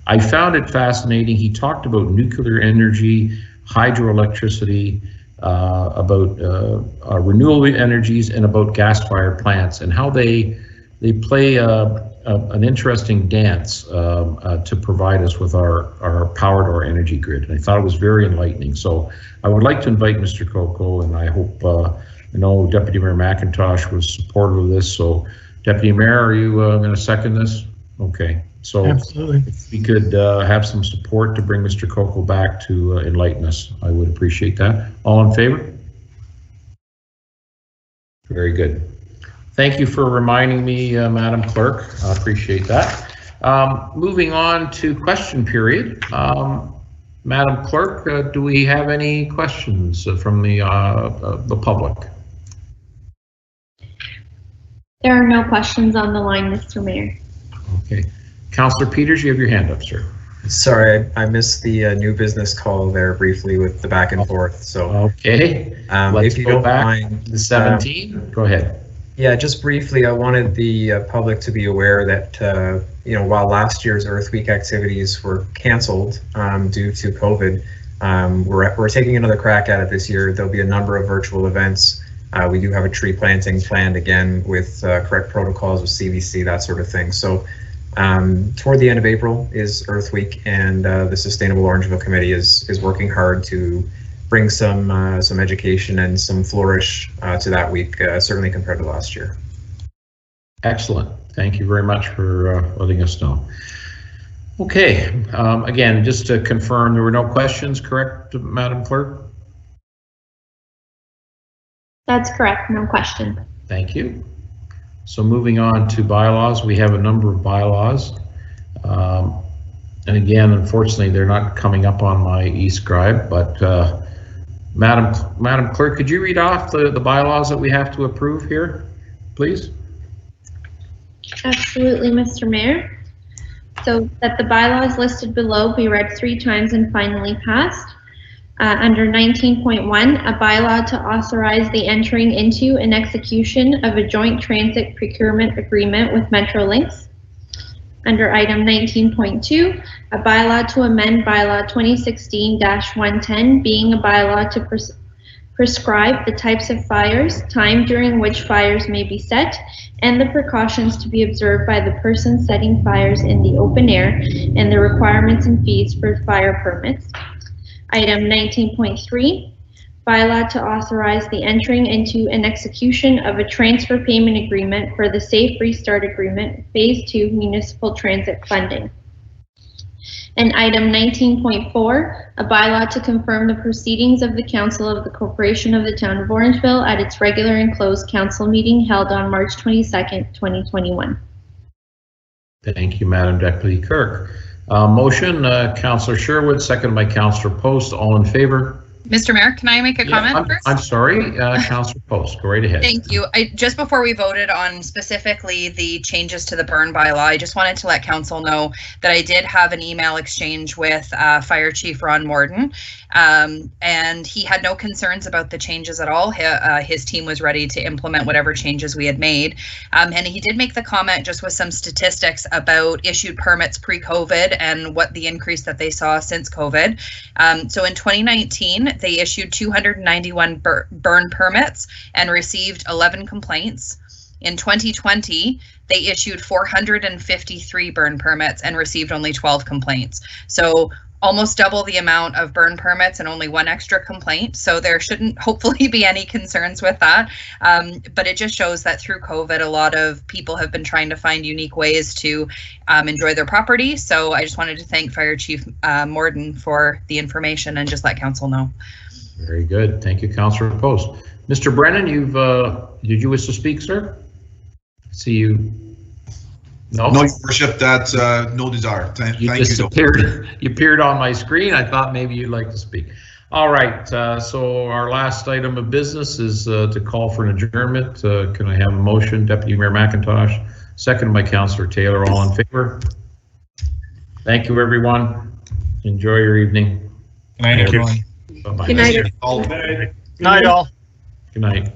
I found it fascinating. He talked about nuclear energy, hydroelectricity, about renewable energies, and about gas-fired plants and how they play an interesting dance to provide us with our power to our energy grid. And I thought it was very enlightening. So I would like to invite Mr. Coco, and I hope, Deputy Mayor McIntosh was supportive of this. So Deputy Mayor, are you going to second this? Okay. So absolutely. If we could have some support to bring Mr. Coco back to enlighten us, I would appreciate that. All in favor? Very good. Thank you for reminding me, Madam Clerk. I appreciate that. Moving on to question period. Madam Clerk, do we have any questions from the public? There are no questions on the line, Mr. Mayor. Okay. Councillor Peters, you have your hand up, sir. Sorry, I missed the new business call there briefly with the back and forth. So okay, let's if you go don't back mind, to 17. Go ahead. Yeah, just briefly, I wanted the public to be aware that while last year's Earth Week activities were canceled due to COVID, we're taking another crack at it this year. There'll be a number of virtual events. We do have a tree planting planned again with correct protocols with CVC, that sort of thing. So toward the end of April is Earth Week, and the Sustainable Orangeville Committee is working hard to bring some education and some flourish to that week, certainly compared to last year. Excellent. Thank you very much for letting us know. Okay, again, just to confirm, there were no questions, correct, Madam Clerk? That's correct, no question. Thank you. So moving on to bylaws, we have a number of bylaws. And again, unfortunately, they're not coming up on my e-scribe, but Madam Clerk, could you read off the bylaws that we have to approve here, please? Absolutely, Mr. Mayor. So that the bylaws listed below be read 3 times and finally passed. Under 19.1, a bylaw to authorize the entering into and execution of a joint transit procurement agreement with Metrolinx. Under item 19.2, a bylaw to amend bylaw 2016-110, being a bylaw to prescribe the types of fires, time during which fires may be set, and the precautions to be observed by the person setting fires in the open air, and the requirements and fees for fire permits. Item 19.3, bylaw to authorize the entering into and execution of a transfer payment agreement for the Safe Restart Agreement, Phase 2 Municipal Transit Funding. And item 19.4, a bylaw to confirm the proceedings of the Council of the Corporation of the Town of Orangeville at its regular and closed council meeting held on March 22nd, 2021. Thank you, Madam Deputy Clerk. Motion, Councillor Sherwood, seconded by Councillor Post. All in favor? Mr. Mayor, can I make a comment first? I'm sorry, Councillor Post, go right ahead. Thank you. Just before we voted on specifically the changes to the burn bylaw, I just wanted to let council know that I did have an email exchange with Fire Chief Ron Morden, and he had no concerns about the changes at all. His team was ready to implement whatever changes we had made, and he did make the comment just with some statistics about issued permits pre-COVID and what the increase that they saw since COVID. So in 2019, they issued 291 burn permits and received 11 complaints. In 2020, they issued 453 burn permits and received only 12 complaints. So almost double the amount of burn permits and only 1 extra complaint. So there shouldn't hopefully be any concerns with that. But it just shows that through COVID, a lot of people have been trying to find unique ways to enjoy their property. So I just wanted to thank Fire Chief Morden for the information and just let council know. Very good. Thank you, Councillor Post. Mr. Brennan, did you wish to speak, sir? See you. No, Your Worship, that's no desire. Thank you. You appeared on my screen. I thought maybe you'd like to speak. All right, so our last item of business is to call for an adjournment. Can I have a motion? Deputy Mayor McIntosh, seconded by Councillor Taylor. All in favor? Thank you, everyone. Enjoy your evening. Good night, everyone. Bye-bye. Good night. Good night, all. Good night.